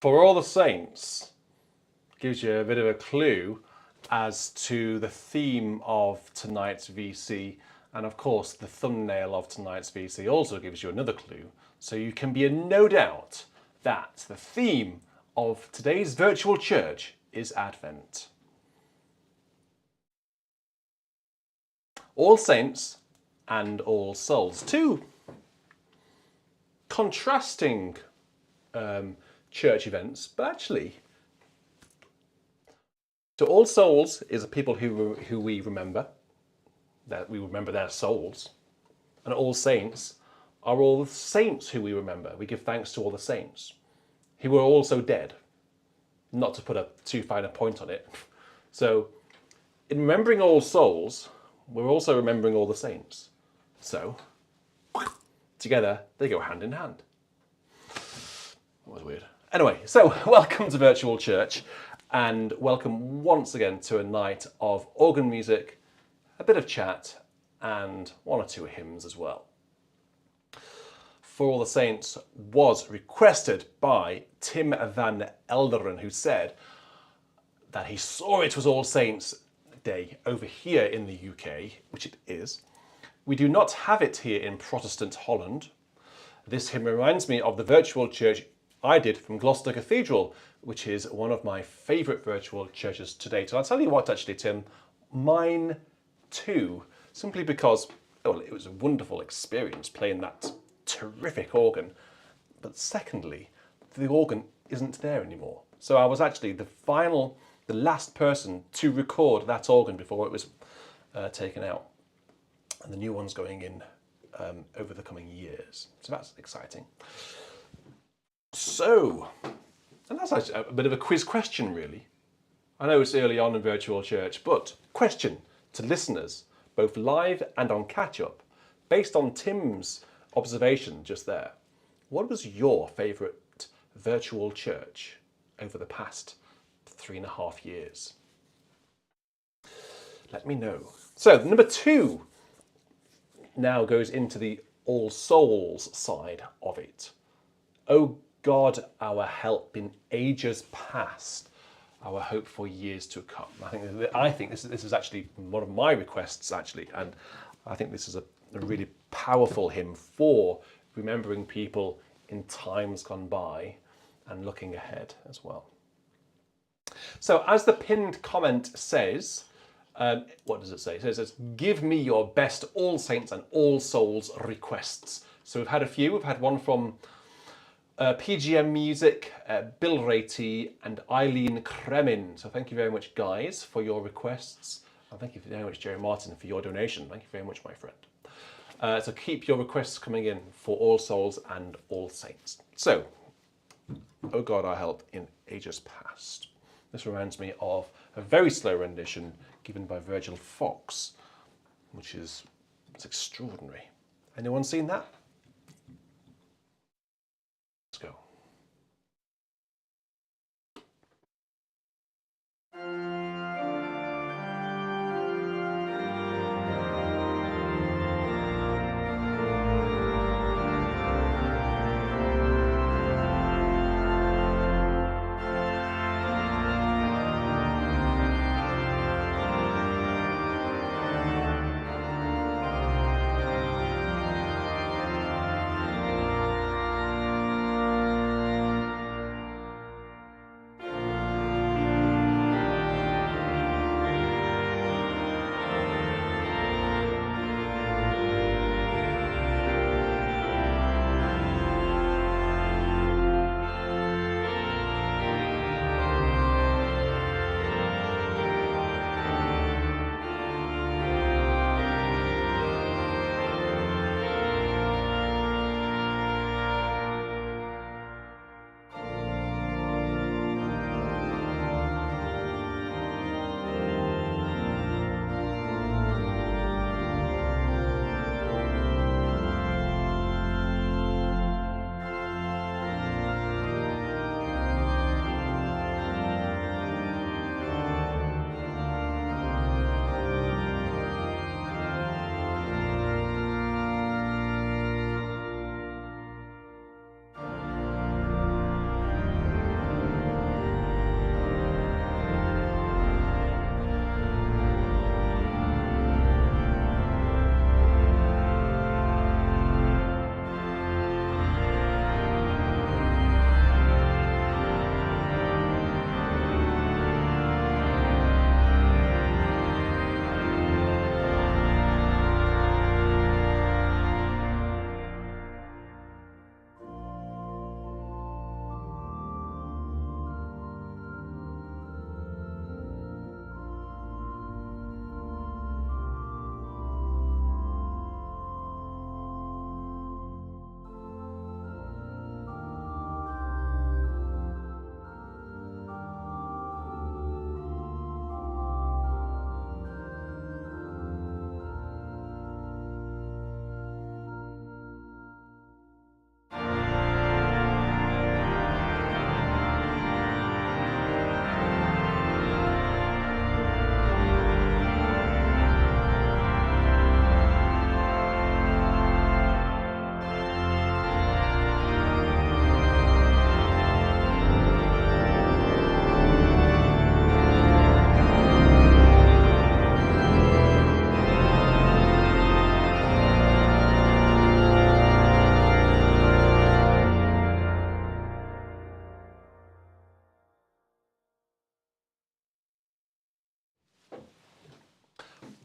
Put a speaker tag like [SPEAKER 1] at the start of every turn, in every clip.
[SPEAKER 1] For All the Saints gives you a bit of a clue as to the theme of tonight's VC, and of course the thumbnail of tonight's VC also gives you another clue, so you can be in no doubt that the theme of today's virtual church is Advent. All Saints and All Souls, two contrasting church events, but actually, so All Souls is a people who we remember, that we remember their souls, and All Saints are all the saints who we remember. We give thanks to all the saints who were also dead, not to put a too fine a point on it. So, in remembering All Souls, we're also remembering all the saints. So, together they go hand in hand. That was weird. Anyway, so welcome to Virtual Church, and welcome once again to a night of organ music, a bit of chat, and one or two hymns as well. For All the Saints was requested by Tim van Elderen, who said that he saw it was All Saints Day over here in the UK, which it is. We do not have it here in Protestant Holland. This hymn reminds me of the virtual church I did from Gloucester Cathedral, which is one of my favourite virtual churches to date. And I'll tell you what, actually, Tim, mine too, simply because, well, it was a wonderful experience playing that terrific organ. But secondly, the organ isn't there anymore. So I was actually the last person to record that organ before it was taken out. And the new one's going in over the coming years. So that's exciting. So, and that's actually a bit of a quiz question, really. I know it's early on in Virtual Church, but question to listeners, both live and on catch-up, based on Tim's observation just there. What was your favourite virtual church over the past 3.5 years? Let me know. So, number 2 now goes into the All Souls side of it. Oh God, our help in ages past, our hope for years to come. I think this is actually one of my requests, actually, and I think this is a really powerful hymn for remembering people in times gone by and looking ahead as well. So, as the pinned comment says, what does it say? It says, give me your best All Saints and All Souls requests. So we've had a few. We've had one from PGM Music, Bill Ratey and Eileen Kremin. So thank you very much, guys, for your requests. And thank you very much, Jerry Martin, for your donation. Thank you very much, my friend. So keep your requests coming in for All Souls and All Saints. So, Oh God, our help in ages past. This reminds me of a very slow rendition given by Virgil Fox, which is extraordinary. Anyone seen that? Let's go.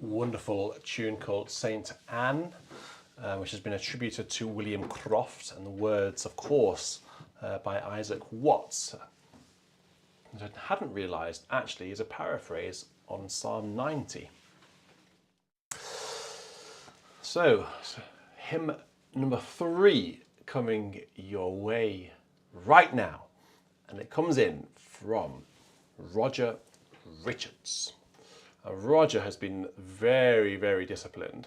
[SPEAKER 1] wonderful tune called Saint Anne, which has been attributed to William Croft, and the words, of course, by Isaac Watts. Which I hadn't realised actually is a paraphrase on Psalm 90. So, hymn number 3 coming your way right now, and it comes in from Roger Richards. Roger has been very, very disciplined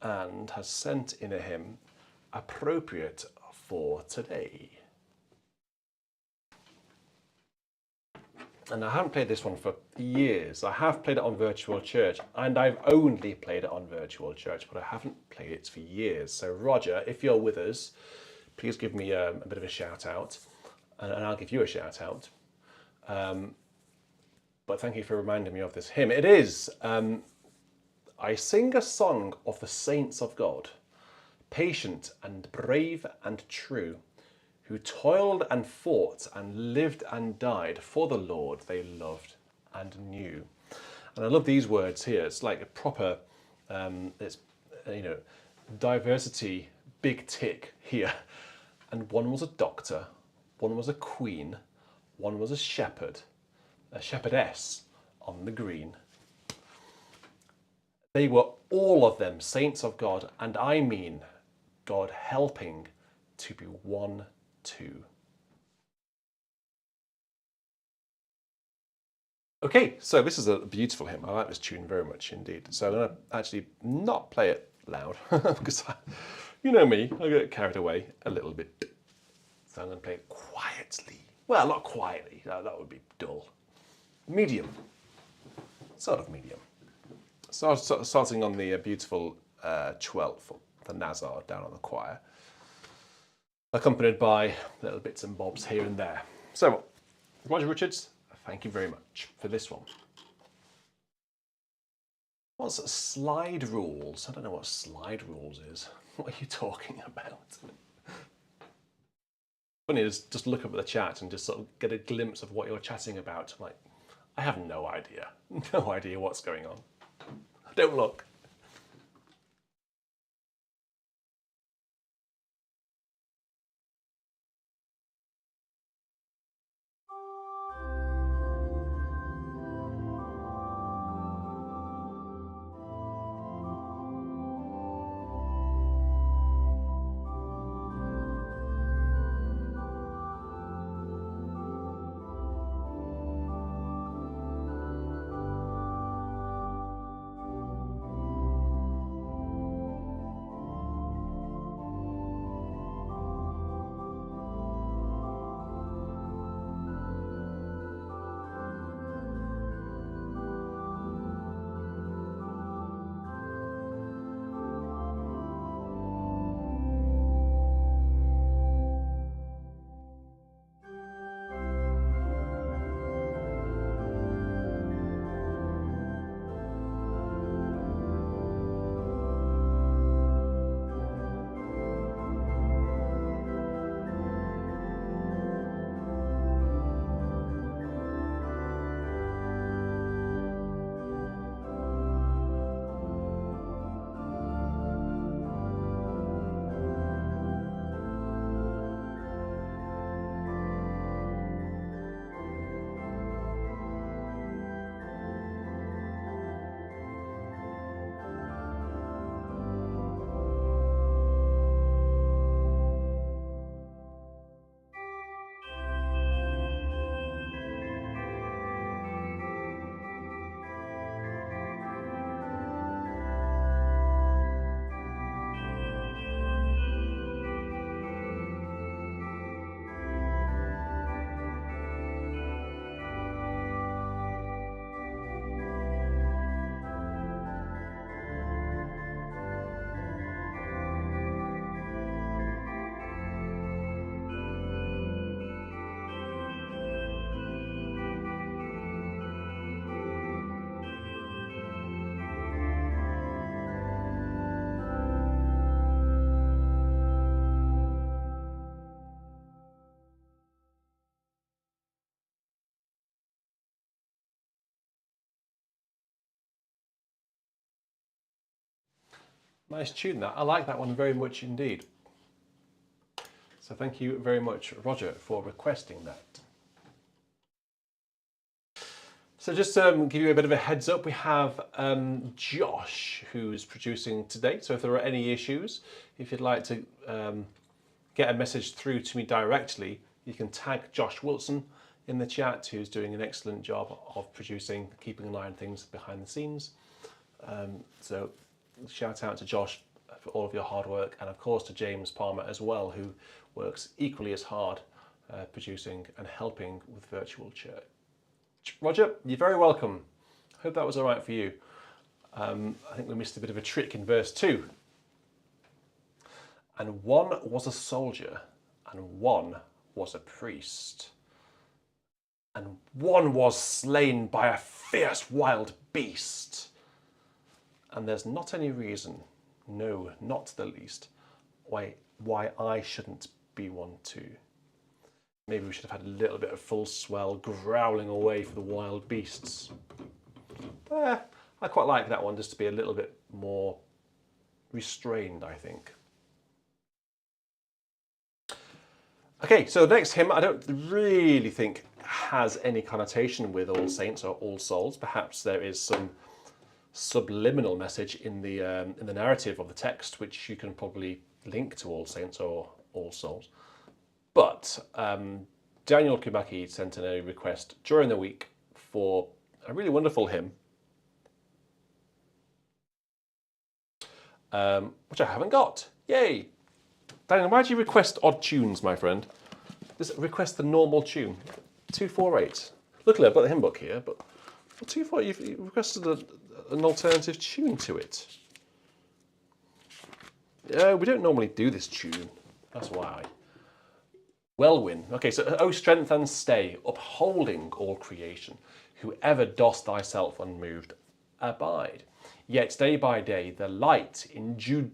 [SPEAKER 1] and has sent in a hymn appropriate for today. And I haven't played this one for years. I have played it on Virtual Church, and I've only played it on Virtual Church, but I haven't played it for years. So Roger, if you're with us, please give me a bit of a shout out, and I'll give you a shout out. But thank you for reminding me of this hymn. It is, I sing a song of the saints of God, patient and brave and true, who toiled and fought and lived and died for the Lord they loved and knew. And I love these words here. It's like a proper, it's, diversity, big tick here. And one was a doctor, one was a queen, one was a shepherd, a shepherdess on the green. They were all of them saints of God, and I mean God helping to be one too. Okay, so this is a beautiful hymn. I like this tune very much indeed. So I'm going to actually not play it loud because you know me, I get carried away a little bit. So I'm going to play it quietly. Well, not quietly, that would be dull. Medium, sort of medium. So starting on the beautiful 12th, the Nazar down on the choir, accompanied by little bits and bobs here and there. So, Roger Richards, thank you very much for this one. What's slide rules? I don't know what slide rules is. What are you talking about? Funny is just look up at the chat and just sort of get a glimpse of what you're chatting about. I'm like, I have no idea. No idea what's going on. Don't look. Nice tune that. I like that one very much indeed. So thank you very much, Roger, for requesting that. So just to give you a bit of a heads up, we have Josh who's producing today. So if there are any issues, if you'd like to get a message through to me directly, you can tag Josh Wilson in the chat, who's doing an excellent job of producing, keeping an eye on things behind the scenes. So shout out to Josh for all of your hard work, and of course to James Palmer as well, who works equally as hard producing and helping with Virtual Church. Roger, you're very welcome. Hope that was all right for you. I think we missed a bit of a trick in verse 2. And one was a soldier, and one was a priest. And one was slain by a fierce wild beast. And there's not any reason, no, not the least, why I shouldn't be one too. Maybe we should have had a little bit of full swell growling away for the wild beasts. I quite like that one, just to be a little bit more restrained, I think. Okay, so the next hymn I don't really think has any connotation with All Saints or All Souls. Perhaps there is some subliminal message in the narrative of the text, which you can probably link to All Saints or All Souls. But Daniel Kubaki sent in a request during the week for a really wonderful hymn, which I haven't got. Yay! Daniel, why do you request odd tunes, my friend? Just request the normal tune. 248. Luckily, I've got the hymn book here, but 248, you've requested an alternative tune to it. Yeah, we don't normally do this tune. That's why. Welwyn. Okay, so O strength and stay, upholding all creation, whoever dost thyself unmoved abide. Yet day by day the light in due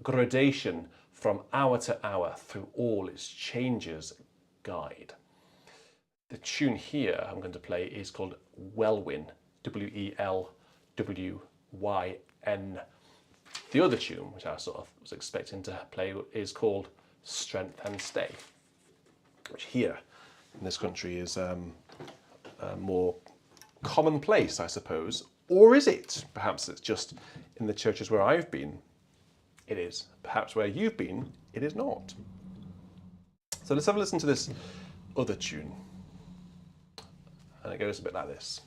[SPEAKER 1] gradation from hour to hour through all its changes guide. The tune here I'm going to play is called Welwyn, W-E-L-W-Y-N. The other tune, which I sort of was expecting to play, is called Strength and Stay, which here in this country is more commonplace, I suppose. Or is it? Perhaps it's just in the churches where I've been, it is. Perhaps where you've been, it is not. So let's have a listen to this other tune. And it goes a bit like this.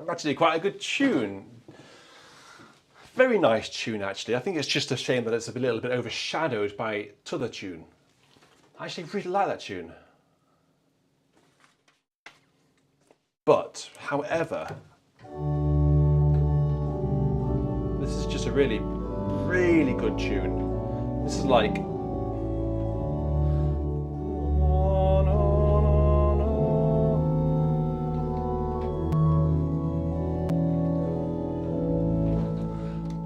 [SPEAKER 1] Actually, quite a good tune. Very nice tune, actually. I think it's just a shame that it's a little bit overshadowed by t'other tune. I actually really like that tune. But, however, this is just a really, really good tune. This is like...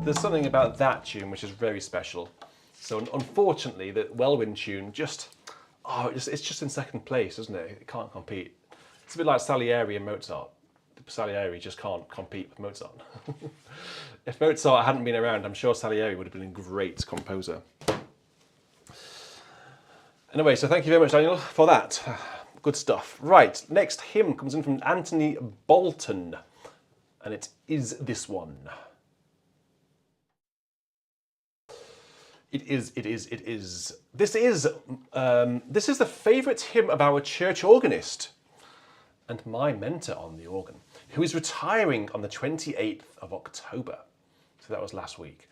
[SPEAKER 1] There's something about that tune which is very special. So unfortunately, the Welwyn tune just, it's just in second place, isn't it? It can't compete. It's a bit like Salieri and Mozart. Salieri just can't compete with Mozart. If Mozart hadn't been around, I'm sure Salieri would have been a great composer. Anyway, so thank you very much, Daniel, for that. Good stuff. Right, next hymn comes in from Anthony Bolton, and it is this one. It is. This is the favourite hymn of our church organist and my mentor on the organ, who is retiring on the 28th of October. So that was last week.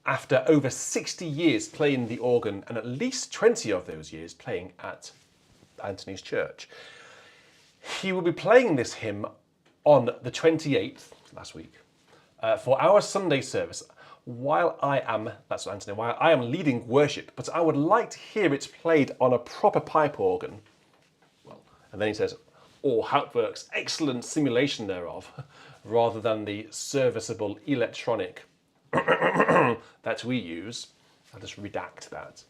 [SPEAKER 1] After over 60 years playing the organ, and at least 20 of those years playing at Anthony's church. He will be playing this hymn on the 28th, last week, for our Sunday service. While I am leading worship, but I would like to hear it played on a proper pipe organ. Well, and then he says, or Hauptwerk's excellent simulation thereof, rather than the serviceable electronic that we use. I'll just redact that.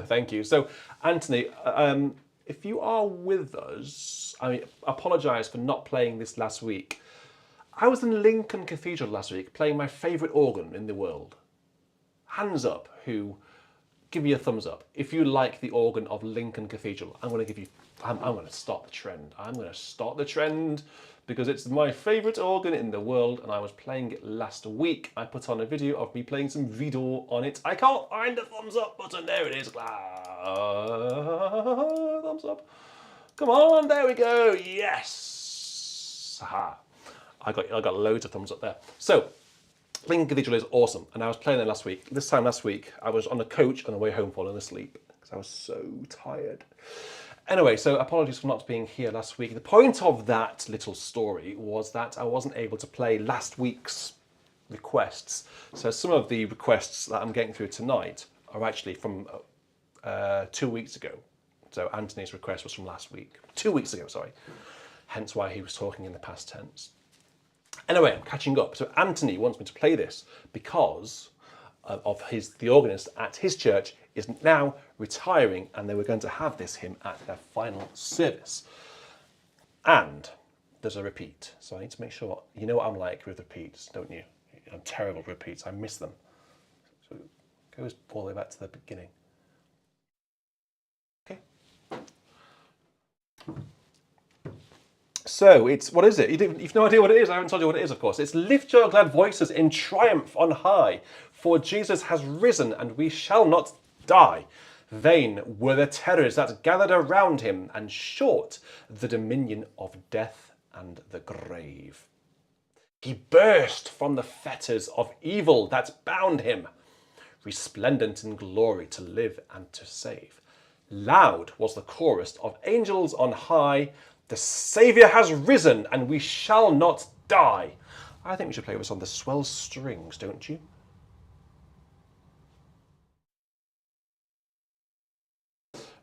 [SPEAKER 1] Thank you. So, Anthony, if you are with us, I apologise for not playing this last week. I was in Lincoln Cathedral last week playing my favourite organ in the world. Hands up who, give me a thumbs up if you like the organ of Lincoln Cathedral. I'm going to start the trend. I'm going to start the trend because it's my favourite organ in the world and I was playing it last week. I put on a video of me playing some Vidor on it. I can't find the thumbs up button. There it is. Thumbs up. Come on, there we go. Yes. Aha. I got loads of thumbs up there. So, Lincoln Cathedral is awesome, and I was playing there last week. This time last week, I was on the coach on the way home falling asleep because I was so tired. Anyway, so apologies for not being here last week. The point of that little story was that I wasn't able to play last week's requests. So some of the requests that I'm getting through tonight are actually from 2 weeks ago. So Anthony's request was from last week. 2 weeks ago, sorry. Hence why he was talking in the past tense. Anyway, I'm catching up. So Anthony wants me to play this because of the organist at his church is now retiring, and they were going to have this hymn at their final service. And there's a repeat. So I need to make sure, you know what I'm like with repeats, don't you? I'm terrible with repeats. I miss them. So it goes all the way back to the beginning. Okay. So what is it? You've no idea what it is. I haven't told you what it is, of course. It's lift your glad voices in triumph on high, for Jesus has risen and we shall not die. Vain were the terrors that gathered around him, and short the dominion of death and the grave. He burst from the fetters of evil that bound him, resplendent in glory to live and to save. Loud was the chorus of angels on high, the Saviour has risen and we shall not die. I think we should play this on the swell strings, don't you?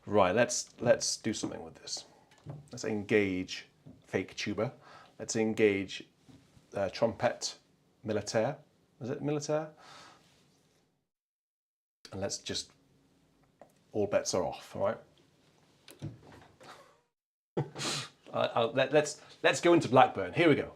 [SPEAKER 1] Right, let's do something with this. Let's engage fake tuba. Let's engage trompette militaire. Is it militaire? And let's just, all bets are off, all right? Let's go into Blackburn. Here we go.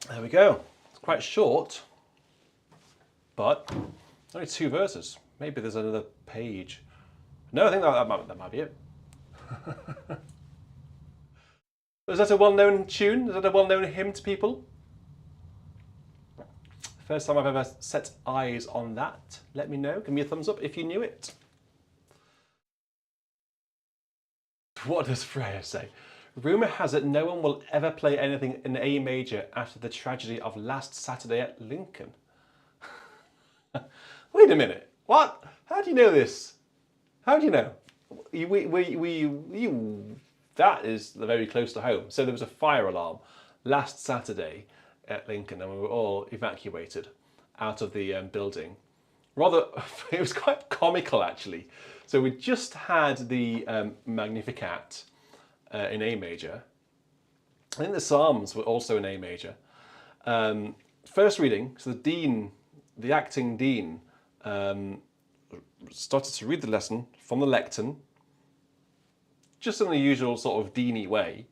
[SPEAKER 1] There we go. It's quite short, but only 2 verses. Maybe there's another page. No, I think that might be it. Is that a well-known tune? Is that a well-known hymn to people? First time I've ever set eyes on that. Let me know. Give me a thumbs up if you knew it. What does Freya say? Rumour has it no one will ever play anything in A major after the tragedy of last Saturday at Lincoln. Wait a minute. What? How do you know this? How do you know? That is very close to home. So there was a fire alarm last Saturday at Lincoln and we were all evacuated out of the building. Rather, it was quite comical actually. So we just had the Magnificat in A major. I think the Psalms were also in A major. First reading, so the acting dean, started to read the lesson from the lectern, just in the usual sort of deany way.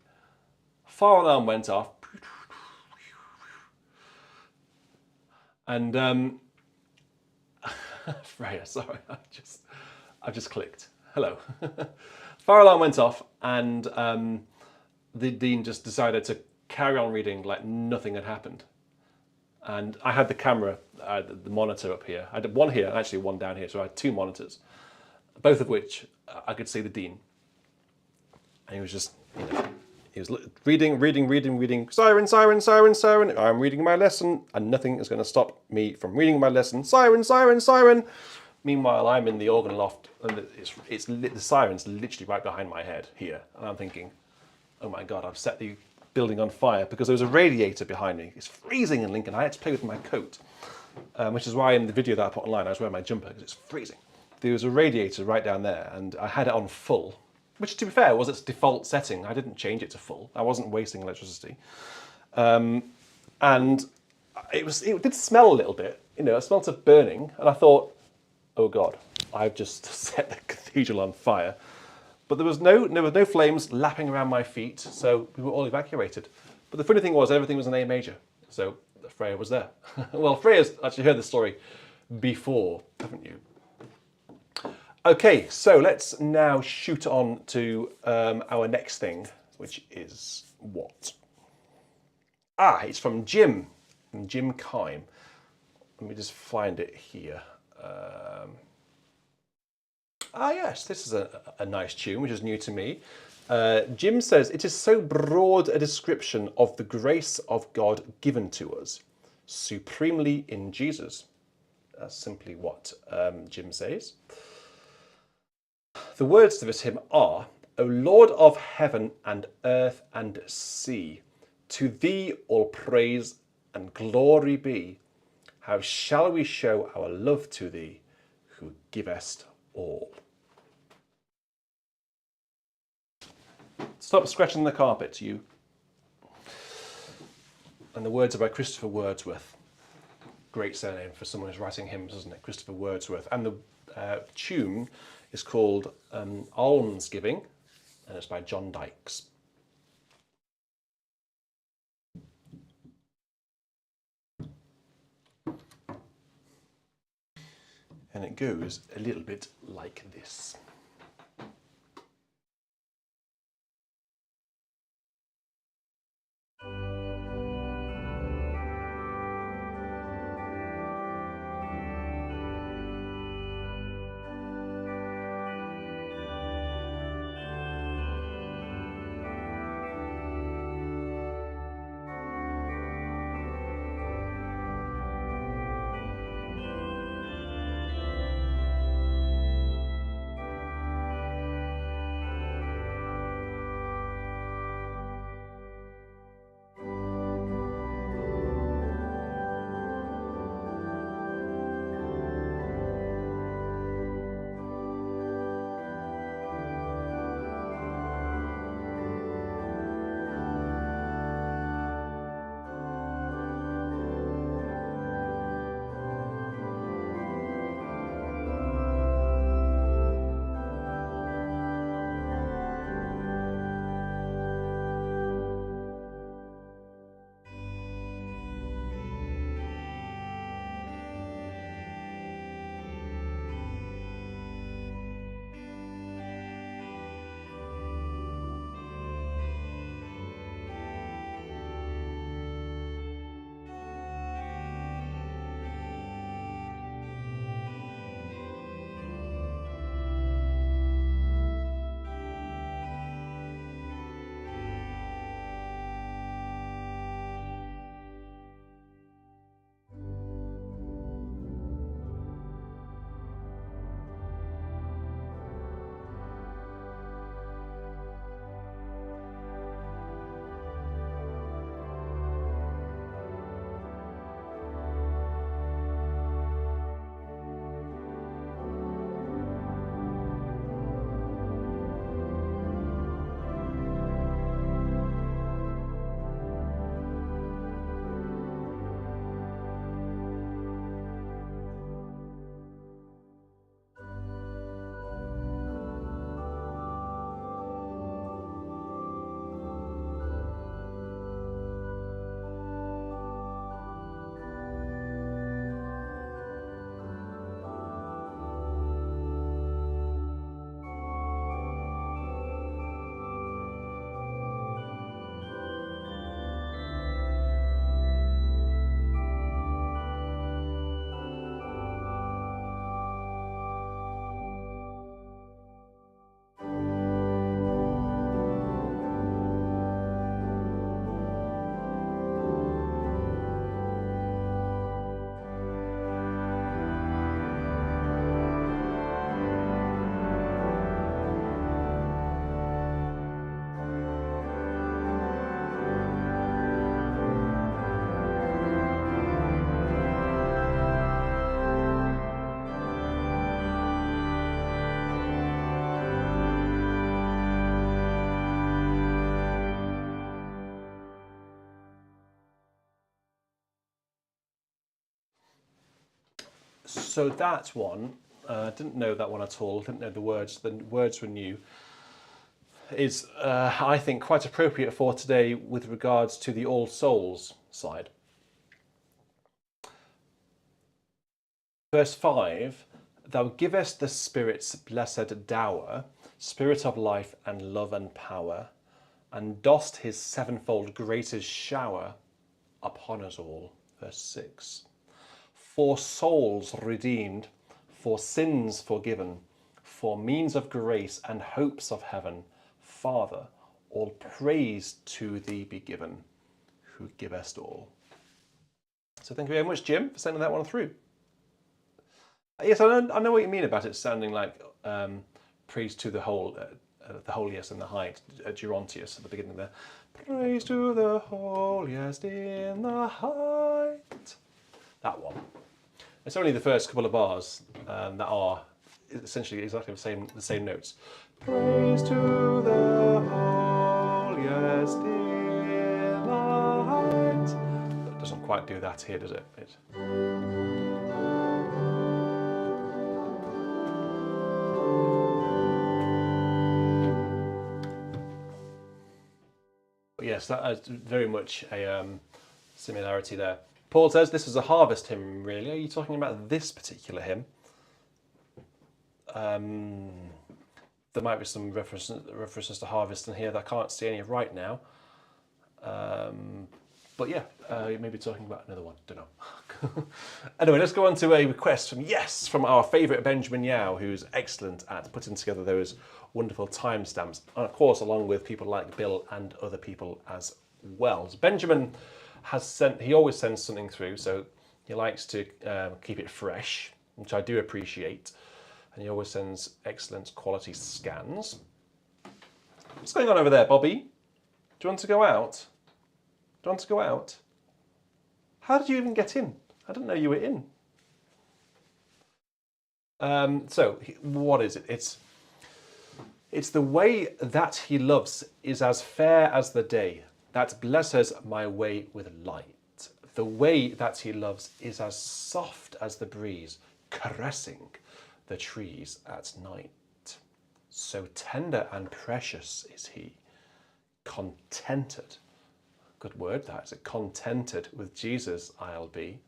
[SPEAKER 1] Fire alarm went off, and Freya, sorry, I just clicked. Hello. Fire alarm went off, and the dean just decided to carry on reading like nothing had happened. And I had the camera, the monitor up here. I had one here, and actually one down here, so I had 2 monitors, both of which I could see the dean. And he was just, he was reading, siren, siren, siren, siren, I'm reading my lesson, and nothing is going to stop me from reading my lesson, siren, siren, siren. Meanwhile, I'm in the organ loft, and the siren's literally right behind my head here, and I'm thinking, oh my God, I've set the building on fire because there was a radiator behind me. It's freezing in Lincoln. I had to play with my coat, which is why in the video that I put online, I was wearing my jumper because it's freezing. There was a radiator right down there, and I had it on full, which, to be fair, was its default setting. I didn't change it to full. I wasn't wasting electricity. And it did smell a little bit. It smelled of burning, and I thought, oh God, I've just set the cathedral on fire. But there was no flames lapping around my feet, so we were all evacuated. But the funny thing was, everything was in A major, so Freya was there. Well, Freya's actually heard the story before, haven't you? Okay, so let's now shoot on to our next thing, which is what? It's from Jim Kime. Let me just find it here. Yes, this is a nice tune, which is new to me. Jim says, it is so broad a description of the grace of God given to us, supremely in Jesus. That's simply what Jim says. The words to this hymn are, O Lord of heaven and earth and sea, to thee all praise and glory be. How shall we show our love to thee, who givest all? Stop scratching the carpet, you. And the words are by Christopher Wordsworth. Great surname for someone who's writing hymns, isn't it? Christopher Wordsworth. And the tune is called Almsgiving, and it's by John Dykes. And it goes a little bit like this. So that one, didn't know that one at all, didn't know the words. The words were new. Is, I think, quite appropriate for today with regards to the All Souls side. Verse 5, Thou givest the Spirit's blessed dower, Spirit of life and love and power, and dost his sevenfold graces shower upon us all. Verse 6, For souls redeemed, for sins forgiven, for means of grace and hopes of heaven, Father, all praise to thee be given, who givest all. So thank you very much, Jim, for sending that one through. Yes, I know what you mean about it sounding like praise to the holiest and the high, Gerontius at the beginning there. Praise to the holiest in the height. That one. It's only the first couple of bars that are essentially exactly the same notes. Praise to the holiest in the height. That doesn't quite do that here, does it? But yes, that is very much a similarity there. Paul says this is a harvest hymn, really. Are you talking about this particular hymn? There might be some references to harvest in here that I can't see any right now. But yeah, you may be talking about another one, don't know. Anyway, let's go on to a request from our favourite Benjamin Yao, who's excellent at putting together those wonderful timestamps, and of course along with people like Bill and other people as well. So Benjamin he always sends something through, so he likes to keep it fresh, which I do appreciate. And he always sends excellent quality scans. What's going on over there, Bobby? Do you want to go out? Do you want to go out? How did you even get in? I didn't know you were in. So, what is it? It's the way that he loves is as fair as the day, that blesses my way with light. The way that he loves is as soft as the breeze, caressing the trees at night. So tender and precious is he, contented. Good word that, is it? Contented with Jesus I'll be.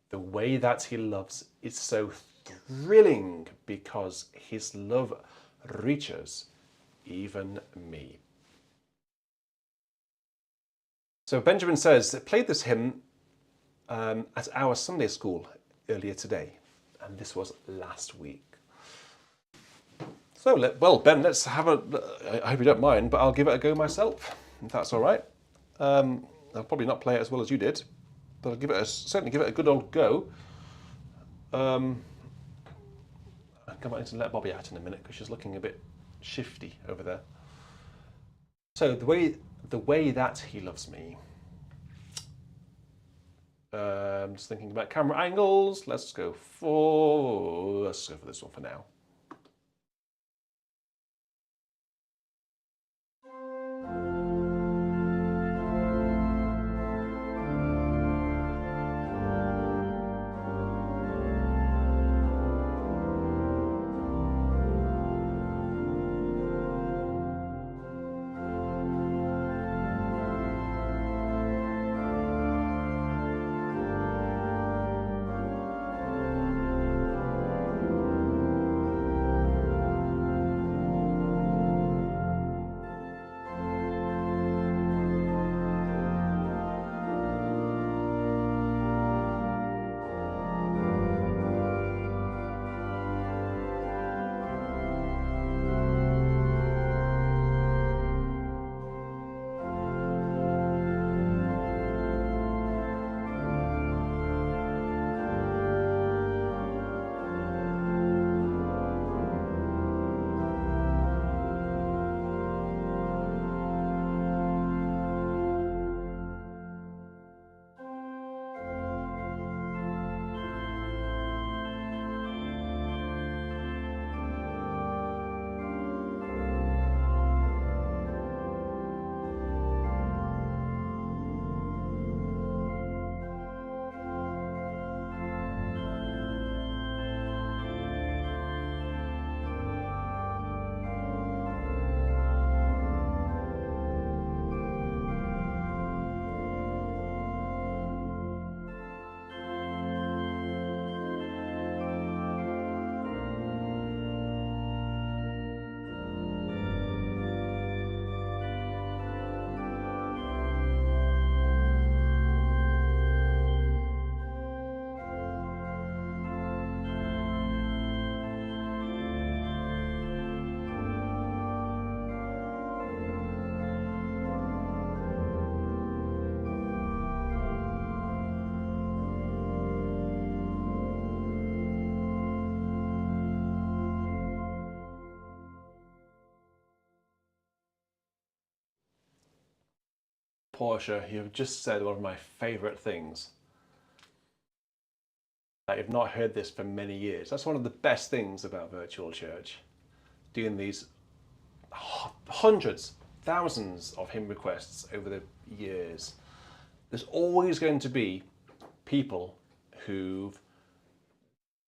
[SPEAKER 1] The way that he loves is so thrilling because his love reaches even me. So Benjamin says, played this hymn at our Sunday school earlier today. And this was last week. So, well, Ben, let's have I hope you don't mind, but I'll give it a go myself, if that's all right. I'll probably not play it as well as you did, but I'll certainly give it a good old go. I might need to let Bobby out in a minute because she's looking a bit shifty over there. So the way that he loves me. I'm just thinking about camera angles. Let's go for this one for now. Portia, you've just said one of my favourite things. I have not heard this for many years. That's one of the best things about virtual church. Doing these hundreds, thousands of hymn requests over the years. There's always going to be people who've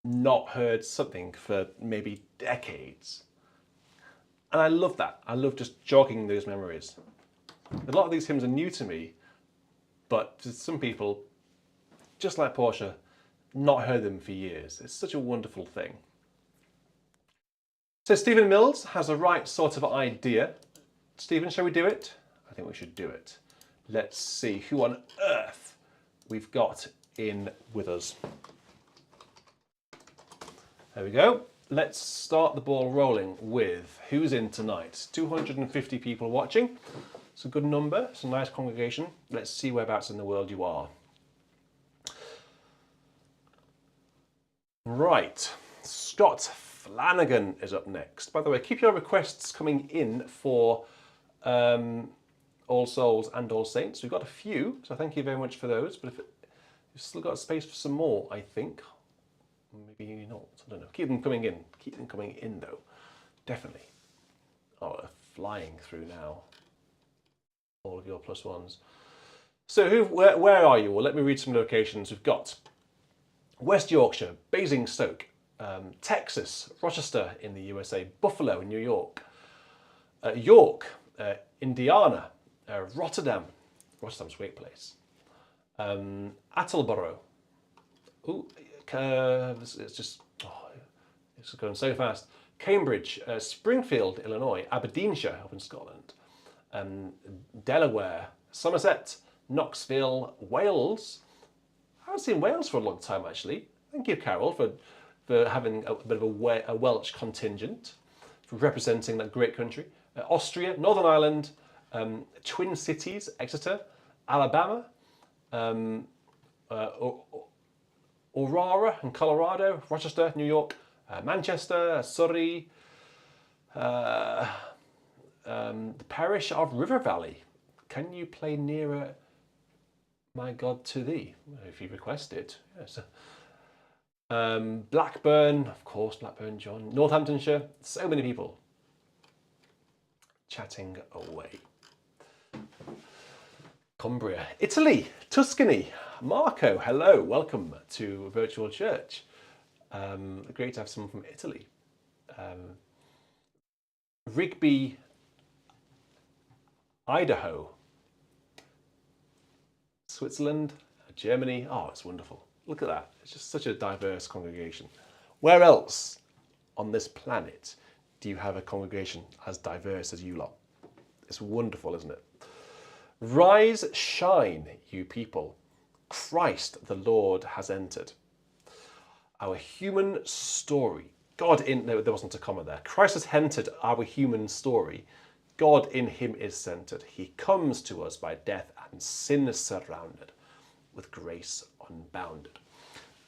[SPEAKER 1] not heard something for maybe decades. And I love that. I love just jogging those memories. A lot of these hymns are new to me, but to some people, just like Portia, not heard them for years. It's such a wonderful thing. So Stephen Mills has the right sort of idea. Stephen, shall we do it? I think we should do it. Let's see who on earth we've got in with us. There we go. Let's start the ball rolling with who's in tonight. 250 people watching. It's a good number. It's a nice congregation. Let's see whereabouts in the world you are. Right. Scott Flanagan is up next. By the way, keep your requests coming in for All Souls and All Saints. We've got a few, so thank you very much for those. But if you've still got space for some more, I think. Maybe not. I don't know. Keep them coming in. Keep them coming in, though. Definitely. Oh, they're flying through now. All of your plus ones. So where are you? Well, let me read some locations. We've got West Yorkshire, Basingstoke, Texas, Rochester in the USA, Buffalo in New York, York, Indiana, Rotterdam. Rotterdam's a great place. Attleboro. Ooh, it's going so fast. Cambridge, Springfield, Illinois, Aberdeenshire up in Scotland, Delaware, Somerset, Knoxville, Wales. I haven't seen Wales for a long time, actually. Thank you, Carol, for having a bit of a Welsh contingent, for representing that great country. Austria, Northern Ireland, Twin Cities, Exeter, Alabama, Aurora in Colorado, Rochester, New York, Manchester, Surrey, the parish of River Valley. Can you play Nearer My God to Thee? If you request it, yes. Blackburn, of course, Blackburn, John. Northamptonshire, so many people chatting away. Cumbria, Italy, Tuscany. Marco, hello, welcome to Virtual Church. Great to have someone from Italy. Rigby, Idaho, Switzerland, Germany. Oh, it's wonderful. Look at that. It's just such a diverse congregation. Where else on this planet do you have a congregation as diverse as you lot? It's wonderful, isn't it? Rise, shine, you people. Christ the Lord has entered. Our human story. God in, there wasn't a comma there. Christ has entered our human story. God in him is centered. He comes to us by death and sin is surrounded, with grace unbounded.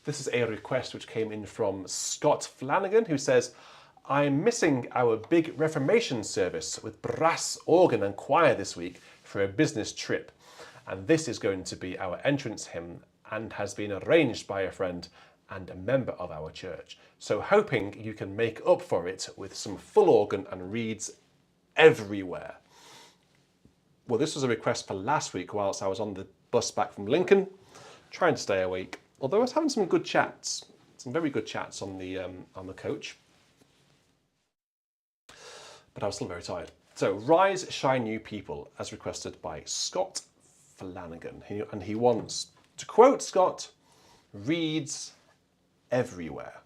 [SPEAKER 1] This is a request which came in from Scott Flanagan, who says, I'm missing our big Reformation service with brass, organ and choir this week for a business trip. And this is going to be our entrance hymn and has been arranged by a friend and a member of our church. So hoping you can make up for it with some full organ and reeds everywhere. Well, this was a request for last week whilst I was on the bus back from Lincoln, trying to stay awake. Although I was having some good chats, some very good chats on the coach. But I was still very tired. So, Rise, Shine, You People, as requested by Scott Flanagan. And he wants, to quote Scott, reads everywhere.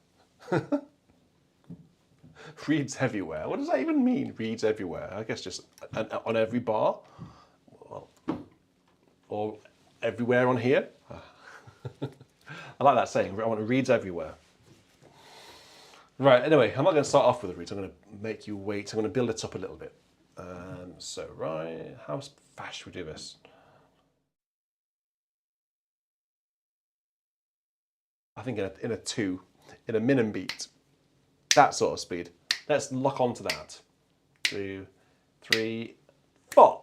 [SPEAKER 1] Reads everywhere. What does that even mean, reads everywhere? I guess just on every bar? Well, or everywhere on here? I like that saying, I want to reads everywhere. Right, anyway, I'm not going to start off with the reads. I'm going to make you wait. I'm going to build it up a little bit. So, right, how fast should we do this? I think in a 2, in a minimum beat. That sort of speed. Let's lock on to that. 2, 3, 4.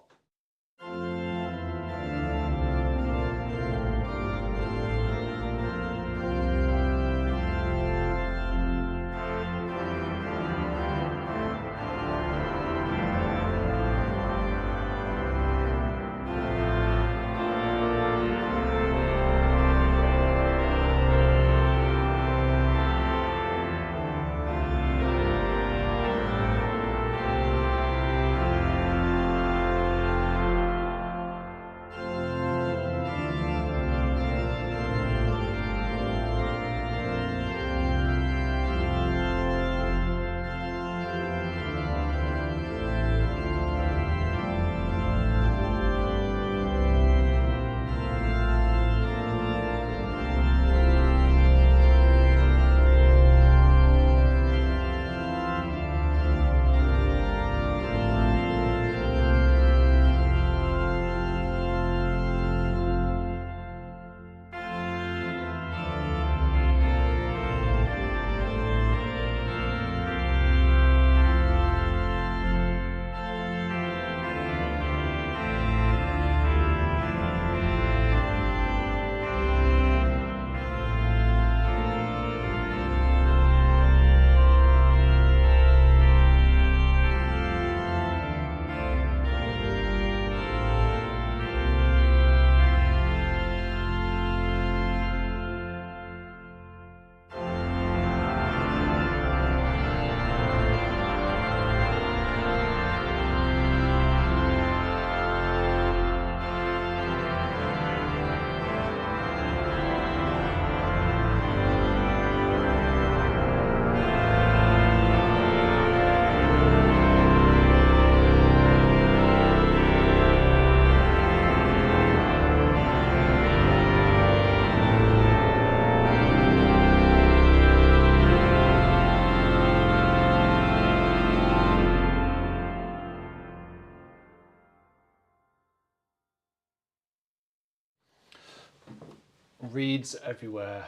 [SPEAKER 1] Reads everywhere.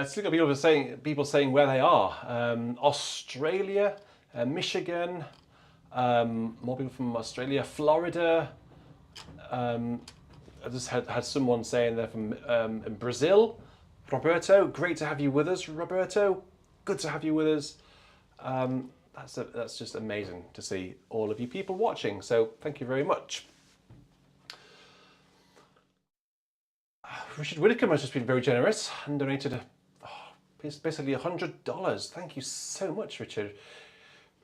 [SPEAKER 1] Still got people saying where they are. Australia, Michigan, more people from Australia, Florida. I just had someone saying they're from in Brazil. Roberto, great to have you with us, Roberto. Good to have you with us. That's just amazing to see all of you people watching. So thank you very much. Richard Whittaker has just been very generous and donated basically $100. Thank you so much, Richard.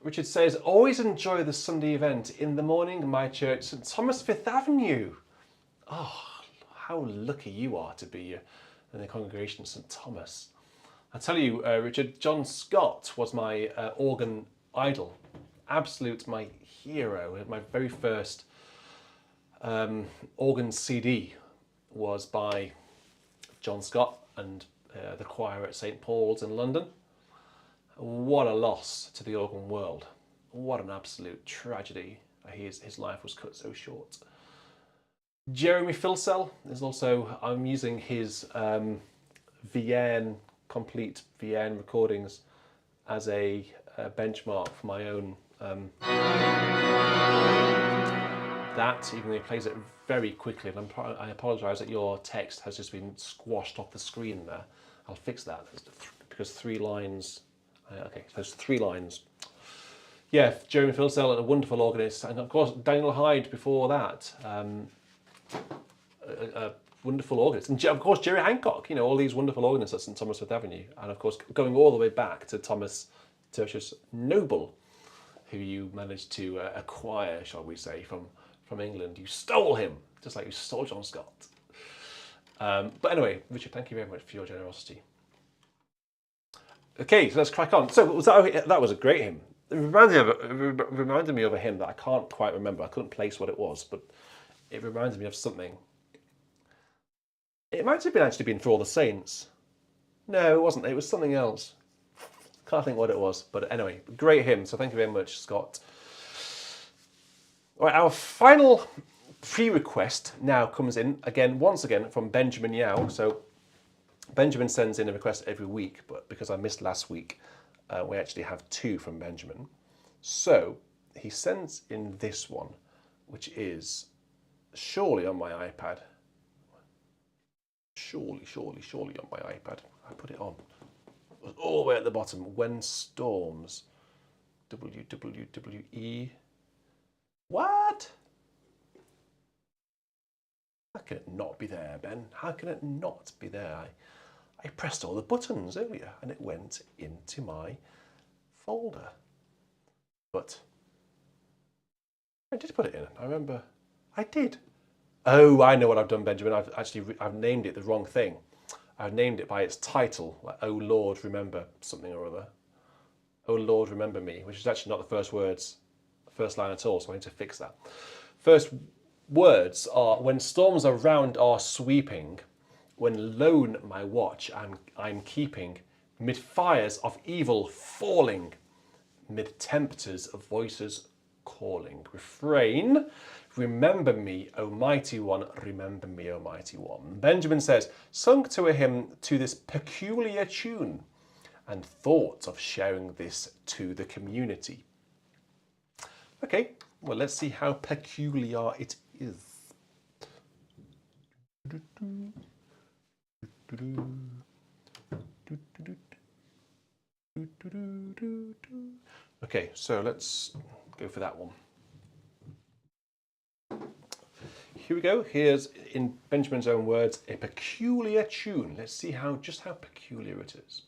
[SPEAKER 1] Richard says, always enjoy the Sunday event in the morning, my church, St Thomas, 5th Avenue. Oh, how lucky you are to be in the congregation of St Thomas. I tell you, Richard, John Scott was my organ idol. Absolute my hero. My very first organ CD was by John Scott and the choir at St Paul's in London. What a loss to the organ world. What an absolute tragedy. His life was cut so short. Jeremy Filsell is also, I'm using his Vierne, complete Vierne recordings as a benchmark for my own that, even though he plays it very quickly, and I apologise that your text has just been squashed off the screen there. I'll fix that because 3 lines. Okay, so it's 3 lines. Yeah, Jeremy Filsell, a wonderful organist, and of course Daniel Hyde before that, a wonderful organist, and of course Jerry Hancock. You know, all these wonderful organists at St Thomas Fifth Avenue, and of course going all the way back to Thomas Tertius Noble, who you managed to acquire, shall we say, from England. You stole him, just like you stole John Scott. But anyway, Richard, thank you very much for your generosity. Okay, so let's crack on. So that was a great hymn. It reminded me of a hymn that I can't quite remember. I couldn't place what it was, but it reminded me of something. It might have actually been For All the Saints. No, it wasn't. It was something else. Can't think what it was. But anyway, great hymn. So thank you very much, Scott. All right, our final pre-request now comes in once again from Benjamin Yao. So Benjamin sends in a request every week, but because I missed last week, we actually have 2 from Benjamin. So he sends in this one, which is surely on my iPad. Surely on my iPad. I put it on. It was all the way at the bottom. When Storms. WWE. What? How can it not be there, Ben? How can it not be there? I pressed all the buttons earlier and it went into my folder. But I did put it in. I remember I did. Oh, I know what I've done, Benjamin. I've named it the wrong thing. I've named it by its title, like "Oh Lord, remember something or other." "Oh Lord, remember me," which is actually not the first line at all. So I need to fix that. First words are: when storms around are sweeping, when lone my watch I'm keeping, mid fires of evil falling, mid tempests of voices calling. Refrain: remember me, O mighty one, remember me, O mighty one. Benjamin says, sung to a hymn to this peculiar tune, and thought of sharing this to the community. Okay, well, let's see how peculiar it is. Okay, so let's go for that one. Here we go. Here's, in Benjamin's own words, a peculiar tune. Let's see just how peculiar it is.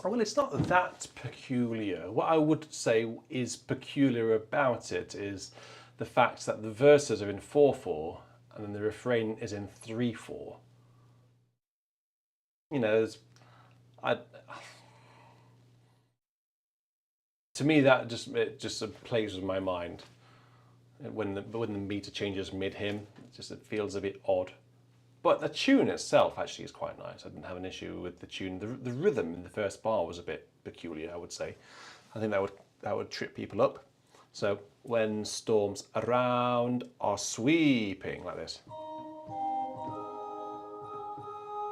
[SPEAKER 1] Well, it's not that peculiar. What I would say is peculiar about it is the fact that the verses are in 4/4 and then the refrain is in 3/4. You know, to me that just plays with my mind when the meter changes mid-hymn. It feels a bit odd. But the tune itself actually is quite nice. I didn't have an issue with the tune. The rhythm in the first bar was a bit peculiar, I would say. I think that would trip people up. So when storms around are sweeping, like this.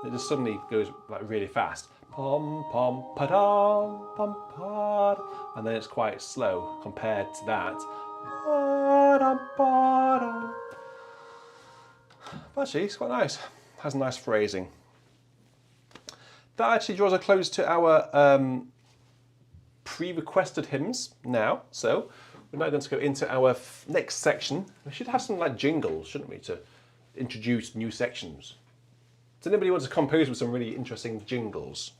[SPEAKER 1] It just suddenly goes like really fast. Pom pom pa-dum, pom pa, and then it's quite slow compared to that. But actually, it's quite nice. Has nice phrasing. That actually draws a close to our pre-requested hymns now. So we're now going to go into our next section. We should have some like jingles, shouldn't we, to introduce new sections. Does anybody want to compose with some really interesting jingles?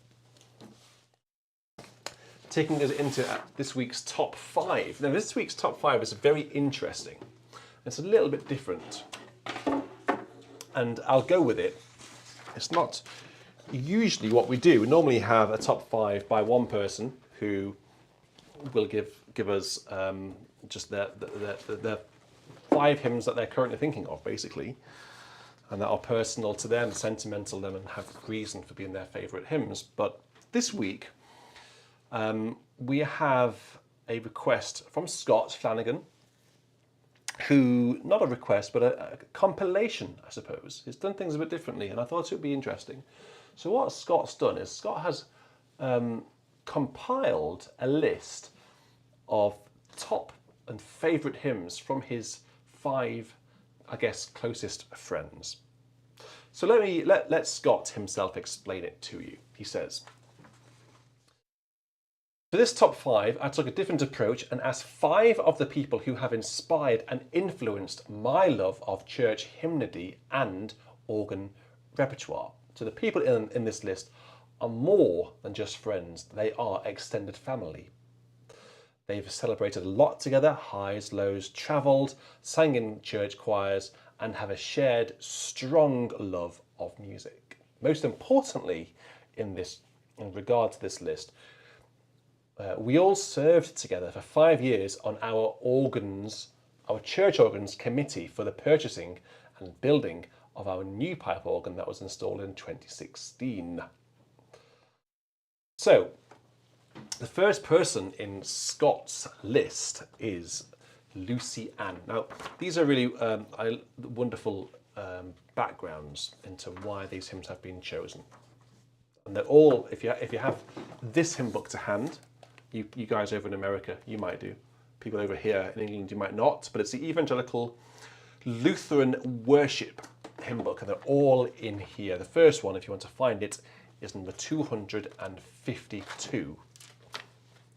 [SPEAKER 1] Taking us into this week's top 5. Now, this week's top 5 is very interesting. It's a little bit different. And I'll go with it. It's not usually what we do. We normally have a top 5 by one person who will give us just the 5 hymns that they're currently thinking of, basically, and that are personal to them, sentimental to them, and have reason for being their favourite hymns. But this week, we have a request from Scott Flanagan, who, not a request, but a compilation, I suppose. He's done things a bit differently, and I thought it would be interesting. So what Scott's done is Scott has compiled a list of top and favourite hymns from his 5, I guess, closest friends. So let Scott himself explain it to you. He says, for this top 5, I took a different approach and asked 5 of the people who have inspired and influenced my love of church hymnody and organ repertoire. So the people in this list are more than just friends. They are extended family. They've celebrated a lot together, highs, lows, travelled, sang in church choirs, and have a shared strong love of music. Most importantly, in regard to this list, we all served together for 5 years on our church organs committee for the purchasing and building of our new pipe organ that was installed in 2016. So, the first person in Scott's list is Lucy Ann. Now, these are really wonderful backgrounds into why these hymns have been chosen. And they're all, if you have this hymn book to hand, you guys over in America, you might do. People over here in England, you might not. But it's the Evangelical Lutheran Worship hymn book, and they're all in here. The first one, if you want to find it, is number 252.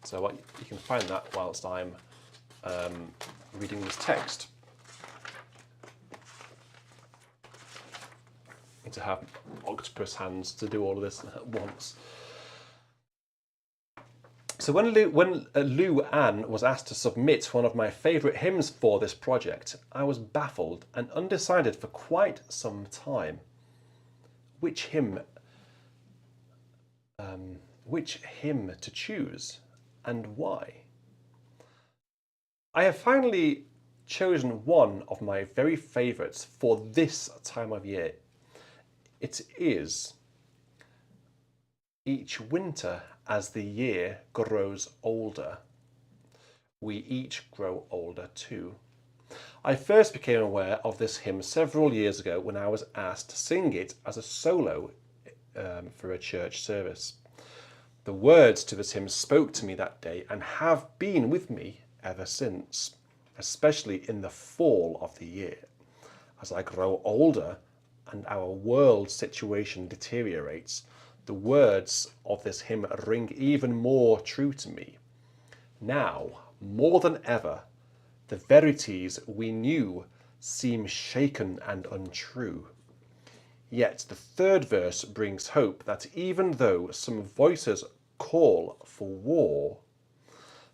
[SPEAKER 1] So you can find that whilst I'm reading this text. Need to have octopus hands to do all of this at once. So when Lou Ann was asked to submit one of my favourite hymns for this project, I was baffled and undecided for quite some time. Which hymn to choose and why? I have finally chosen one of my very favourites for this time of year. It is Each winter as the year grows older, we each grow older too. I first became aware of this hymn several years ago when I was asked to sing it as a solo for a church service. The words to this hymn spoke to me that day and have been with me ever since, especially in the fall of the year. As I grow older and our world situation deteriorates, the words of this hymn ring even more true to me. Now, more than ever, the verities we knew seem shaken and untrue. Yet the third verse brings hope that even though some voices call for war,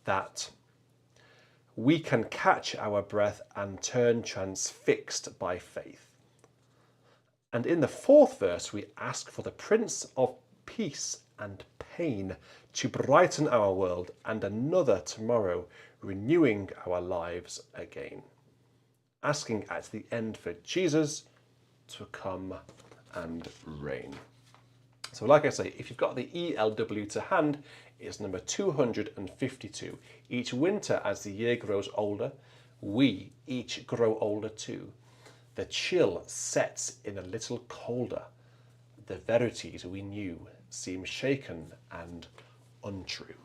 [SPEAKER 1] that we can catch our breath and turn transfixed by faith. And in the fourth verse, we ask for the Prince of Peace and Pain to brighten our world and another tomorrow, renewing our lives again. Asking at the end for Jesus to come and reign. So like I say, if you've got the ELW to hand, it's number 252. Each winter as the year grows older, we each grow older too. The chill sets in a little colder. The verities we knew seem shaken and untrue.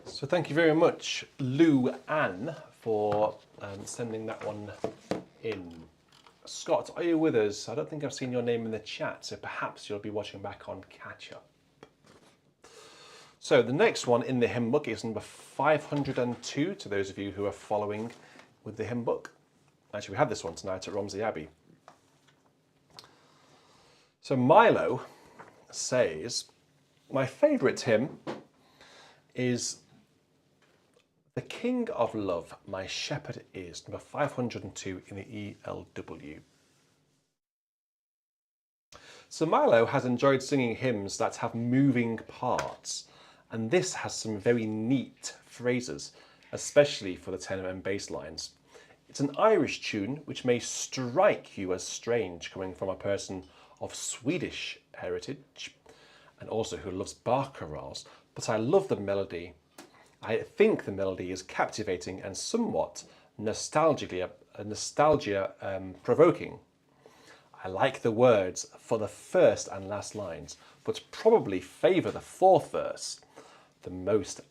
[SPEAKER 1] So thank you very much, Lou Ann, for sending that one in. Scott, are you with us? I don't think I've seen your name in the chat, so perhaps you'll be watching back on Catch Up. So the next one in the hymn book is number 502, to those of you who are following with the hymn book. Actually, we have this one tonight at Romsey Abbey. So Milo says, my favourite hymn is The King of Love, My Shepherd Is, number 502 in the ELW. So Milo has enjoyed singing hymns that have moving parts, and this has some very neat phrases, especially for the tenor and bass lines. It's an Irish tune which may strike you as strange coming from a person of Swedish heritage and also who loves Bach chorales, but I love the melody. I think the melody is captivating and somewhat nostalgia provoking. I like the words for the first and last lines, but probably favour the fourth verse the most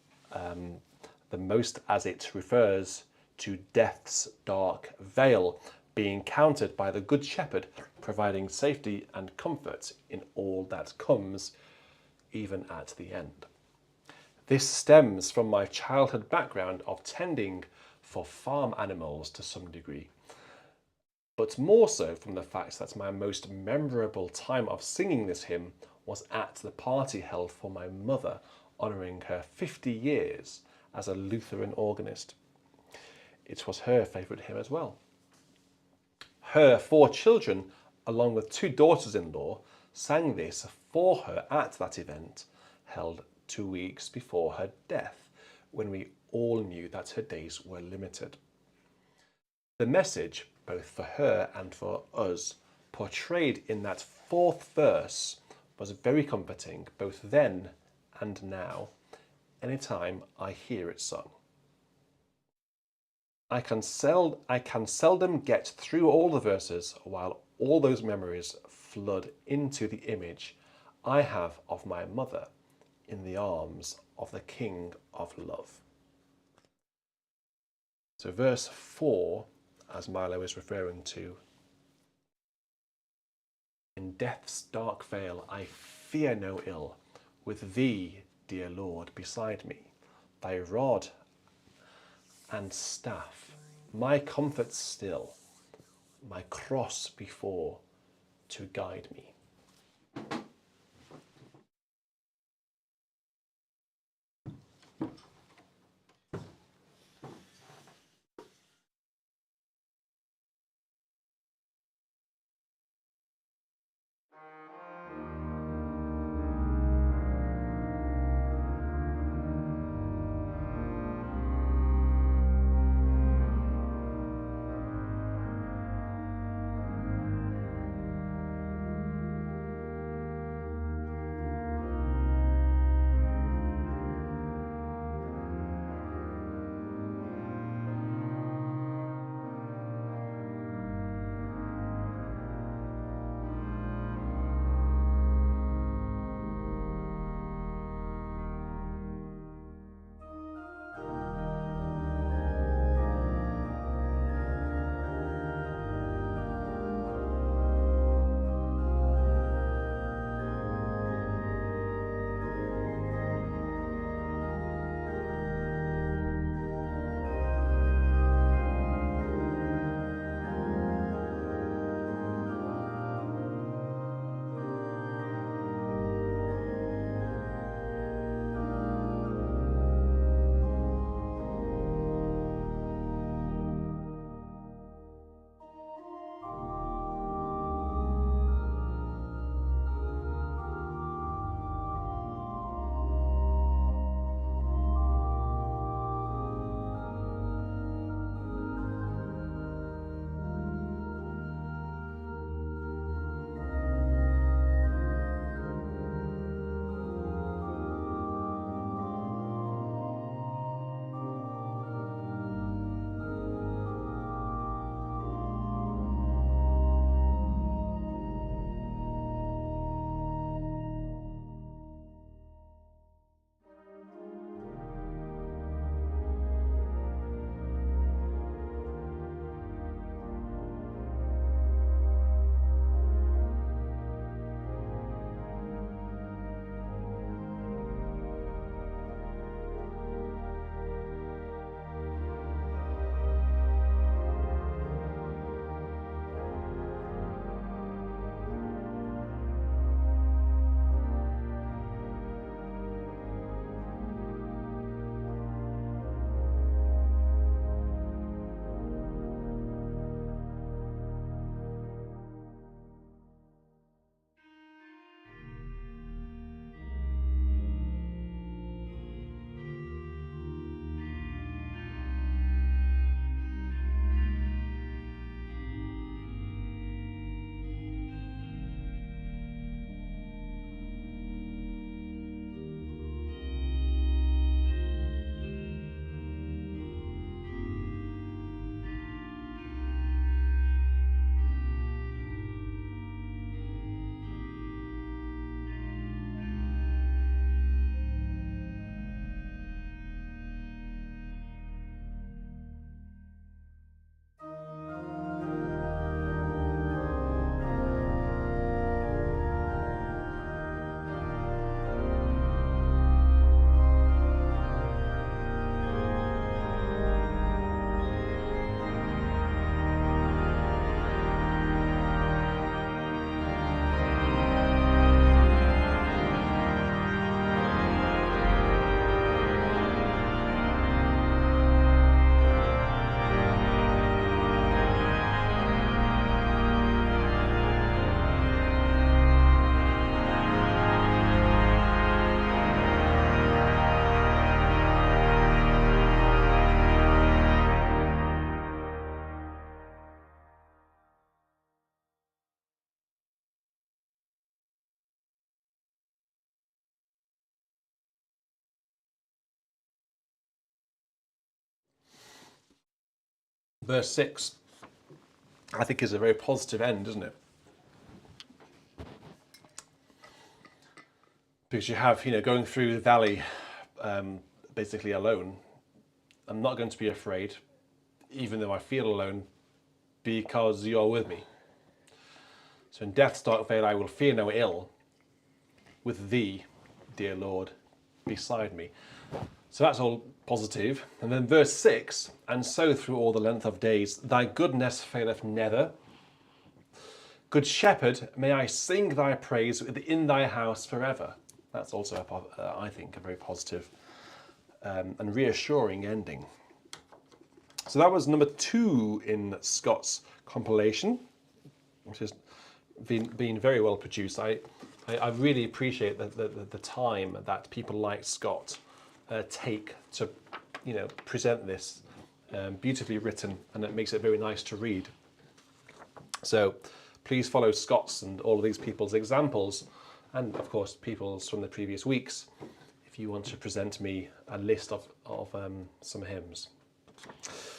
[SPEAKER 1] as it refers to death's dark veil being countered by the Good Shepherd, providing safety and comfort in all that comes, even at the end. This stems from my childhood background of tending for farm animals to some degree, but more so from the fact that my most memorable time of singing this hymn was at the party held for my mother, honouring her 50 years as a Lutheran organist. It was her favourite hymn as well. Her 4 children, along with 2 daughters-in-law, sang this for her at that event, held 2 weeks before her death, when we all knew that her days were limited. The message, both for her and for us, portrayed in that 4th verse was very comforting, both then and now, anytime I hear it sung. I can seldom get through all the verses while all those memories flood into the image I have of my mother in the arms of the King of Love. So verse 4, as Milo is referring to, in death's dark vale I fear no ill, with thee, dear Lord, beside me, thy rod and staff, my comfort still, my cross before to guide me. Verse 6, I think, is a very positive end, isn't it? Because you have, going through the valley basically alone. I'm not going to be afraid, even though I feel alone, because you are with me. So in death's dark vale I will fear no ill, with thee, dear Lord, beside me. So that's all positive. And then verse 6, and so through all the length of days, thy goodness faileth never. Good shepherd, may I sing thy praise within thy house forever. That's also, I think, a very positive and reassuring ending. So that was number 2 in Scott's compilation, which has been very well produced. I really appreciate the time that people like Scott take to, present this beautifully written, and it makes it very nice to read. So please follow Scott's and all of these people's examples, and of course people's from the previous weeks, if you want to present me a list of some hymns.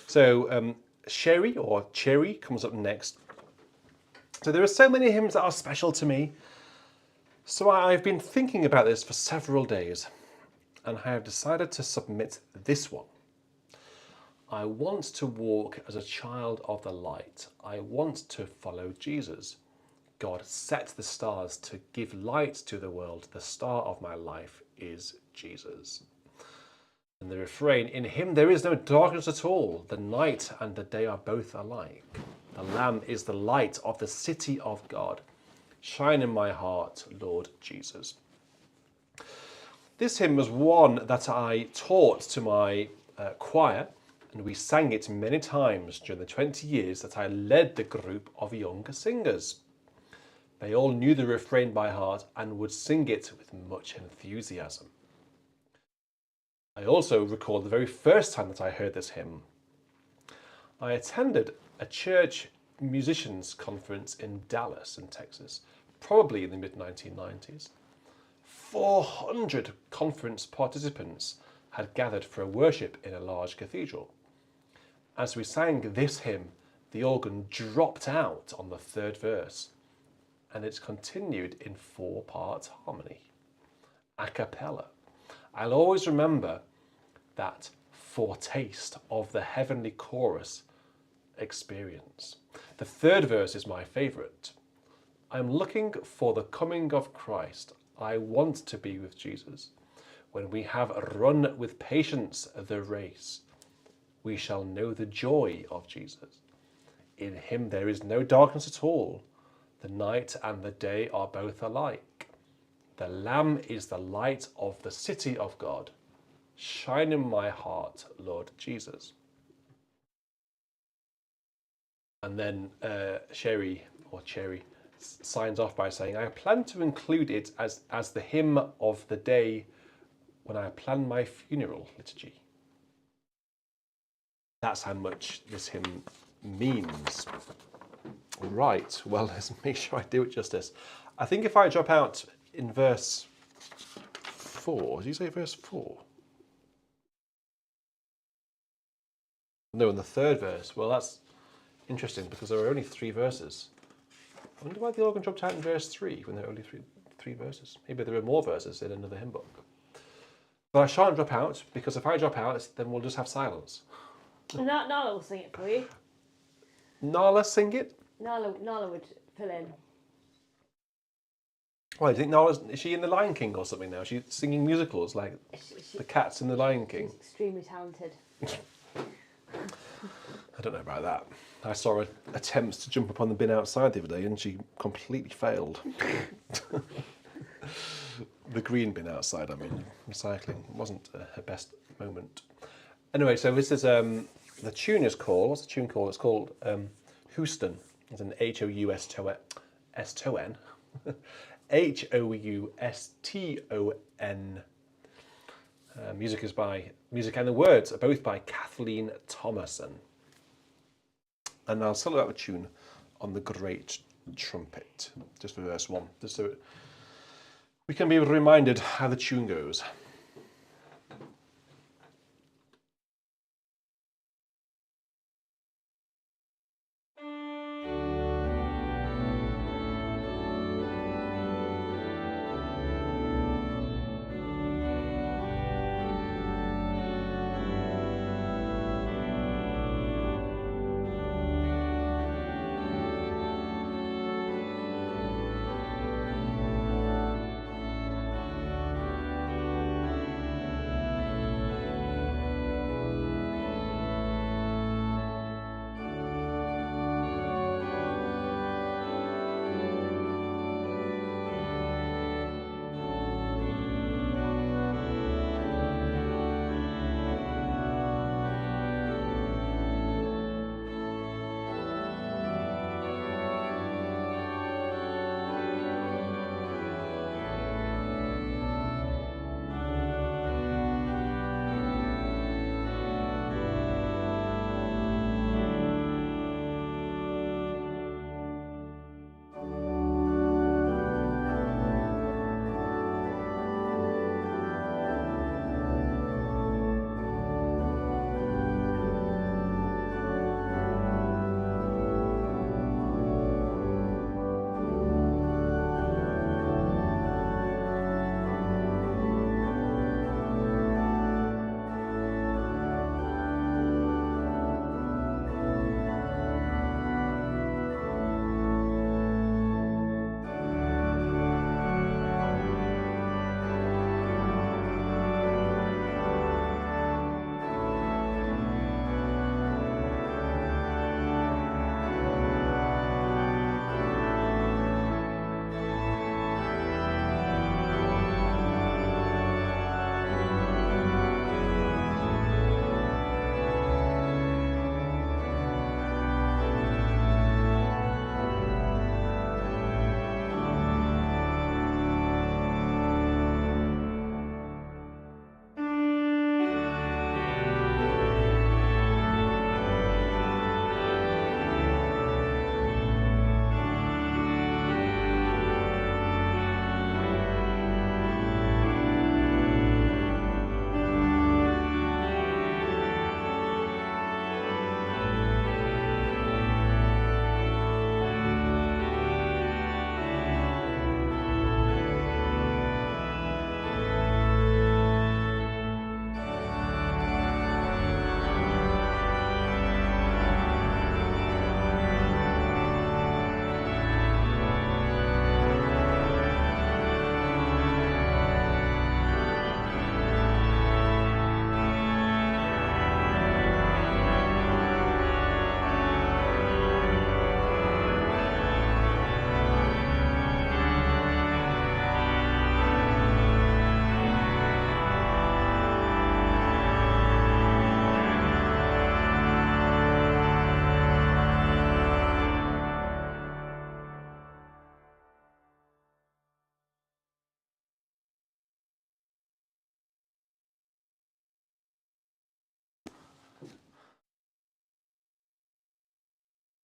[SPEAKER 1] So Sherry or Cherry comes up next. So there are so many hymns that are special to me. So I've been thinking about this for several days, and I have decided to submit this one. I want to walk as a child of the light. I want to follow Jesus. God set the stars to give light to the world. The star of my life is Jesus. And the refrain, in him there is no darkness at all. The night and the day are both alike. The Lamb is the light of the city of God. Shine in my heart, Lord Jesus. This hymn was one that I taught to my choir, and we sang it many times during the 20 years that I led the group of young singers. They all knew the refrain by heart and would sing it with much enthusiasm. I also recall the very first time that I heard this hymn. I attended a church musicians conference in Dallas in Texas, probably in the mid-1990s. 400 conference participants had gathered for a worship in a large cathedral. As we sang this hymn, the organ dropped out on the 3rd verse, and it continued in 4-part harmony, a cappella. I'll always remember that foretaste of the heavenly chorus experience. The 3rd verse is my favourite. I'm looking for the coming of Christ. I want to be with Jesus. When we have run with patience the race, we shall know the joy of Jesus. In him there is no darkness at all. The night and the day are both alike. The Lamb is the light of the city of God. Shine in my heart, Lord Jesus. And then Sherry signs off by saying, I plan to include it as the hymn of the day when I plan my funeral liturgy. That's how much this hymn means. Right, well, let's make sure I do it justice. I think if I drop out in verse 4, did you say verse 4? No, in the 3rd verse. Well, that's interesting because there are only 3 verses. I wonder why the organ dropped out in verse 3 when there are only three verses. Maybe there are more verses in another hymn book. But I shan't drop out, because if I drop out, then we'll just have silence.
[SPEAKER 2] Nala will sing it for you.
[SPEAKER 1] Nala sing it?
[SPEAKER 2] Nala would fill in.
[SPEAKER 1] Why, do you think Nala's, is she in The Lion King or something now? She's singing musicals like the cats in The Lion King.
[SPEAKER 2] She's extremely talented.
[SPEAKER 1] I don't know about that. I saw her attempts to jump up on the bin outside the other day and she completely failed. The green bin outside, I mean, recycling, wasn't her best moment. Anyway, so this is the tune is called, what's the tune called? It's called Houston. It's an Houston. Houston. Music and the words are both by Kathleen Thomason. And I'll start out the tune on the great trumpet, just for verse 1, just so we can be reminded how the tune goes.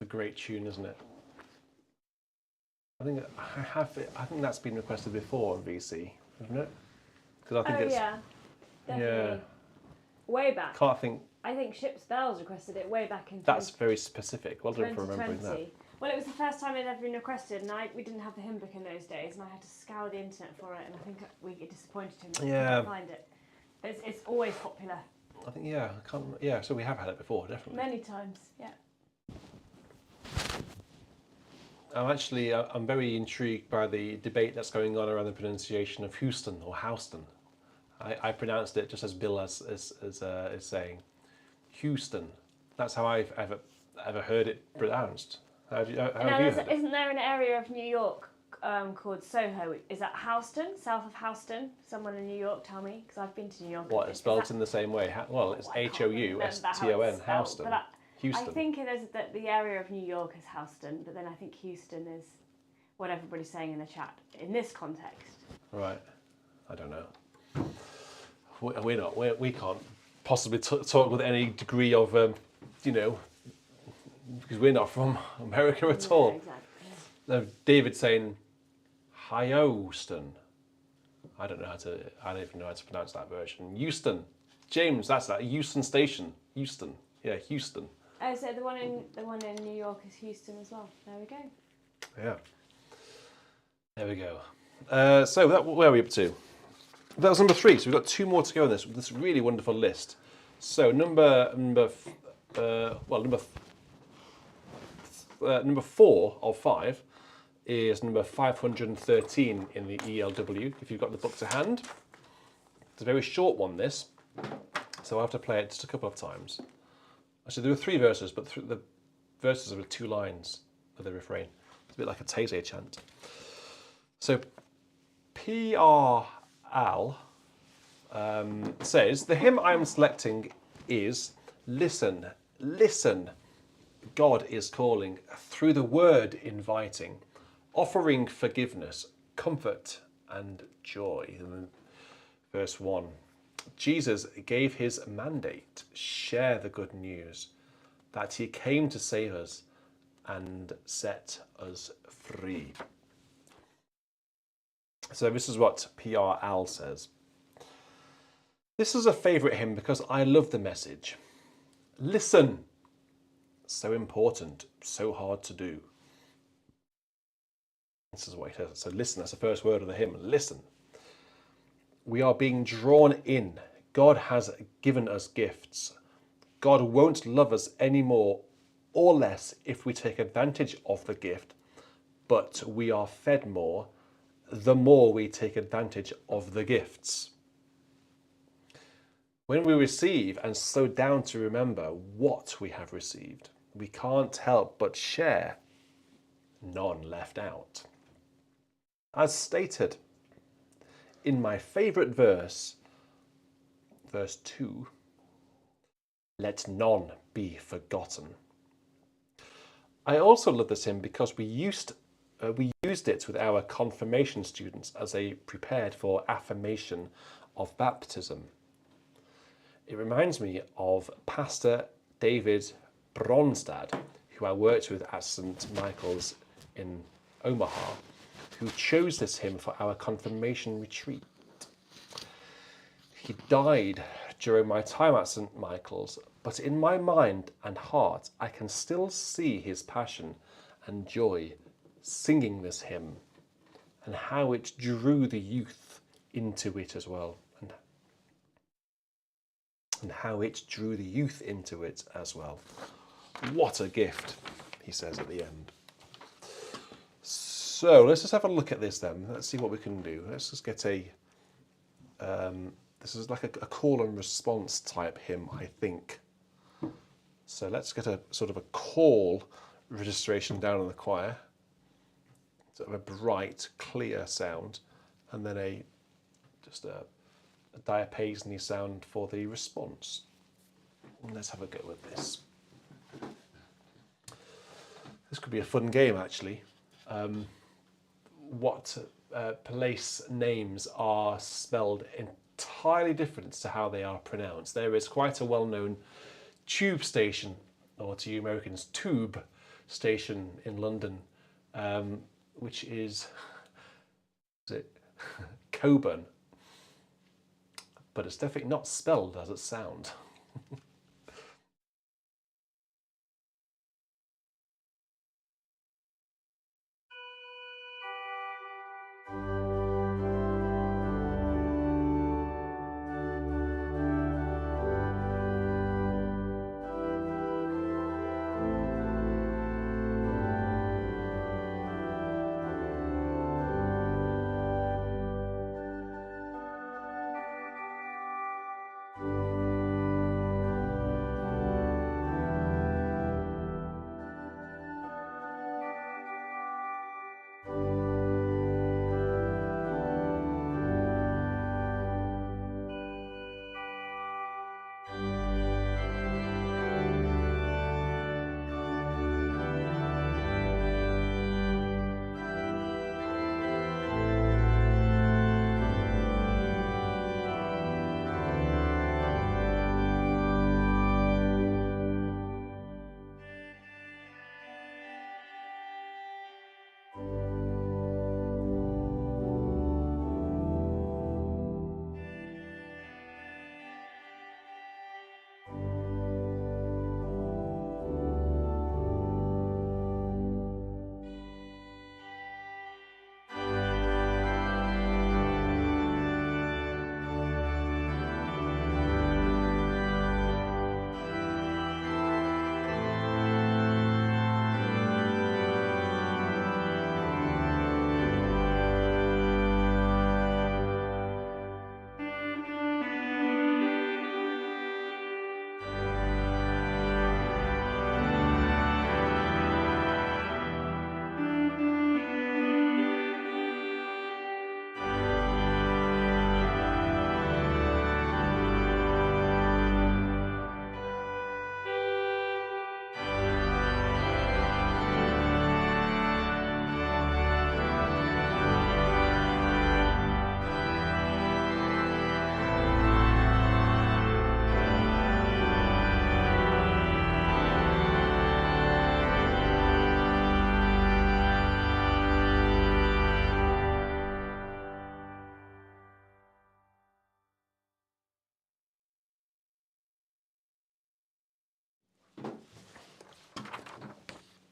[SPEAKER 1] a great tune, isn't it? I think that's been requested before on VC, isn't it? Because I think
[SPEAKER 2] yeah, definitely.
[SPEAKER 1] yeah.
[SPEAKER 2] Way back.
[SPEAKER 1] Can't think.
[SPEAKER 2] I think Ship's Bells requested it way back in.
[SPEAKER 1] That's very specific. Well done for
[SPEAKER 2] 2020.
[SPEAKER 1] remembering that.
[SPEAKER 2] Well, it was the first time it had been requested, and we didn't have the hymn book in those days, and I had to scour the internet for it, and I think we disappointed him.
[SPEAKER 1] Yeah.
[SPEAKER 2] Couldn't find it. It's always popular.
[SPEAKER 1] I think I can't. Yeah, so we have had it before, definitely.
[SPEAKER 2] Many times, yeah.
[SPEAKER 1] I'm very intrigued by the debate that's going on around the pronunciation of Houston or Houston. I pronounced it just as Bill is saying, Houston. That's how I've ever heard it pronounced. How have you heard it?
[SPEAKER 2] Isn't there an area of New York called Soho? Is that Houston, south of Houston? Someone in New York, tell me, because I've been to New York.
[SPEAKER 1] What, it's spelled in the same way? Well, it's Houston, Houston. Houston.
[SPEAKER 2] I think it is that the area of New York is Houston, but then I think Houston is what everybody's saying in the chat in this context.
[SPEAKER 1] Right. I don't know. We can't possibly talk with any degree of, because we're not from America at all.
[SPEAKER 2] Exactly.
[SPEAKER 1] David saying, Houston. I don't even know how to pronounce that version. Houston. James, that's that. Houston Station. Houston. Yeah, Houston.
[SPEAKER 2] Oh, so the one in New York is Houston as well. There we go.
[SPEAKER 1] Yeah. There we go. So where are we up to? That was number 3. So we've got 2 more to go on this really wonderful list. So number 4 of 5 is number 513 in the ELW. If you've got the book to hand, it's a very short one. This, so I have to play it just a couple of times. Actually, there were 3 verses, but the verses are 2 lines of the refrain. It's a bit like a Taizé chant. So, PRL says, the hymn I am selecting is Listen, Listen. God is calling, through the word inviting, offering forgiveness, comfort and joy. And then verse 1. Jesus gave his mandate, share the good news, that he came to save us and set us free. So this is what PRL says. This is a favourite hymn because I love the message. Listen. So important, so hard to do. This is what it says. So listen, that's the first word of the hymn. Listen. We are being drawn in. God has given us gifts. God won't love us any more or less if we take advantage of the gift, but we are fed more the more we take advantage of the gifts. When we receive and slow down to remember what we have received, we can't help but share, none left out. As stated in my favourite verse, verse 2, let none be forgotten. I also love this hymn because we used it with our confirmation students as they prepared for affirmation of baptism. It reminds me of Pastor David Bronstad, who I worked with at St. Michael's in Omaha, who chose this hymn for our confirmation retreat. He died during my time at St. Michael's, but in my mind and heart, I can still see his passion and joy singing this hymn and how it drew the youth into it as well. And how it drew the youth into it as well. What a gift, he says at the end. So let's just have a look at this then. Let's see what we can do. Let's just get a, this is like a call and response type hymn, I think. So let's get a sort of a call registration down in the choir. Sort of a bright, clear sound, and then just a diapason sound for the response. And let's have a go with this. This could be a fun game, actually. What place names are spelled entirely different to how they are pronounced. There is quite a well-known tube station, or to you Americans, tube station in London, which is it Coburn, but it's definitely not spelled as it sounds.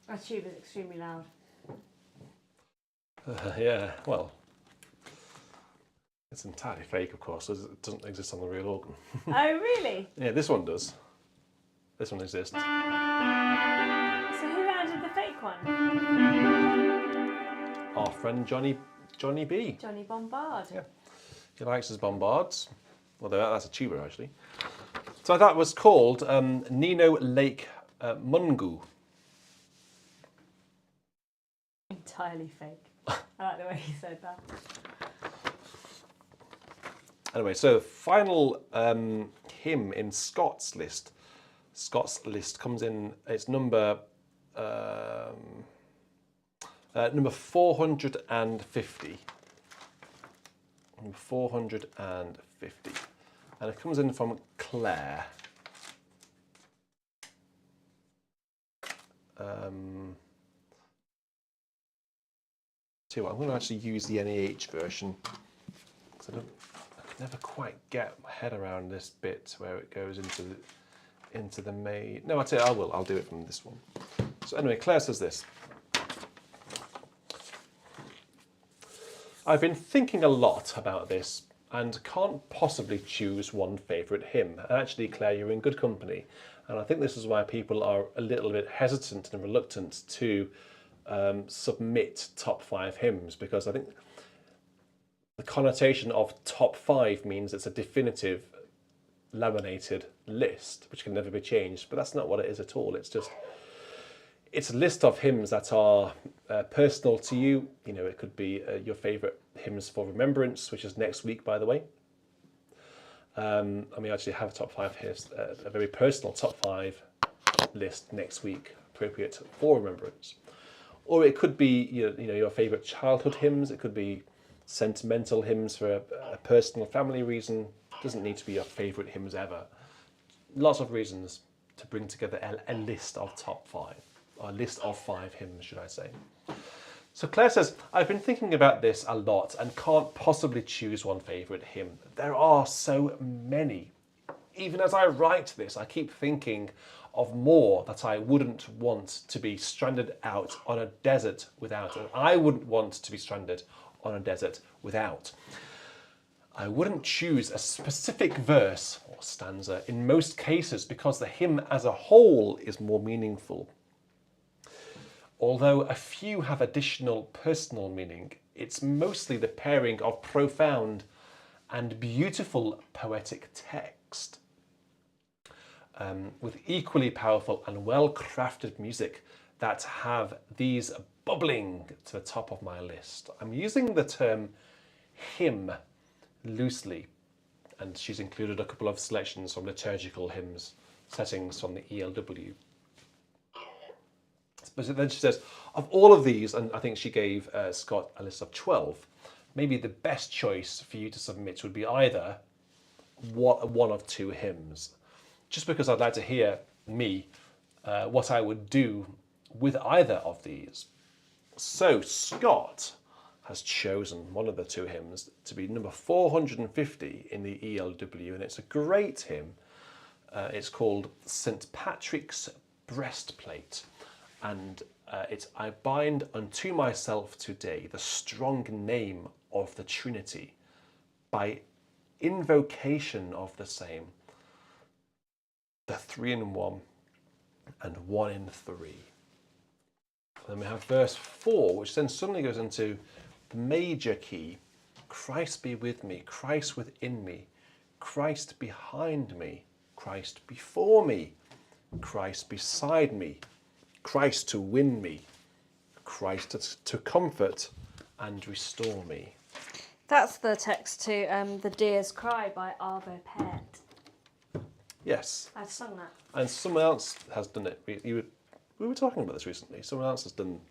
[SPEAKER 2] That tube is extremely loud.
[SPEAKER 1] Yeah, well, it's entirely fake, of course. It doesn't exist on the real organ.
[SPEAKER 2] Oh, really?
[SPEAKER 1] Yeah, this one does. This one exists.
[SPEAKER 2] So who added the fake one?
[SPEAKER 1] Our friend Johnny B.
[SPEAKER 2] Johnny Bombard.
[SPEAKER 1] Yeah, he likes his bombards. Although that's a tuba, actually. So that was called Neno Lake Mungu.
[SPEAKER 2] Entirely fake. I like the way he said that.
[SPEAKER 1] Anyway, so final hymn in Scott's list. Scott's list comes in, it's number 450. Number 450. And it comes in from Claire. Tell you what, I'm going to actually use the NEH version because I can never quite get my head around this bit where it goes into the main. No, I tell you, I will. I'll do it from this one. So anyway, Claire says this. I've been thinking a lot about this and can't possibly choose one favourite hymn. And actually, Claire, you're in good company. And I think this is why people are a little bit hesitant and reluctant to submit top 5 hymns, because I think the connotation of top 5 means it's a definitive laminated list which can never be changed, but that's not what it is at all. It's a list of hymns that are personal to you. You know, it could be your favourite hymns for remembrance, which is next week, by the way. And we actually have a top 5 hymns, a very personal top 5 list next week, appropriate for remembrance. Or it could be your favourite childhood hymns. It could be sentimental hymns for a personal family reason. It doesn't need to be your favourite hymns ever. Lots of reasons to bring together a list of top 5. a list of 5 hymns, should I say. So Claire says, I've been thinking about this a lot and can't possibly choose one favourite hymn. There are so many. Even as I write this, I keep thinking of more that I wouldn't want to be stranded out on a desert without. And I wouldn't want to be stranded on a desert without. I wouldn't choose a specific verse or stanza in most cases because the hymn as a whole is more meaningful. Although a few have additional personal meaning, it's mostly the pairing of profound and beautiful poetic text with equally powerful and well-crafted music that have these bubbling to the top of my list. I'm using the term hymn loosely, and she's included a couple of selections from liturgical hymns, settings from the ELW. But then she says, of all of these, and I think she gave Scott a list of 12, maybe the best choice for you to submit would be either one of 2 hymns. Just because I'd like to hear what I would do with either of these. So Scott has chosen one of the 2 hymns to be number 450 in the ELW, and it's a great hymn. It's called St. Patrick's Breastplate, and it's I bind unto myself today the strong name of the Trinity by invocation of the same, the 3 in 1 and 1 in 3. Then we have verse 4, which then suddenly goes into the major key. Christ be with me, Christ within me, Christ behind me, Christ before me, Christ beside me, Christ to win me, Christ to comfort and restore me.
[SPEAKER 2] That's the text to The Deer's Cry by Arvo Pärt.
[SPEAKER 1] Yes.
[SPEAKER 2] I've sung that.
[SPEAKER 1] And someone else has done it. We were talking about this recently. Someone else has done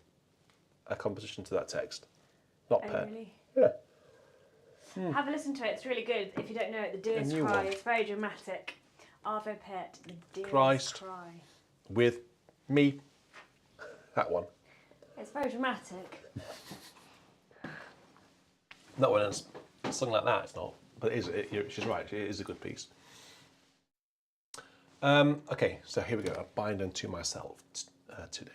[SPEAKER 1] a composition to that text. Not Pärt.
[SPEAKER 2] Really?
[SPEAKER 1] Yeah.
[SPEAKER 2] Have a listen to it. It's really good. If you don't know it, The Deer's
[SPEAKER 1] new
[SPEAKER 2] Cry.
[SPEAKER 1] one.
[SPEAKER 2] It's very dramatic. Arvo Pärt, The Deer's
[SPEAKER 1] Christ.
[SPEAKER 2] Cry.
[SPEAKER 1] With me. That one.
[SPEAKER 2] It's very dramatic.
[SPEAKER 1] That one is sung like that. It's not. But she's right. It is a good piece. Okay, so here we go. I bind unto myself today.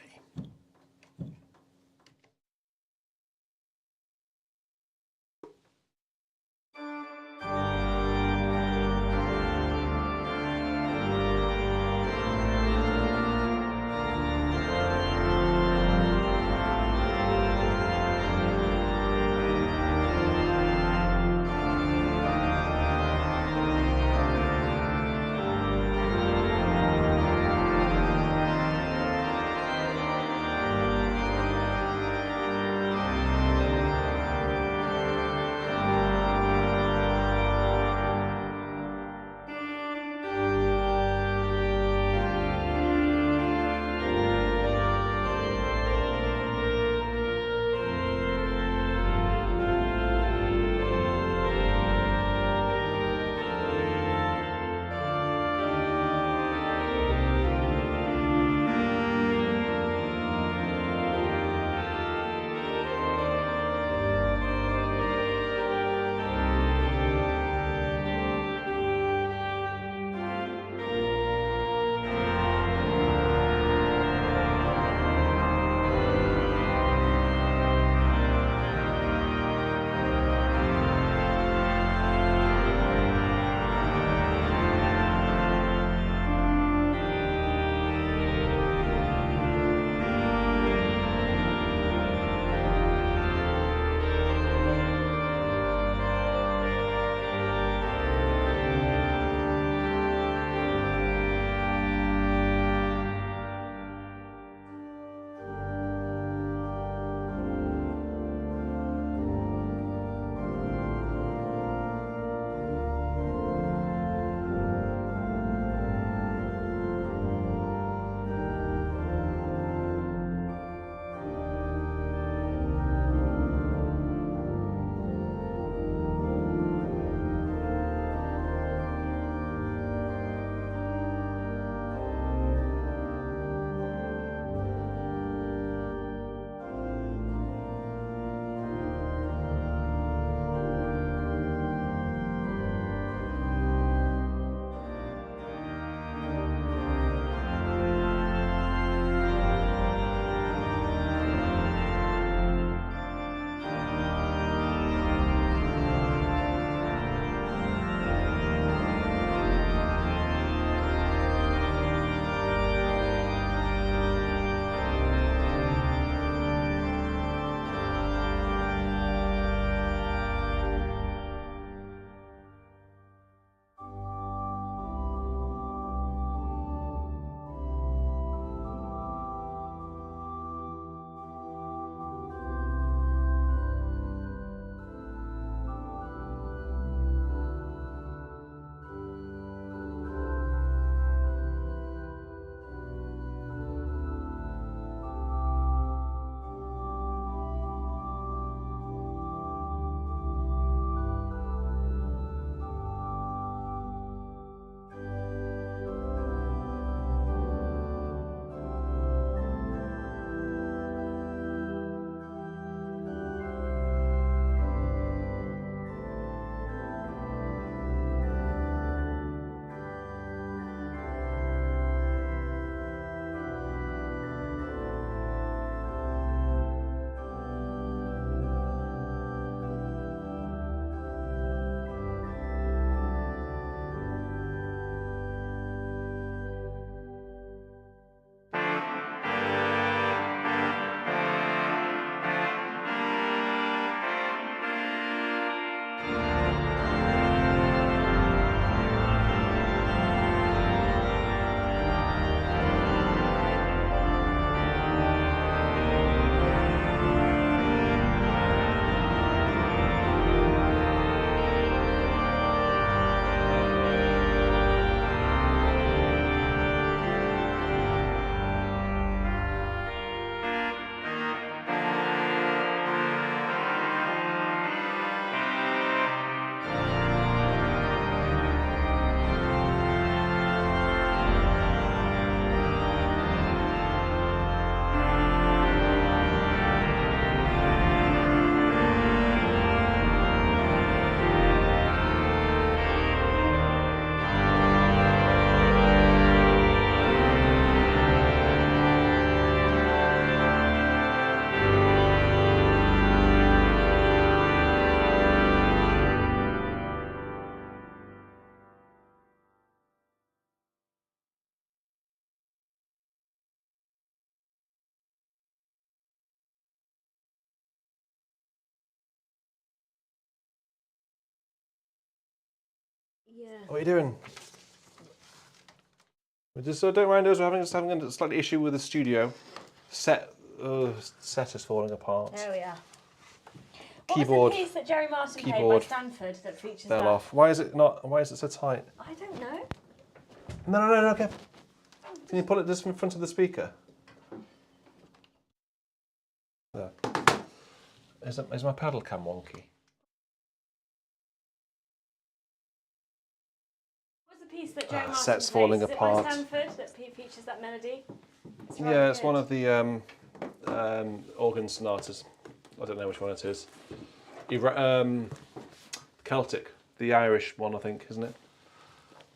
[SPEAKER 2] Yeah.
[SPEAKER 1] What are you doing? Don't mind us, we're just having a slight issue with the studio. Set is falling apart.
[SPEAKER 2] There we are.
[SPEAKER 1] Keyboard.
[SPEAKER 2] What was the piece that Jerry Martin played by Stanford that features
[SPEAKER 1] Fell
[SPEAKER 2] that?
[SPEAKER 1] off. Why is it so tight?
[SPEAKER 2] I don't know.
[SPEAKER 1] No, okay. Can you pull it just in front of the speaker? There. Is my pedal cam wonky?
[SPEAKER 2] What was the piece that Jerry Martin
[SPEAKER 1] set's
[SPEAKER 2] plays?
[SPEAKER 1] falling
[SPEAKER 2] Is
[SPEAKER 1] apart.
[SPEAKER 2] It by Stanford that features that melody?
[SPEAKER 1] It's one of the organ sonatas. I don't know which one it is. Celtic, the Irish one, I think, isn't it?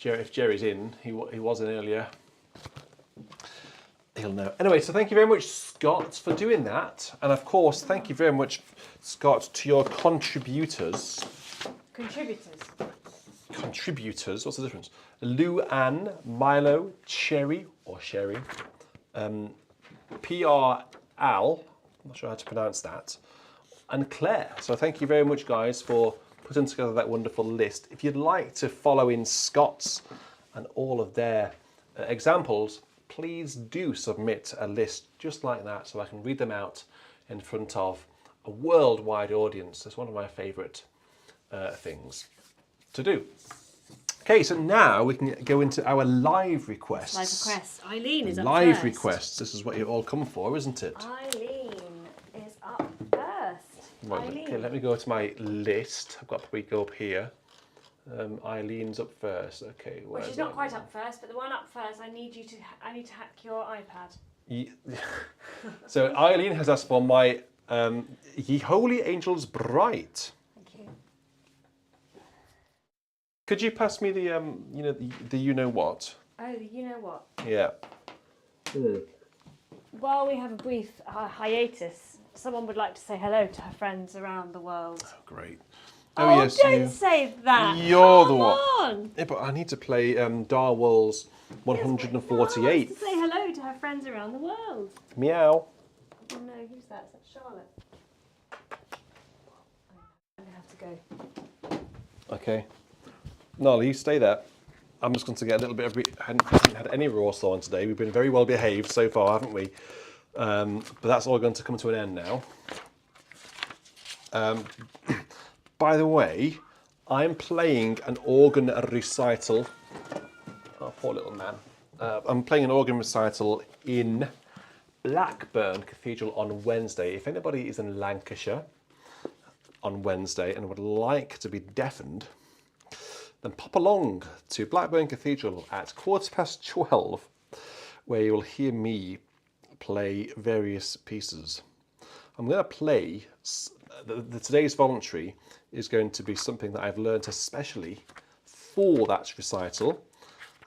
[SPEAKER 1] If Jerry's in, he was in earlier. He'll know. Anyway, so thank you very much, Scott, for doing that. And of course, thank you very much, Scott, to your contributors. Contributors, what's the difference? Lou Ann, Milo, Cherry, or Sherry, PR Al, I'm not sure how to pronounce that, and Claire. So thank you very much, guys, for putting together that wonderful list. If you'd like to follow in Scott's and all of their examples, please do submit a list just like that so I can read them out in front of a worldwide audience. It's one of my favourite things to do. Okay, so now we can go into our live requests.
[SPEAKER 2] Live requests. Eileen is up
[SPEAKER 1] Live
[SPEAKER 2] first.
[SPEAKER 1] requests. This is what you've all come for, isn't it?
[SPEAKER 2] Eileen is up first.
[SPEAKER 1] Right, okay, let me go to my list. I've got to probably go up here. Eileen's up first. Okay.
[SPEAKER 2] Well, she's not quite up first, but the one up first, I need to hack your iPad.
[SPEAKER 1] So Eileen has asked for my Ye Holy Angels Bright.
[SPEAKER 2] Thank you.
[SPEAKER 1] Could you pass me the the you know what?
[SPEAKER 2] Oh, the you know what?
[SPEAKER 1] Yeah.
[SPEAKER 2] While we have a brief hiatus, someone would like to say hello to her friends around the world.
[SPEAKER 1] Oh, great.
[SPEAKER 2] Oh,
[SPEAKER 1] yes,
[SPEAKER 2] don't say that.
[SPEAKER 1] You're the
[SPEAKER 2] Come
[SPEAKER 1] one.
[SPEAKER 2] on.
[SPEAKER 1] Yeah, but I need to play Darwall's 148th.
[SPEAKER 2] To say hello to her friends around the world.
[SPEAKER 1] Meow.
[SPEAKER 2] Oh no, who's that? Is that Charlotte? I'm gonna have to go.
[SPEAKER 1] Okay. Nolly, you stay there. I'm just going to get a little bit of... haven't had any raw on today. We've been very well behaved so far, haven't we? But that's all going to come to an end now. By the way, I'm playing an organ recital. Oh, poor little man. I'm playing an organ recital in Blackburn Cathedral on Wednesday. If anybody is in Lancashire on Wednesday and would like to be deafened, then pop along to Blackburn Cathedral at 12:15, where you will hear me play various pieces. I'm going to play, today's voluntary is going to be something that I've learned especially for that recital.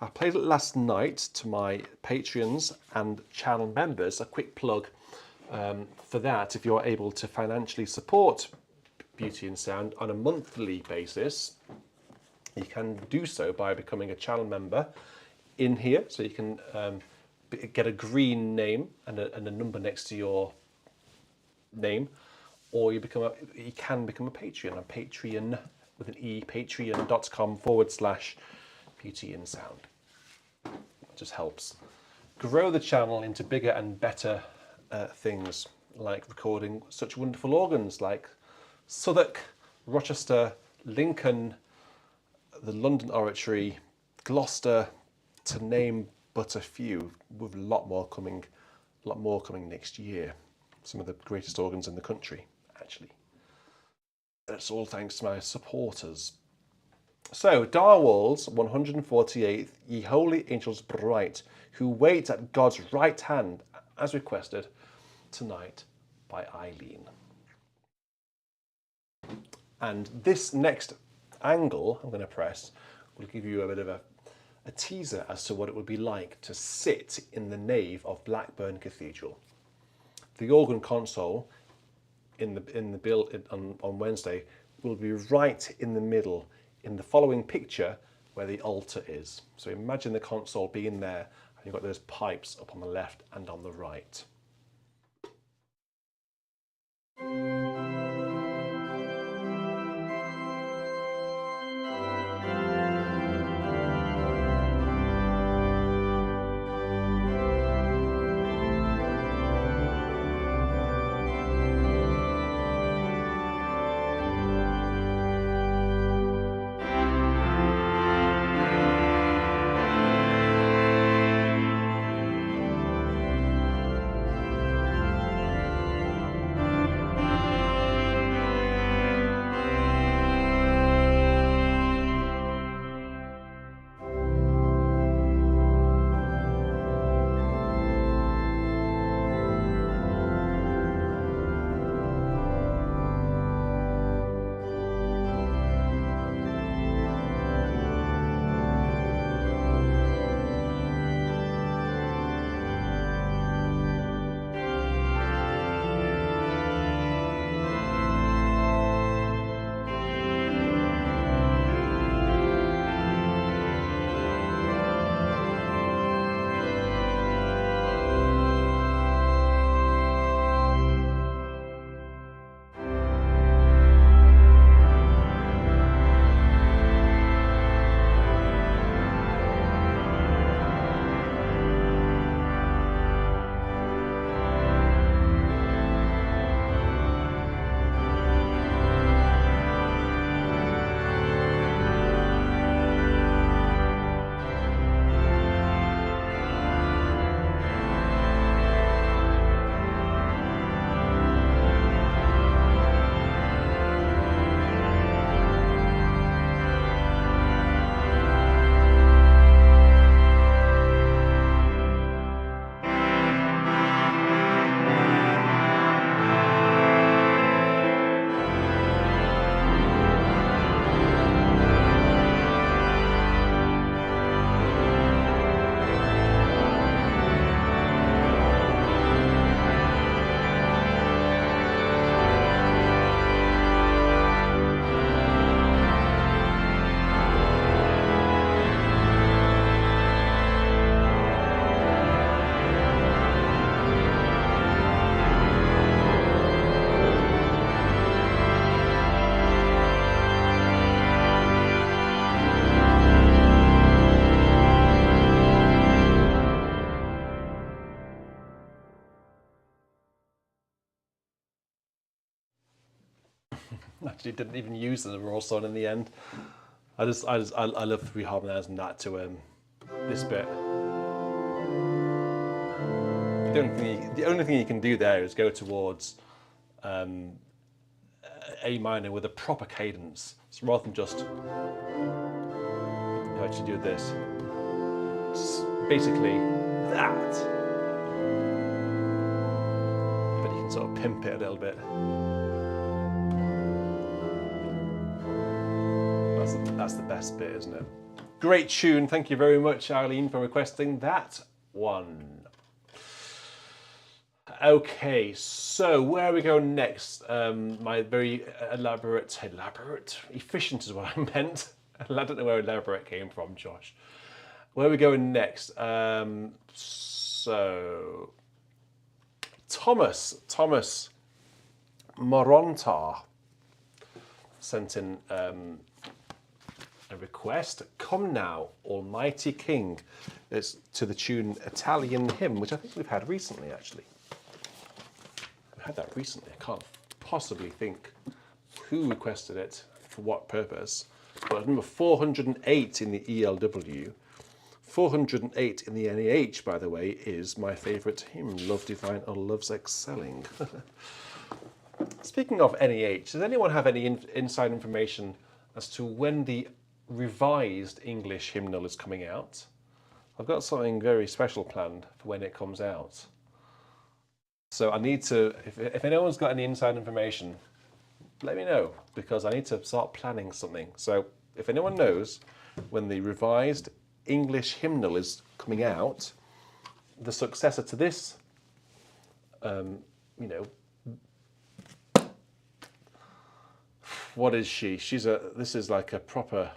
[SPEAKER 1] I played it last night to my Patreons and channel members. A quick plug for that. If you're able to financially support Beauty and Sound on a monthly basis, you can do so by becoming a channel member in here. So you can get a green name and a number next to your name, or you can become a Patreon. Patreon with an E, patreon.com/Beauty and Sound. It just helps grow the channel into bigger and better things, like recording such wonderful organs like Southwark, Rochester, Lincoln, the London Oratory, Gloucester, to name but a few, with a lot more coming next year. Some of the greatest organs in the country, actually. That's all thanks to my supporters. So, Darwall's 148th, Ye Holy Angels Bright, who wait at God's right hand, as requested tonight by Eileen. And this next angle I'm going to press will give you a bit of a teaser as to what it would be like to sit in the nave of Blackburn Cathedral. The organ console in the build on Wednesday will be right in the middle in the following picture where the altar is. So imagine the console being there and you've got those pipes up on the left and on the right. Actually, didn't even use the raw son in the end. I love reharmonizing that to this bit. The only thing you can do there is go towards A minor with a proper cadence. So rather than just actually do this, it's basically that. But you can sort of pimp it a little bit. That's the best bit, isn't it? Great tune. Thank you very much, Eileen, for requesting that one. Okay, so where are we going next? My very efficient is what I meant. I don't know where elaborate came from, Josh. Where are we going next? So Thomas Morontar sent in a request. Come Now, Almighty King. It's to the tune Italian Hymn, which I think we've had recently, actually. Had that recently. I can't possibly think who requested it for what purpose. But number 408 in the ELW, 408 in the NEH, by the way, is my favourite hymn, Love Divine or Love's Excelling. Speaking of NEH, does anyone have any inside information as to when the revised English hymnal is coming out? I've got something very special planned for when it comes out. So I need to, if anyone's got any inside information, let me know, because I need to start planning something. So if anyone knows when the revised English hymnal is coming out, the successor to this, what is she? This is like a proper,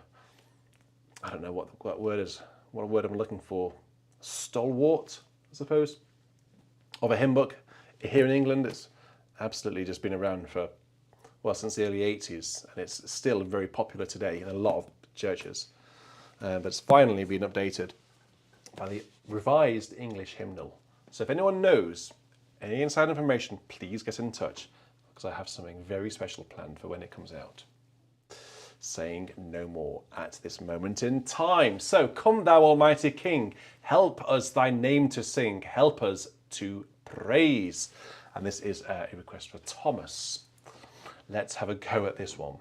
[SPEAKER 1] I don't know what word is, what word I'm looking for, stalwart, I suppose, of a hymn book. Here in England, it's absolutely just been around for, well, since the early 80s, and it's still very popular today in a lot of churches. But it's finally been updated by the revised English hymnal. So if anyone knows any inside information, please get in touch, because I have something very special planned for when it comes out. Saying no more at this moment in time. So, come thou Almighty King, help us thy name to sing, help us to praise. And this is a request for Thomas. Let's have a go at this one.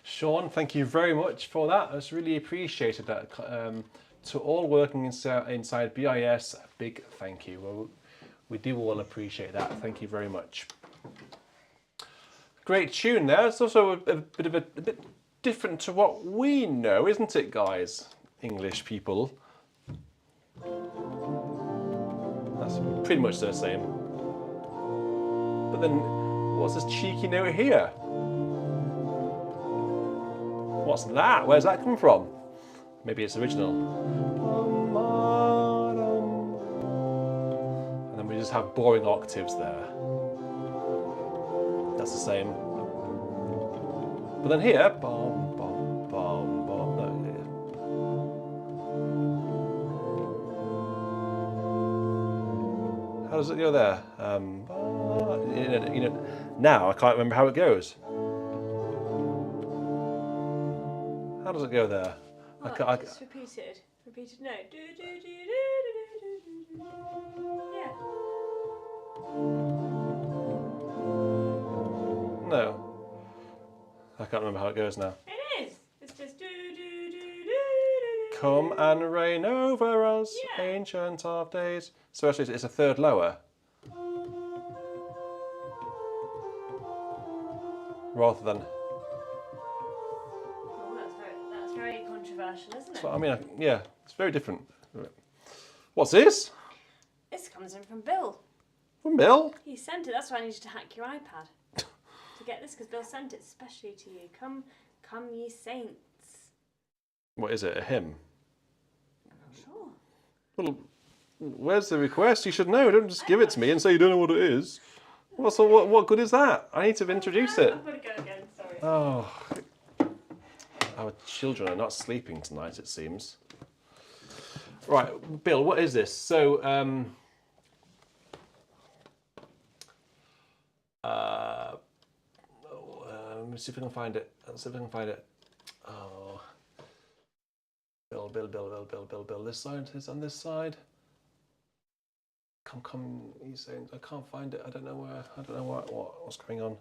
[SPEAKER 1] Sean, thank you very much for that. That's really appreciated that. To all working inside BIS, a big thank you. Well, we do all appreciate that. Thank you very much. Great tune there. It's also a bit different to what we know, isn't it, guys? English people. That's pretty much the same. But then, what's this cheeky note here? What's that? Where's that come from? Maybe it's original. And then we just have boring octaves there. That's the same. But then here, bum, bum, bum, bum. No, how does it go there? Now I can't remember how it goes. How does it go there?
[SPEAKER 2] Just repeated note. Yeah.
[SPEAKER 1] No. I can't remember how it goes now.
[SPEAKER 2] It is. It's just
[SPEAKER 1] Come and reign over us,
[SPEAKER 2] Yeah.
[SPEAKER 1] ancient of days. So actually it's a third lower. Rather than...
[SPEAKER 2] That's very controversial, isn't it?
[SPEAKER 1] So, I mean, yeah, it's very different. What's this?
[SPEAKER 2] This comes in from Bill.
[SPEAKER 1] From Bill?
[SPEAKER 2] He sent it. That's why I needed to hack your iPad to get this, because Bill sent it specially to you. Come ye saints.
[SPEAKER 1] What is it, a hymn?
[SPEAKER 2] I'm not sure.
[SPEAKER 1] Well, where's the request? You should know. Don't just give it to me and say you don't know what it is. Well, so what good is that? I need to introduce it.
[SPEAKER 2] I've got to go again, sorry.
[SPEAKER 1] Oh, our children are not sleeping tonight, it seems. Right, Bill, what is this? So, let me see if I can find it. Let's see if I can find it. Oh, Bill. This side is on this side. Come. He's saying I can't find it. I don't know where. I don't know what's going on.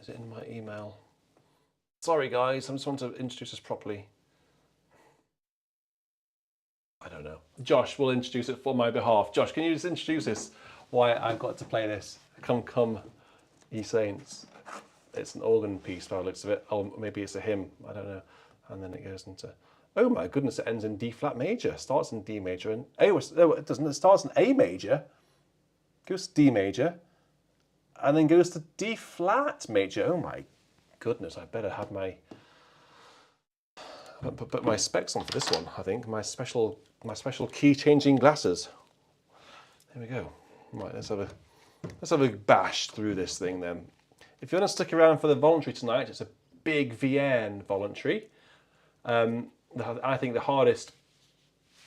[SPEAKER 1] Is it in my email? Sorry, guys. I just want to introduce us properly. I don't know. Josh will introduce it for my behalf. Josh, can you just introduce this? Why I've got to play this? Come, ye saints. It's an organ piece by the looks of it. Oh, maybe it's a hymn. I don't know. And then it goes into... Oh my goodness, it ends in D flat major. Starts in D major and... Oh, no, it doesn't. It starts in A major. Goes to D major. And then goes to D flat major. Oh my goodness, I better have my... Put my specs on for this one, I think. My special key changing glasses. There we go. Right, let's have a bash through this thing then. If you want to stick around for the voluntary tonight, it's a big Vierne voluntary. I think the hardest,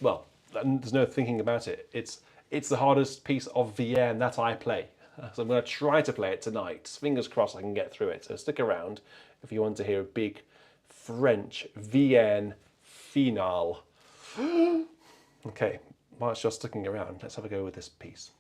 [SPEAKER 1] well, there's no thinking about it. It's the hardest piece of Vierne that I play. So I'm going to try to play it tonight. Fingers crossed I can get through it. So stick around if you want to hear a big French Vienne finale. Okay, whilst you're sticking around, let's have a go with this piece.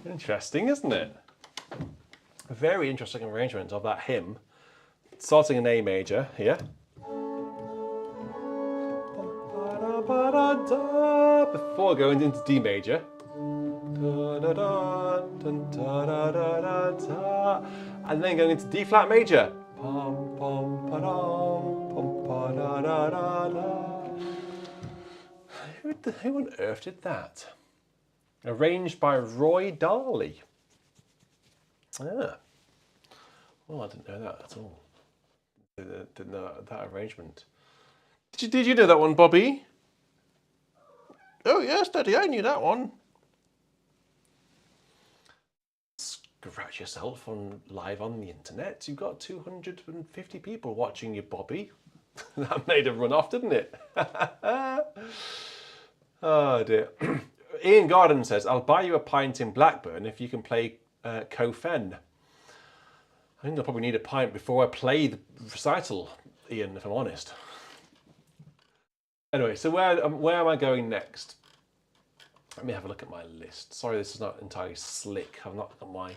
[SPEAKER 1] Interesting, isn't it? A very interesting arrangement of that hymn, starting in A major here. Before going into D major. And then going into D flat major. Who on earth did that? Arranged by Roy Darley. Ah. Oh, I didn't know that at all. Didn't know that arrangement. Did you know that one, Bobby? Oh yes, Daddy, I knew that one. Scratch yourself on live on the internet. You've got 250 people watching you, Bobby. That made a run off, didn't it? Oh dear. Ian Garden says, I'll buy you a pint in Blackburn if you can play Cofen. I think I'll probably need a pint before I play the recital, Ian, if I'm honest. Anyway, so where am I going next? Let me have a look at my list. Sorry, this is not entirely slick. I've not got my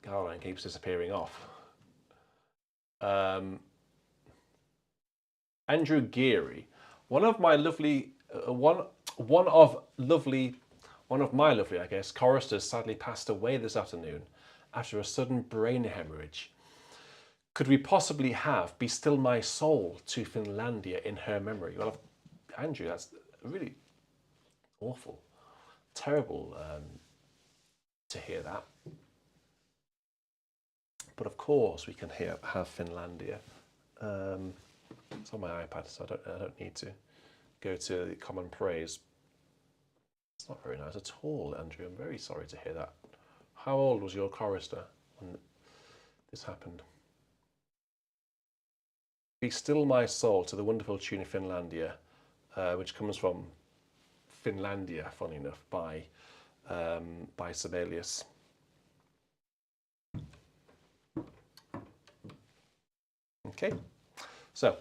[SPEAKER 1] Caroline keeps disappearing off. Andrew Geary, one of my lovely, I guess, choristers sadly passed away this afternoon after a sudden brain hemorrhage. Could we possibly have Be Still My Soul to Finlandia in her memory? Well, Andrew, that's really awful, terrible to hear that. But of course we can have Finlandia. It's on my iPad, so I don't need to go to the common praise. It's not very nice at all, Andrew. I'm very sorry to hear that. How old was your chorister when this happened? Be Still My Soul to the wonderful tune of Finlandia, which comes from Finlandia, funny enough, by Sibelius. Okay, so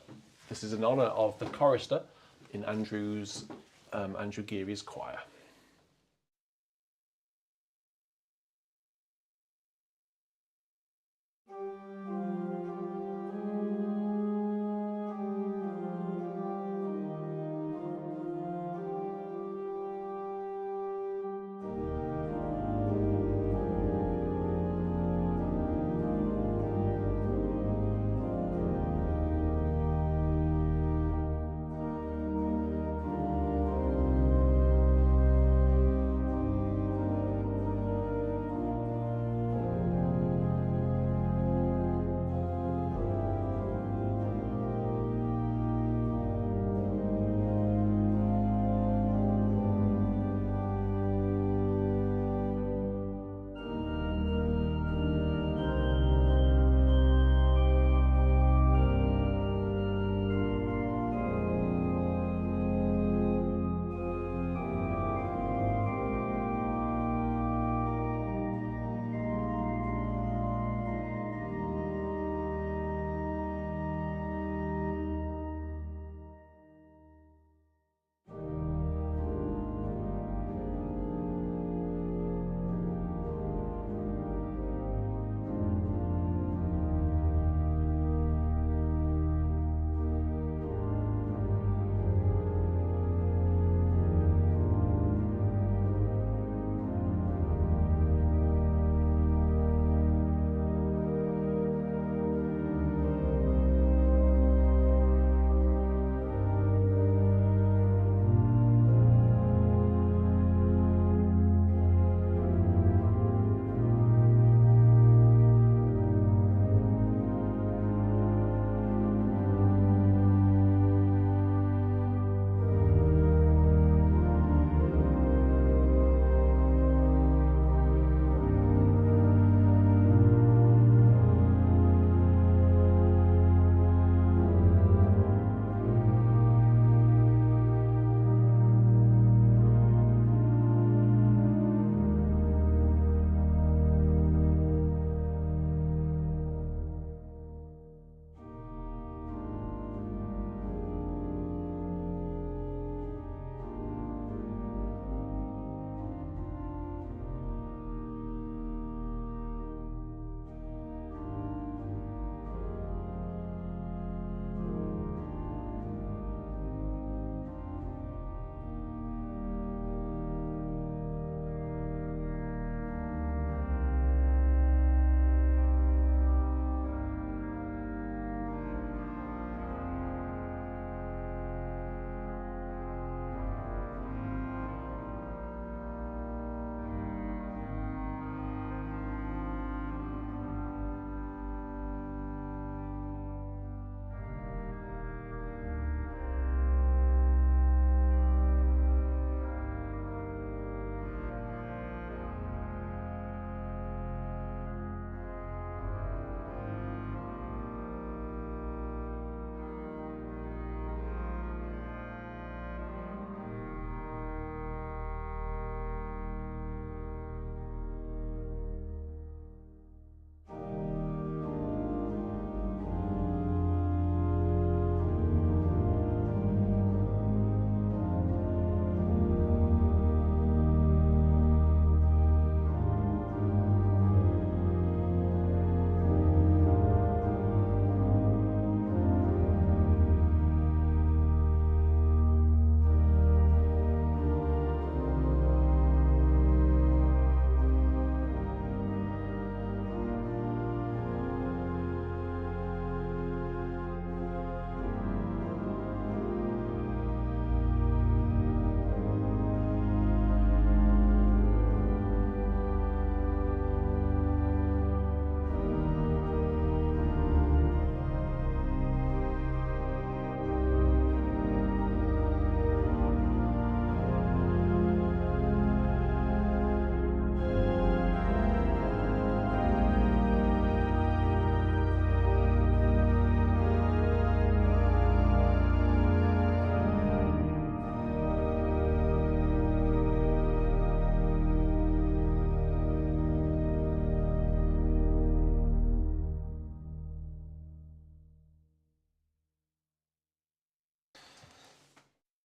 [SPEAKER 1] this is in honour of the chorister in Andrew Geary's choir.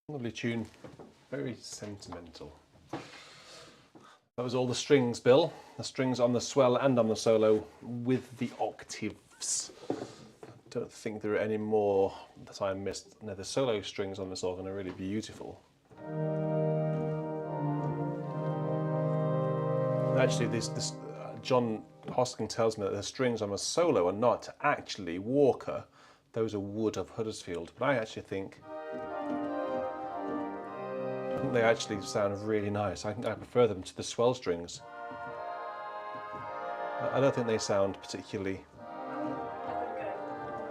[SPEAKER 1] Lovely tune, very sentimental. That was all the strings, Bill. The strings on the swell and on the solo with the octaves. I don't think there are any more that I missed. No, the solo strings on this organ are really beautiful. Actually, this John Hosking tells me that the strings on a solo are not actually Walker. Those are Wood of Huddersfield. But I actually think they actually sound really nice. I prefer them to the swell strings. I don't think they sound particularly...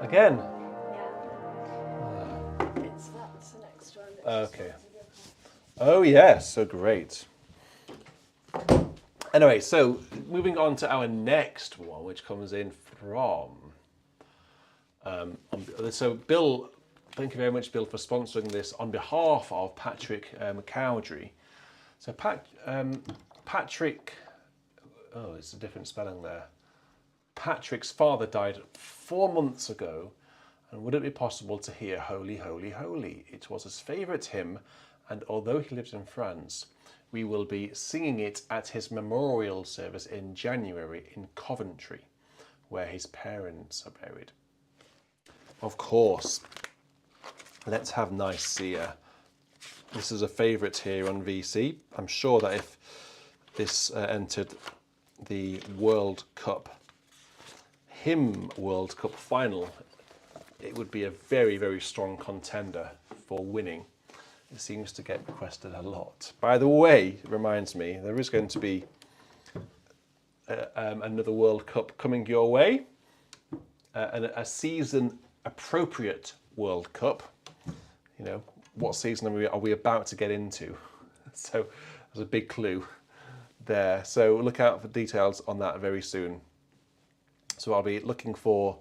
[SPEAKER 1] Again?
[SPEAKER 2] Yeah. That's the next one.
[SPEAKER 1] Okay. Oh yes, so great. Anyway, so moving on to our next one, which comes in from... so Bill, thank you very much, Bill, for sponsoring this on behalf of Patrick Cowdrey. So Patrick, oh, it's a different spelling there. Patrick's father died 4 months ago, and would it be possible to hear Holy, Holy, Holy? It was his favourite hymn, and although he lives in France, we will be singing it at his memorial service in January in Coventry, where his parents are buried. Of course, let's have Nicea. This is a favourite here on VC. I'm sure that if this entered the World Cup, Hymn World Cup final, it would be a very, very strong contender for winning. It seems to get requested a lot. By the way, it reminds me, there is going to be another World Cup coming your way, and a season-appropriate World Cup. You know, what season are we about to get into? So there's a big clue there. So look out for details on that very soon. So I'll be looking for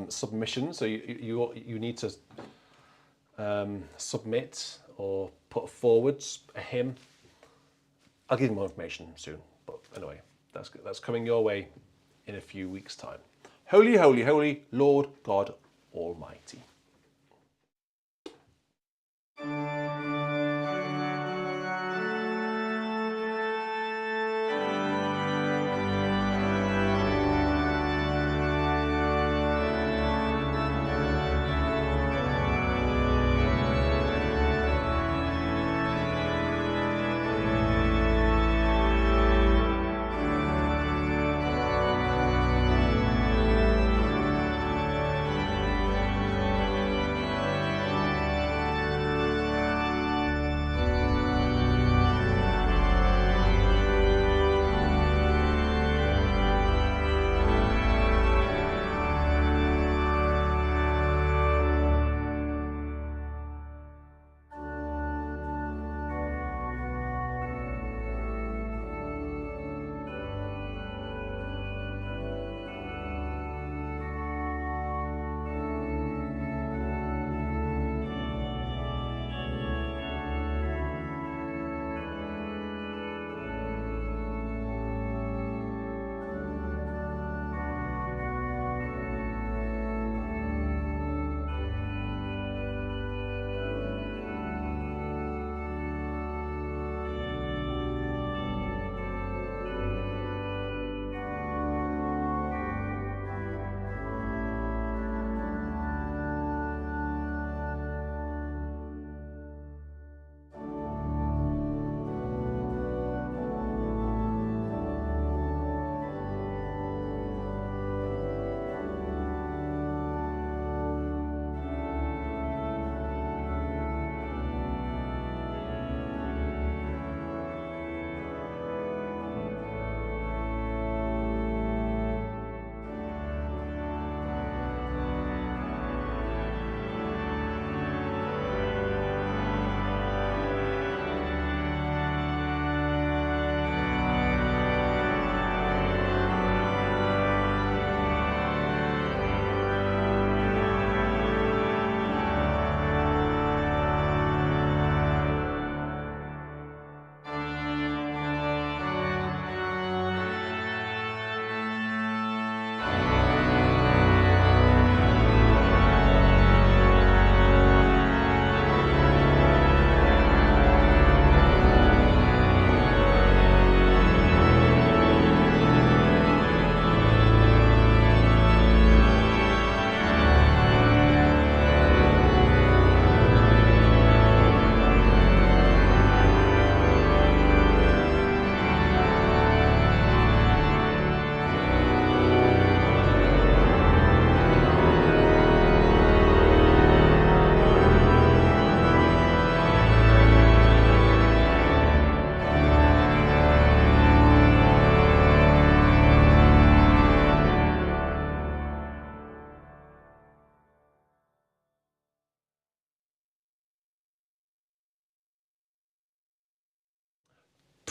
[SPEAKER 1] submissions. So you need to submit or put forwards a hymn. I'll give you more information soon. But anyway, that's coming your way in a few weeks' time. Holy, holy, holy, Lord God Almighty.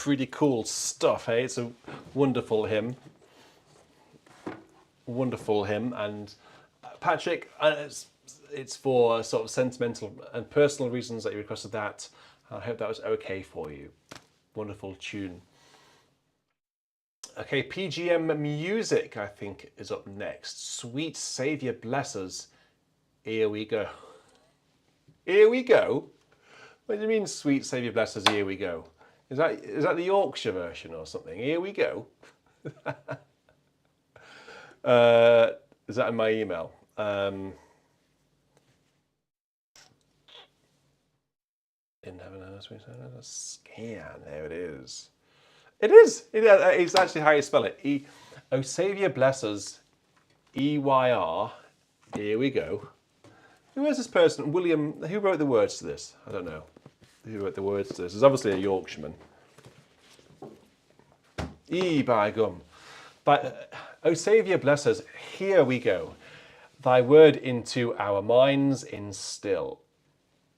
[SPEAKER 1] pretty cool stuff, hey? It's a wonderful hymn. Wonderful hymn. And Patrick, it's for sort of sentimental and personal reasons that you requested that. I hope that was okay for you. Wonderful tune. Okay, PGM Music, I think, is up next. Sweet Saviour Bless Us. Here we go. Here we go? What do you mean, Sweet Saviour Bless Us, here we go? Is that the Yorkshire version or something? Here we go. Is that in my email? In heaven and earth, scan. There it is. It is. It's actually how you spell it. Oh, Saviour Bless Us. EYR. Here we go. Who is this person? William. Who wrote the words to this? I don't know. Who wrote the words to this? It's obviously a Yorkshireman. By gum. O Saviour bless us, here we go. Thy word into our minds instill,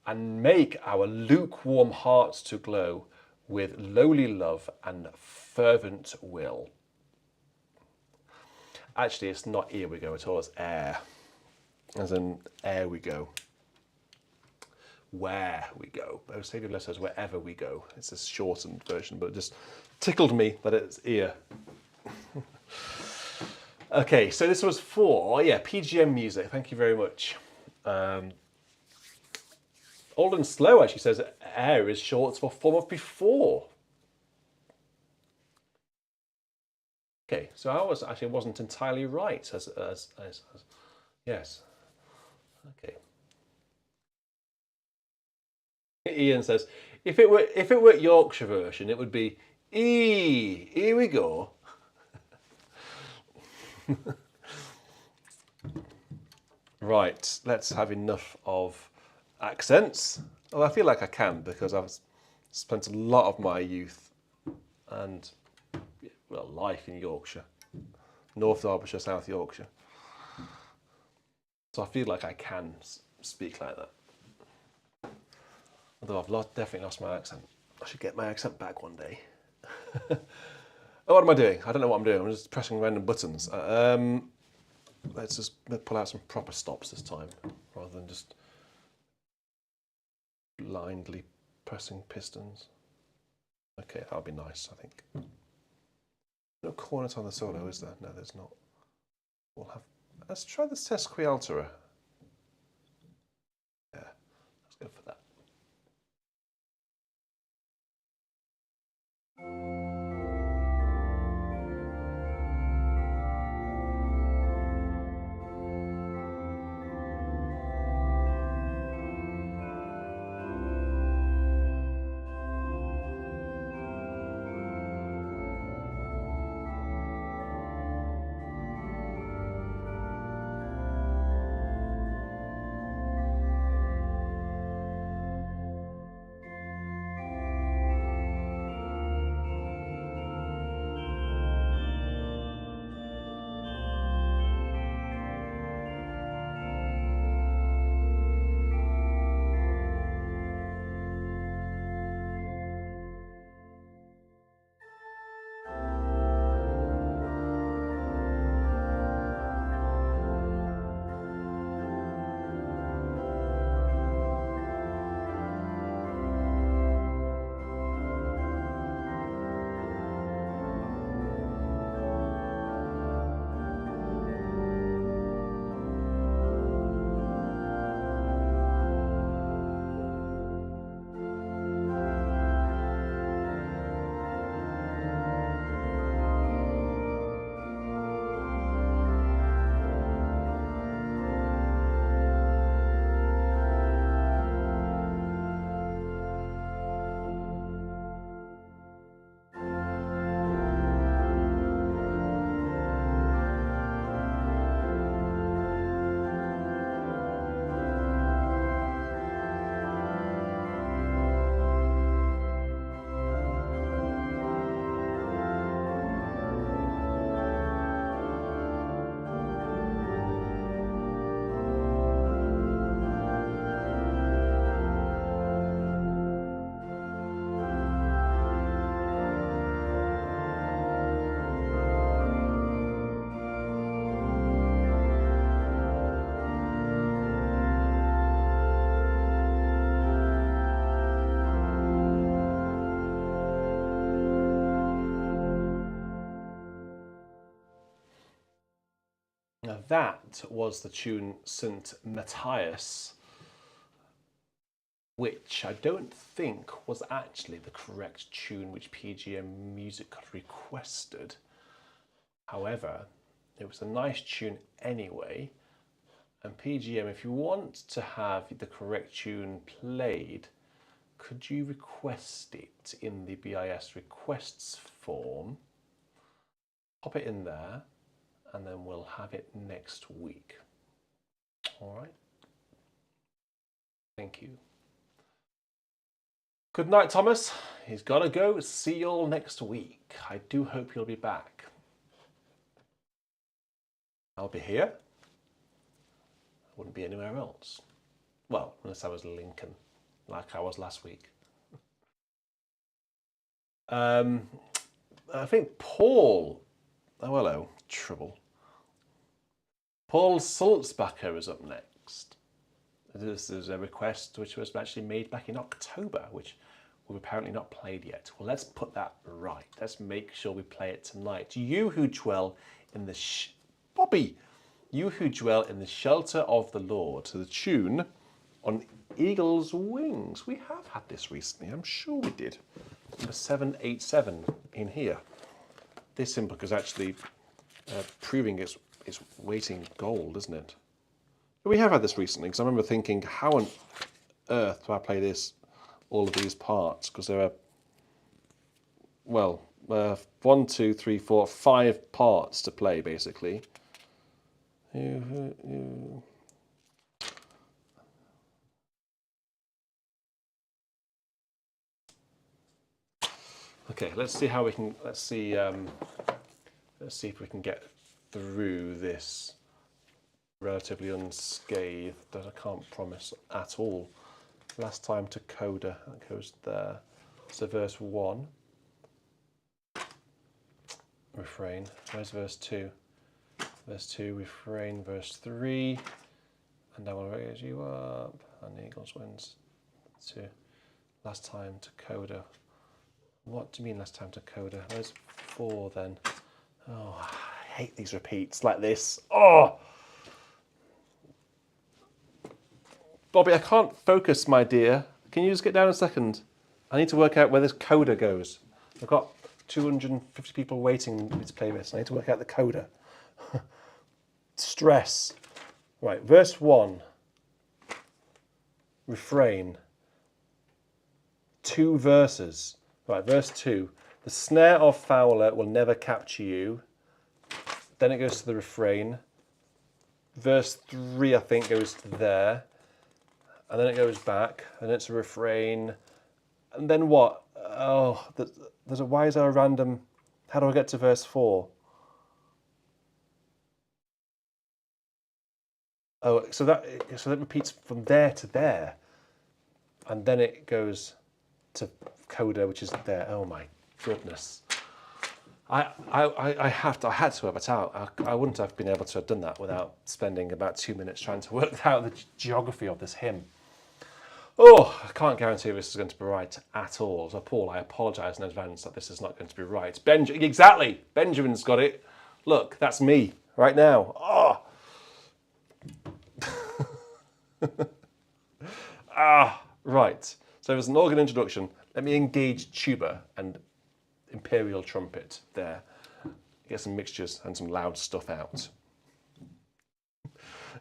[SPEAKER 1] and make our lukewarm hearts to glow with lowly love and fervent will. Actually, it's not here we go at all, it's air. As in, air we go. Where we go. Oh, Saviour bless us wherever we go. It's a shortened version, but it just tickled me that it's here. Okay, so this was for, PGM Music. Thank you very much. Old and Slow actually says air is short for form of before. Okay, so I wasn't entirely right as yes. Okay. Ian says, if it were Yorkshire version, it would be here we go. Right, let's have enough of accents. Well, I feel like I can because I've spent a lot of my youth and life in Yorkshire, North Derbyshire, South Yorkshire. So I feel like I can speak like that. Although I've definitely lost my accent. I should get my accent back one day. Oh, what am I doing? I don't know what I'm doing. I'm just pressing random buttons. Let's just pull out some proper stops this time, rather than just blindly pressing pistons. Okay, that'll be nice, I think. No cornet on the solo, is there? No, there's not. Let's try the sesquialtera. Yeah, let's go for that. that was the tune St. Matthias, which I don't think was actually the correct tune which PGM Music requested. However, it was a nice tune anyway. And PGM, if you want to have the correct tune played, could you request it in the BIS requests form? Pop it in there, and then we'll have it next week. All right. Thank you. Good night, Thomas. He's got to go. See you all next week. I do hope you'll be back. I'll be here. I wouldn't be anywhere else. Well, unless I was Lincoln, like I was last week. I think Paul, oh hello, trouble. Paul Sulzbacher is up next. This is a request which was actually made back in October, which we've apparently not played yet. Well, let's put that right. Let's make sure we play it tonight. You who dwell in the Bobby, you who dwell in the shelter of the Lord. To the tune On Eagle's Wings. We have had this recently, I'm sure we did. Number 787 in here. This hymn book is actually proving its weight in gold, isn't it? But we have had this recently, because I remember thinking, how on earth do I play all of these parts? Because there are, well, 1, 2, 3, 4, 5 parts to play, basically. Okay, let's see how we can. Let's see if we can get through this relatively unscathed. That I can't promise at all. Last time to coda, that goes there. So verse 1, refrain. Where's verse 2? Verse 2, refrain. Verse 3, and I will raise you up. And Eagle's Wings. 2. Last time to coda. What do you mean last time to coda? Where's 4 then? Oh, I hate these repeats like this. Oh! Bobby, I can't focus, my dear. Can you just get down a second? I need to work out where this coda goes. I've got 250 people waiting to play this. I need to work out the coda. Stress. Right, verse 1. Refrain. 2 verses. Right, verse 2. The snare of fowler will never capture you. Then it goes to the refrain. Verse 3, I think, goes to there. And then it goes back, and it's a refrain. And then what? Oh, why is there a random... How do I get to verse 4? Oh, so that repeats from there to there. And then it goes to coda, which is there. Oh my goodness. I had to have it out. I wouldn't have been able to have done that without spending about 2 minutes trying to work out the geography of this hymn. Oh, I can't guarantee this is going to be right at all. So Paul, I apologise in advance that this is not going to be right. Exactly, Benjamin's got it. Look, that's me right now. Oh. Right. So there's an organ introduction. Let me engage tuba and imperial trumpet there. Get some mixtures and some loud stuff out.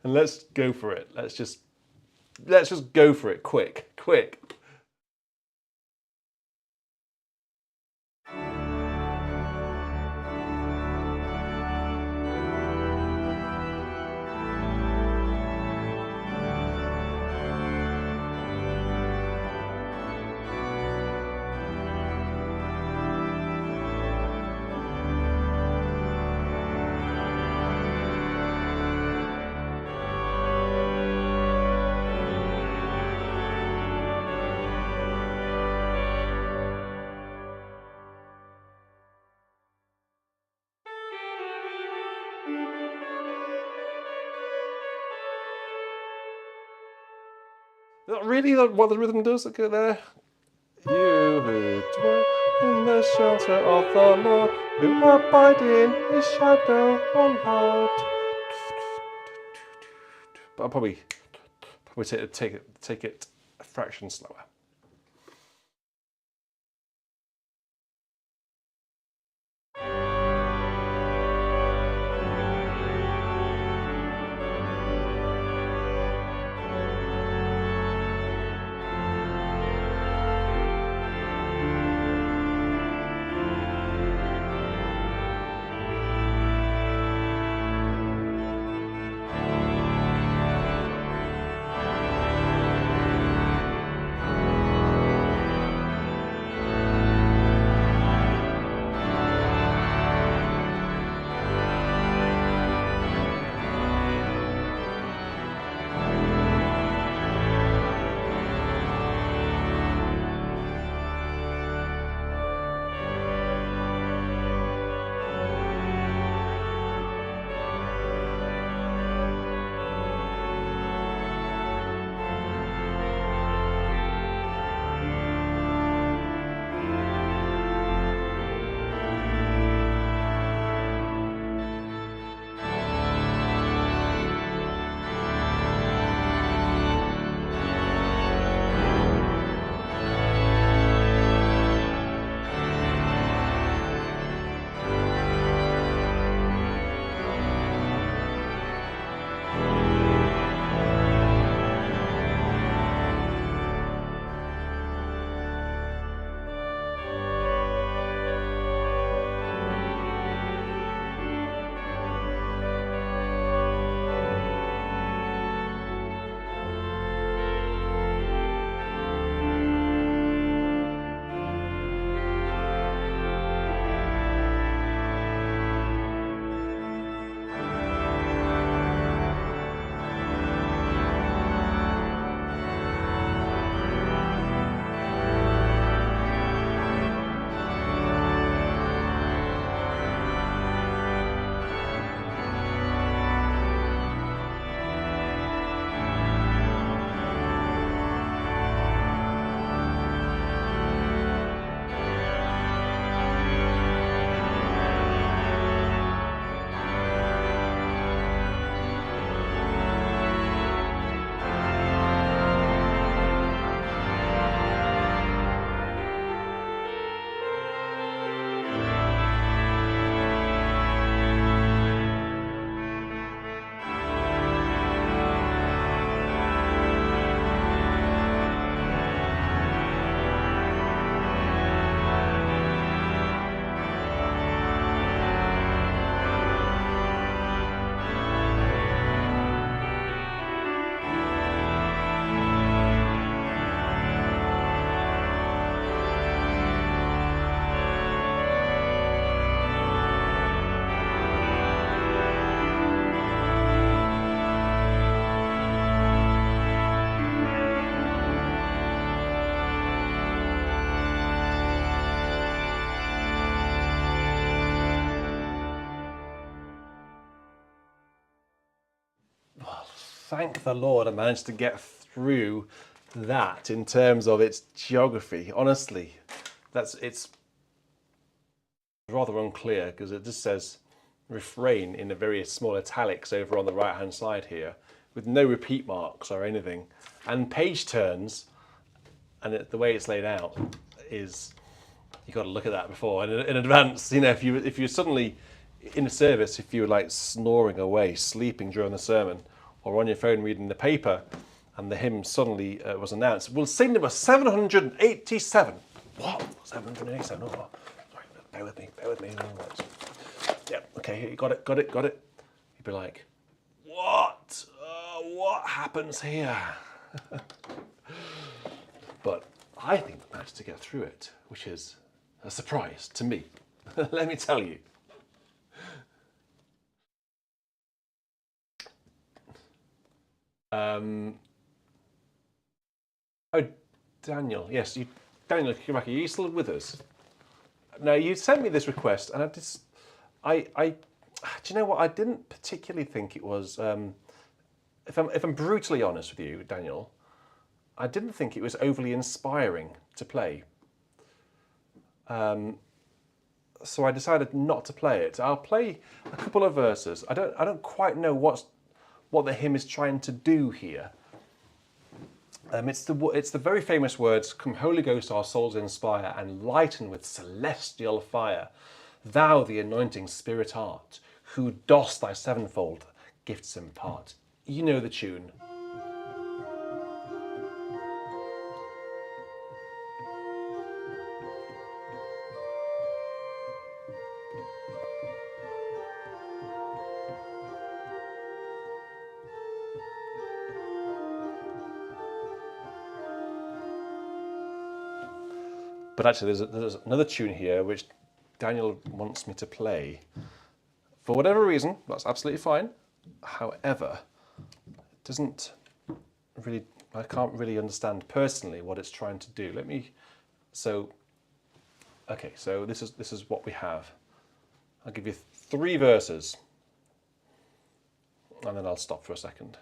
[SPEAKER 1] And let's go for it. Let's just go for it. Quick. Is that really what the rhythm does? Look at there. You who dwell in the shelter of the Lord, who abide in his shadow on high. but I'll probably take it a fraction slower. Thank the Lord I managed to get through that in terms of its geography. Honestly, it's rather unclear because it just says refrain in a very small italics over on the right hand side here with no repeat marks or anything. And page turns, and the way it's laid out is, you've got to look at that before in advance. You know, if you're suddenly in a service, if you were like snoring away, sleeping during the sermon, or on your phone reading the paper, and the hymn suddenly was announced, we'll sing number 787. What? 787? Oh, sorry, bear with me. Yeah, okay, you got it. You'd be like, what? What happens here? But I think we managed to get through it, which is a surprise to me. Let me tell you. Oh, Daniel, yes, Daniel Kiraki, are you still with us? Now, you sent me this request, and do you know what? I didn't particularly think it was. If I'm brutally honest with you, Daniel, I didn't think it was overly inspiring to play. So I decided not to play it. I'll play a couple of verses. I don't quite know what the hymn is trying to do here. It's the very famous words, "Come Holy Ghost, our souls inspire, and lighten with celestial fire. Thou the anointing Spirit art, who dost thy sevenfold gifts impart." You know the tune. But actually, there's another tune here which Daniel wants me to play. For whatever reason, that's absolutely fine. However, it doesn't really, I can't really understand personally what it's trying to do. Okay, so this is what we have. I'll give you 3 verses, and then I'll stop for a second.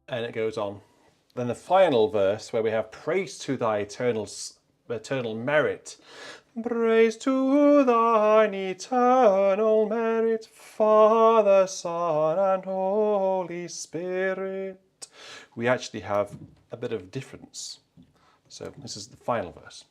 [SPEAKER 1] And it goes on. Then the final verse where we have praise to thy eternal merit. Praise to thine eternal merit, Father, Son, and Holy Spirit. We actually have a bit of difference. So this is the final verse.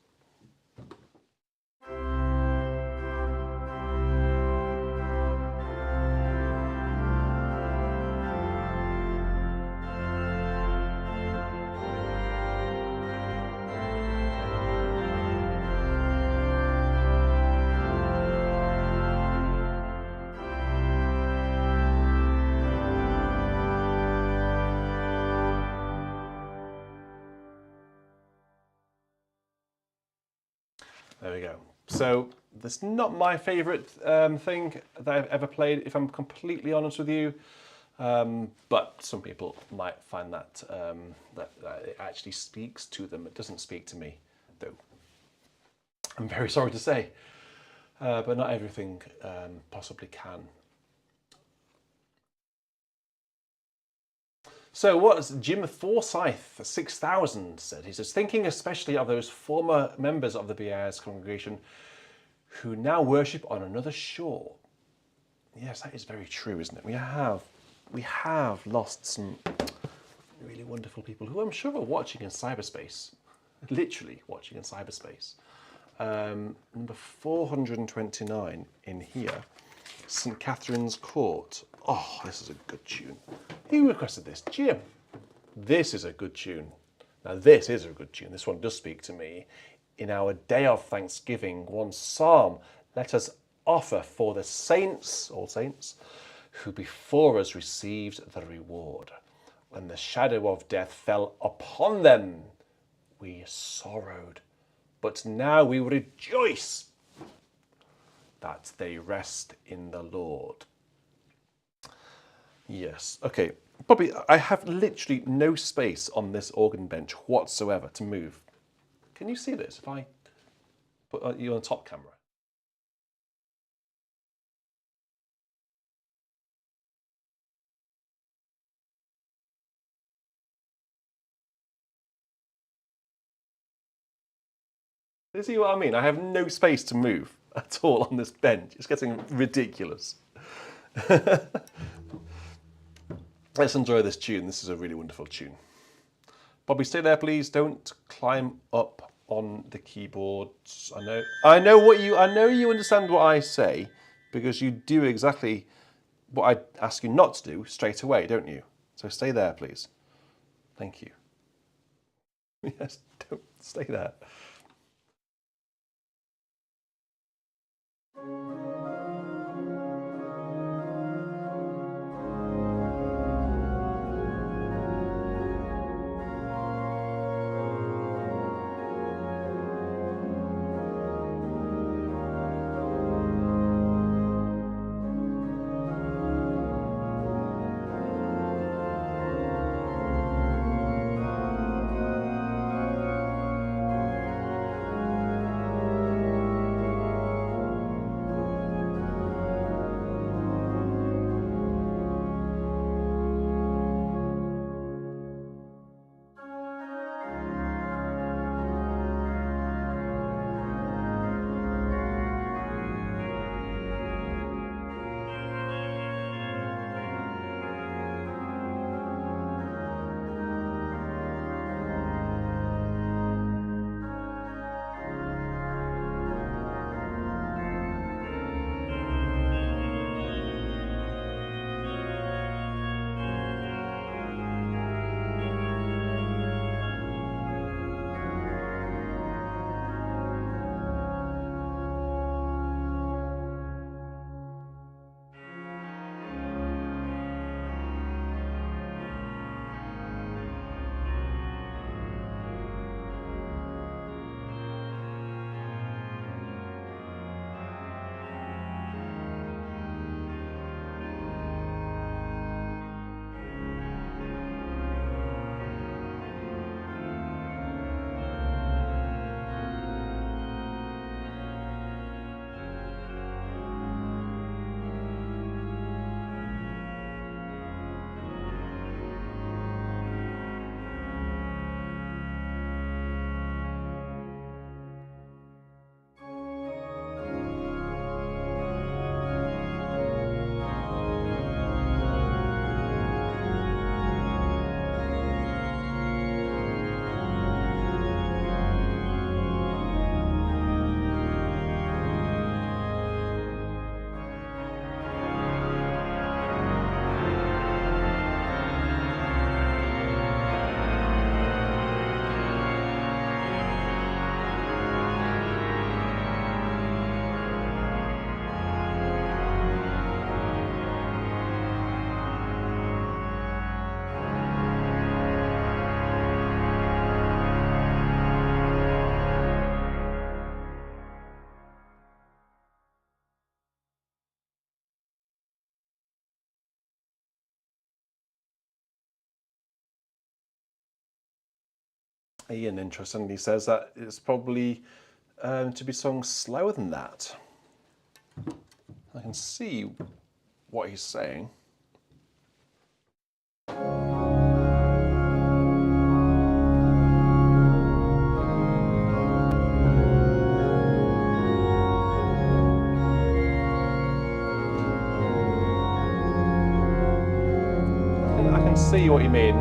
[SPEAKER 1] There we go. So that's not my favourite thing that I've ever played, if I'm completely honest with you. But some people might find that that it actually speaks to them. It doesn't speak to me, though. I'm very sorry to say, but not everything possibly can. So what has Jim Forsyth 6000 said? He says, thinking especially of those former members of the BIS congregation who now worship on another shore. Yes, that is very true, isn't it? We have lost some really wonderful people who I'm sure are watching in cyberspace, literally watching in cyberspace. Number 429 in here, St. Catherine's Court. Oh, this is a good tune. Who requested this? Jim. This is a good tune. Now this is a good tune. This one does speak to me. In our day of thanksgiving, one psalm, let us offer for the saints, all saints, who before us received the reward. When the shadow of death fell upon them, we sorrowed, but now we rejoice that they rest in the Lord. Yes, okay. Probably, I have literally no space on this organ bench whatsoever to move. Can you see this if I put you on the top camera? You see what I mean? I have no space to move at all on this bench. It's getting ridiculous. Let's enjoy this tune. This is a really wonderful tune. Bobby, stay there, please. Don't climb up on the keyboards. I know you understand what I say, because you do exactly what I ask you not to do straight away, don't you? So stay there, please. Thank you. Yes, don't stay there. Ian, interestingly, says that it's probably to be sung slower than that. I can see what he's saying. I can see what you mean.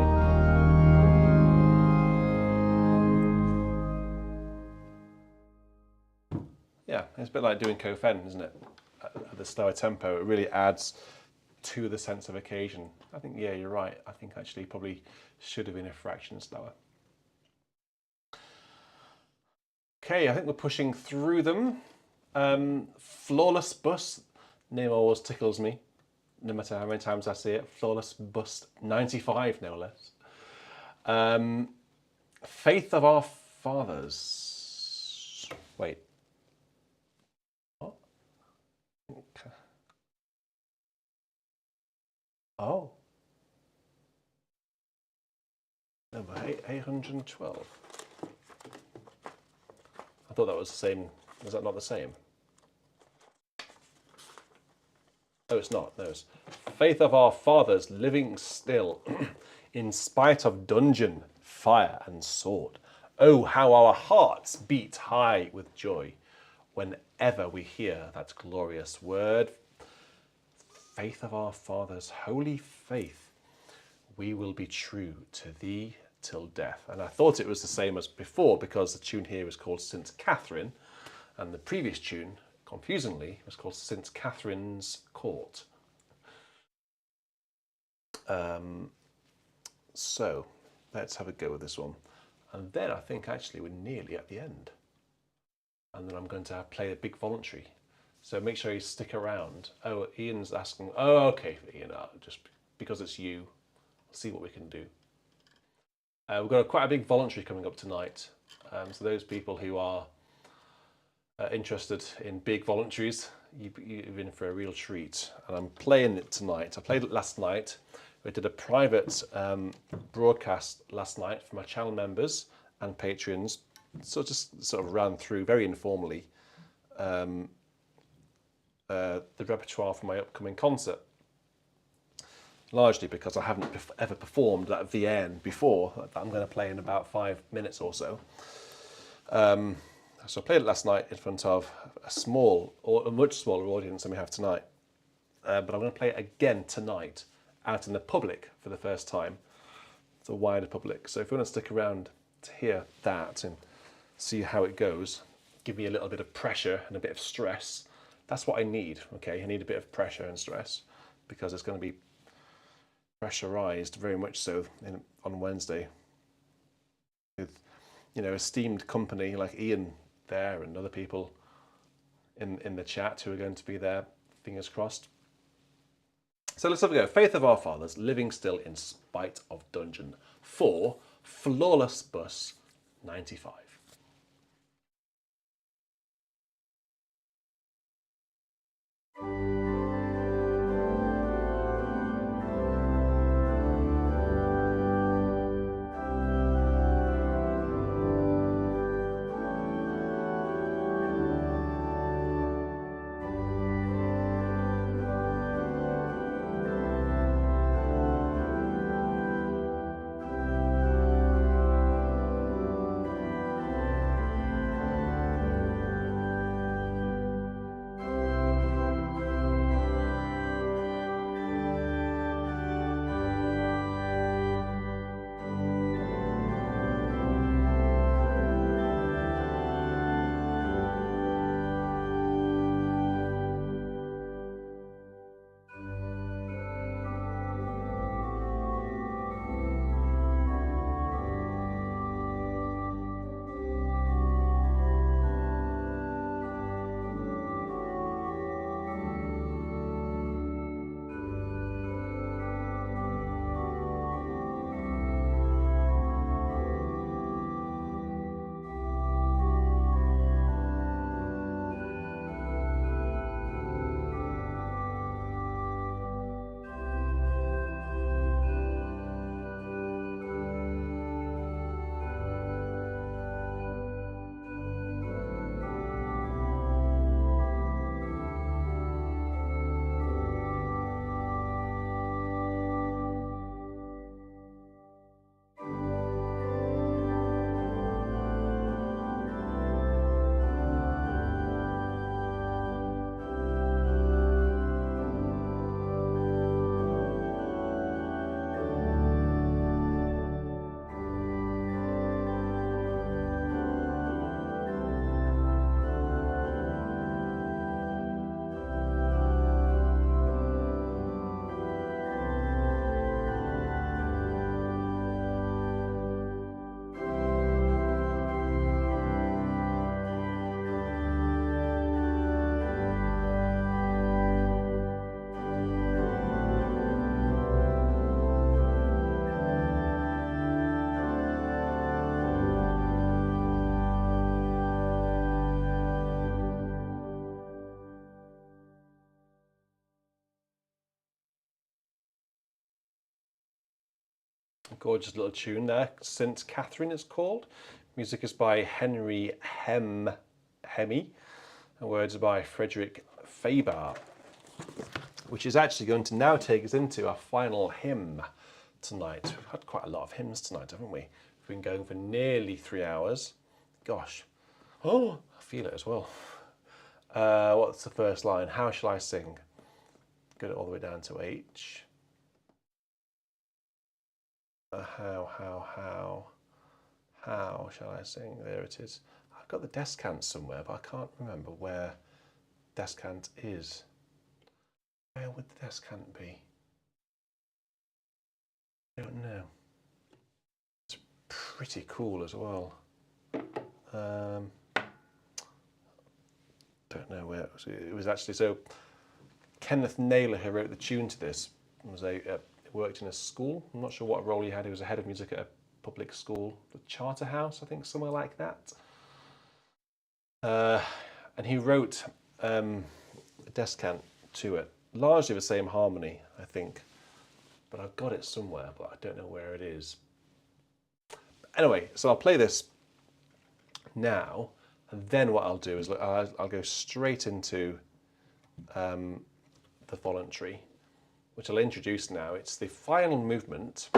[SPEAKER 1] Yeah, it's a bit like doing Cofen, isn't it? At the slower tempo, it really adds to the sense of occasion. I think, yeah, you're right. I think actually probably should have been a fraction slower. Okay, I think we're pushing through them. Flawless Bust. Name always tickles me, no matter how many times I see it. Flawless Bust 95, no less. Faith of Our Fathers. Wait. What? Okay. Oh. Number 812. I thought that was the same. Is that not the same? No, it's not. No, it's Faith of Our Fathers, living still, in spite of dungeon, fire and sword, Oh, how our hearts beat high with joy whenever we hear that glorious word. Faith of our fathers, holy faith, we will be true to thee till death. And I thought it was the same as before because the tune here is called St. Catherine, and the previous tune, confusingly, was called St. Catherine's Court. So let's have a go with this one. And then I think actually we're nearly at the end. And then I'm going to play a big voluntary. So make sure you stick around. Oh, Ian's asking, oh, okay, Ian, just because it's you, we'll see what we can do. We've got quite a big voluntary coming up tonight. So those people who are interested in big voluntaries, you've in for a real treat. And I'm playing it tonight. I played it last night. We did a private broadcast last night for my channel members and patrons. So just sort of ran through very informally the repertoire for my upcoming concert. Largely because I haven't ever performed at Vierne before. I'm going to play in about 5 minutes or so. So I played it last night in front of a small, or a much smaller audience than we have tonight. But I'm going to play it again tonight out in the public for the first time. It's a wider public. So if you want to stick around to hear that and see how it goes, give me a little bit of pressure and a bit of stress. That's what I need, okay? I need a bit of pressure and stress because it's going to be pressurized very much so on Wednesday with, you know, esteemed company like Ian there and other people in the chat who are going to be there, fingers crossed. So let's have a go. Faith of our fathers, living still in spite of dungeon. 4, Flawless Bus 95. Gorgeous little tune there. St. Catherine is called. Music is by Henry Hemme, and words by Frederick Faber, which is actually going to now take us into our final hymn tonight. We've had quite a lot of hymns tonight, haven't we? We've been going for nearly 3 hours. Gosh. Oh, I feel it as well. What's the first line? How shall I sing? Get it all the way down to H. How shall I sing? There it is. I've got the descant somewhere, but I can't remember where descant is. Where would the descant be? I don't know. It's pretty cool as well. Don't know where it was. It was actually, so Kenneth Naylor, who wrote the tune to this, was worked in a school. I'm not sure what role he had. He was a head of music at a public school, the Charterhouse, I think, somewhere like that. And he wrote a descant to it, largely the same harmony, I think. But I've got it somewhere, but I don't know where it is. Anyway, so I'll play this now, and then what I'll do is I'll go straight into the voluntary, which I'll introduce now. It's the final movement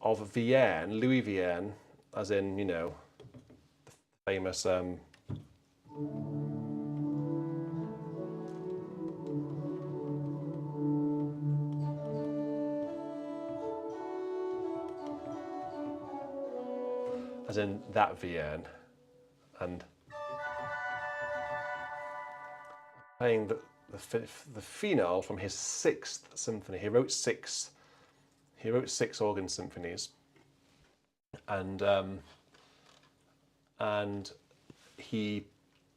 [SPEAKER 1] of Vierne, Louis Vierne, as in, you know, the famous as in that Vierne, and playing the finale from his 6th symphony. He wrote six organ symphonies, and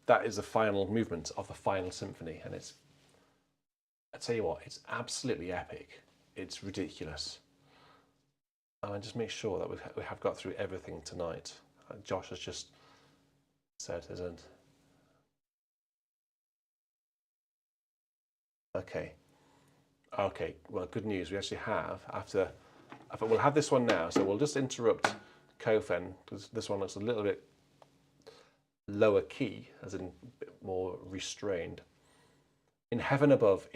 [SPEAKER 1] that is the final movement of the final symphony, and it's, I tell you what, it's absolutely epic. It's ridiculous. And just make sure that we have got through everything tonight. Josh has just said, isn't? Okay. Okay. Well, good news. We actually have we'll have this one now. So we'll just interrupt Kofen because this one looks a little bit lower key, as in a bit more restrained. In heaven above,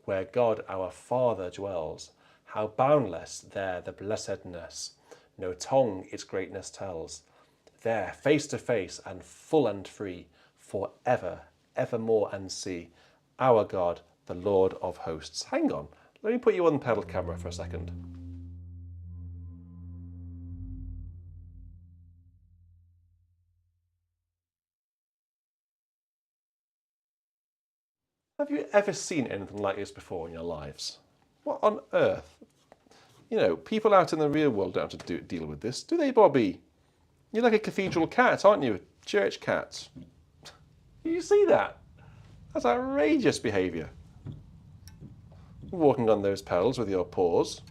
[SPEAKER 1] where God our Father dwells, how boundless there the blessedness, no tongue its greatness tells. There, face to face and full and free, for ever, evermore and see, our God, the Lord of hosts. Hang on, let me put you on the pedal camera for a second. Have you ever seen anything like this before in your lives? What on earth? You know, people out in the real world don't have to deal with this, do they, Bobby? You're like a cathedral cat, aren't you? A church cat. Do you see that? That's outrageous behaviour. Walking on those pedals with your paws.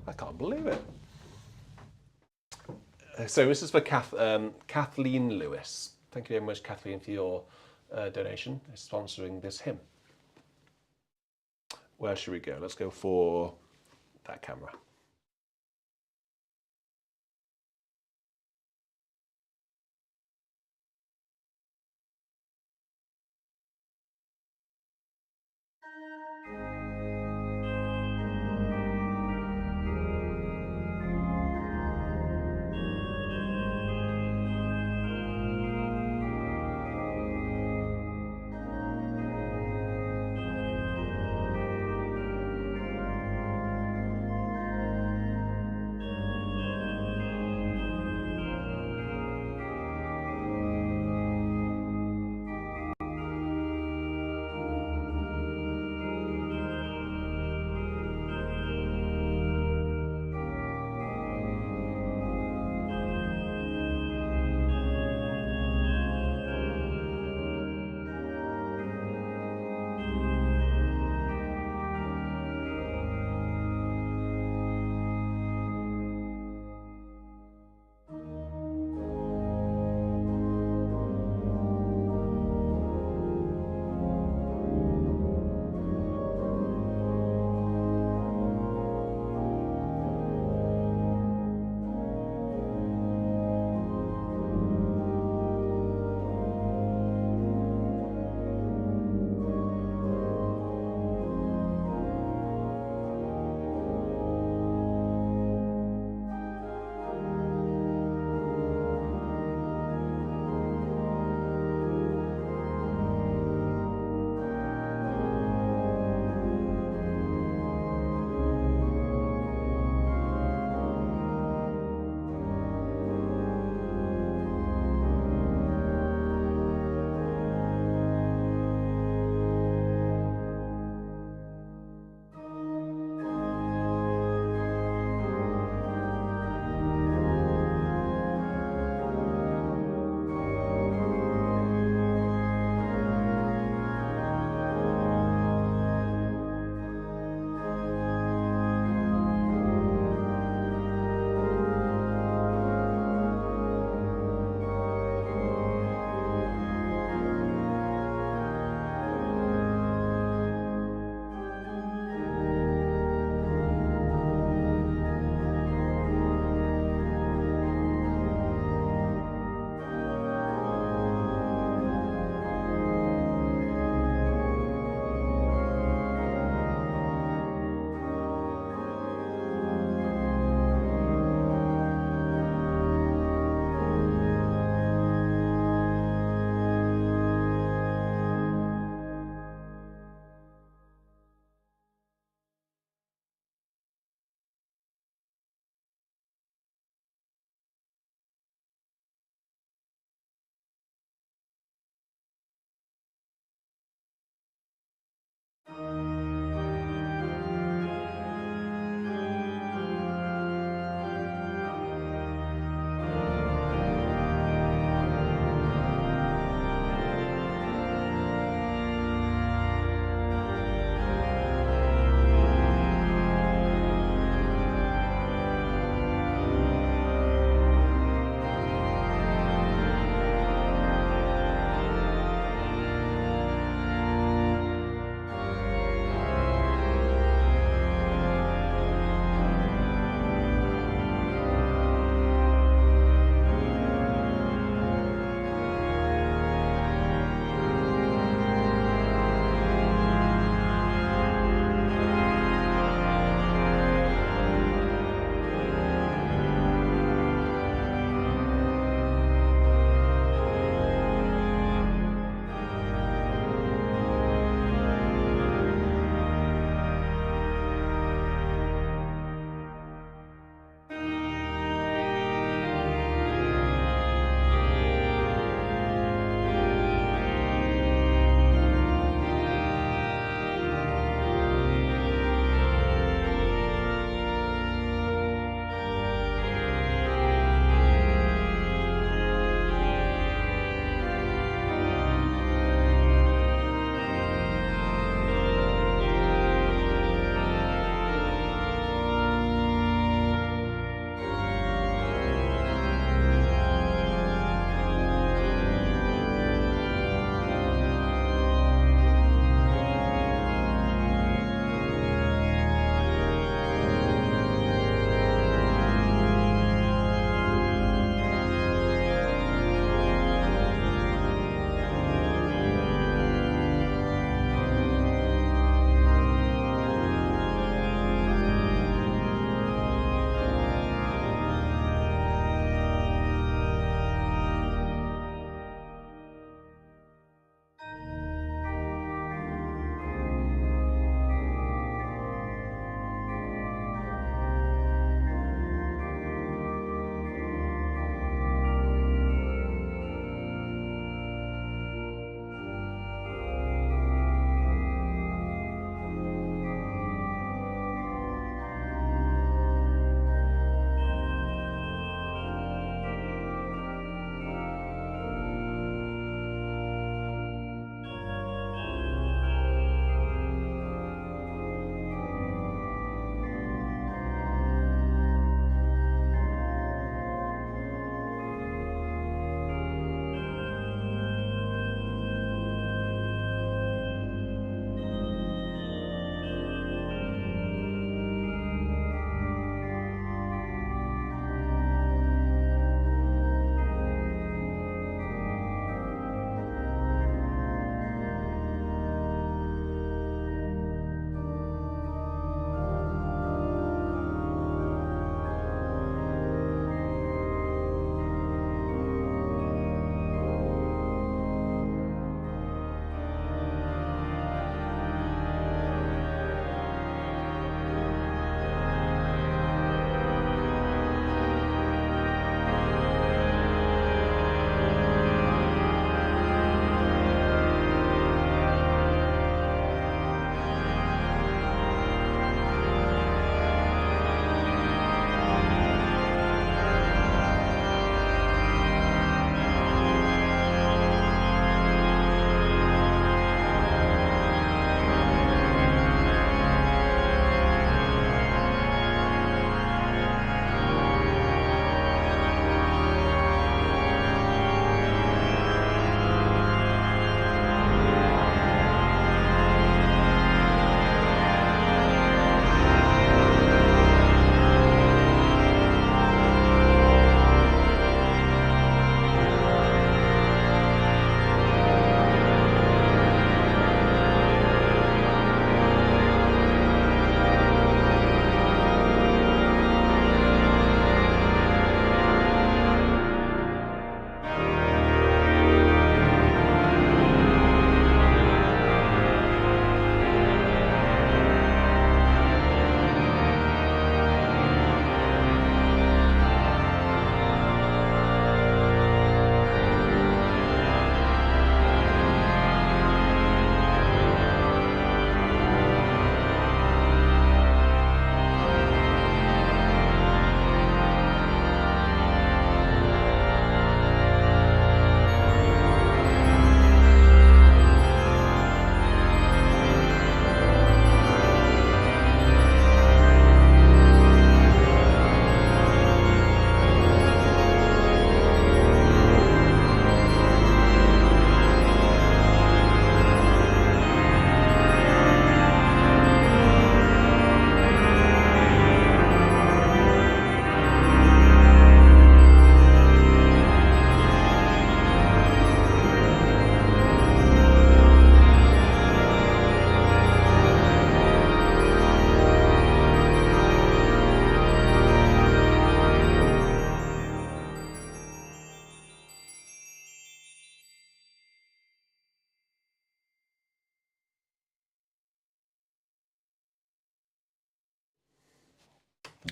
[SPEAKER 1] I can't believe it. So this is for Kathleen Lewis. Thank you very much, Kathleen, for your donation. It's sponsoring this hymn. Where should we go? Let's go for that camera.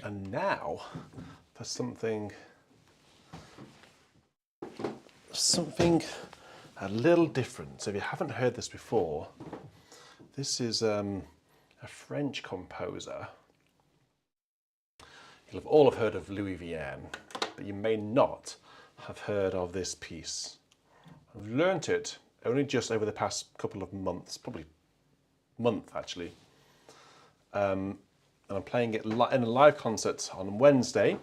[SPEAKER 1] And now for something a little different. So if you haven't heard this before, this is a French composer. You'll have all have heard of Louis Vierne, but you may not have heard of this piece. I've learnt it only just over the past couple of months, probably month actually. And I'm playing it in a live concert on Wednesday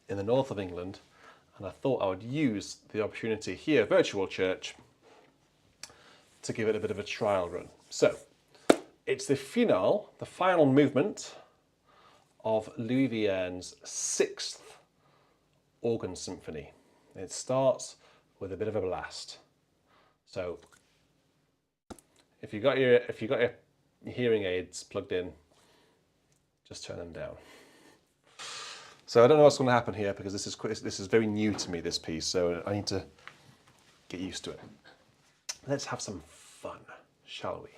[SPEAKER 1] in the north of England. And I thought I would use the opportunity here, virtual church, to give it a bit of a trial run. So, it's the finale, the final movement of Louis Vierne's 6th organ symphony. It starts with a bit of a blast. So, if you got your hearing aids plugged in, just turn them down. So I don't know what's going to happen here because this is very new to me, this piece, so I need to get used to it. Let's have some fun, shall we?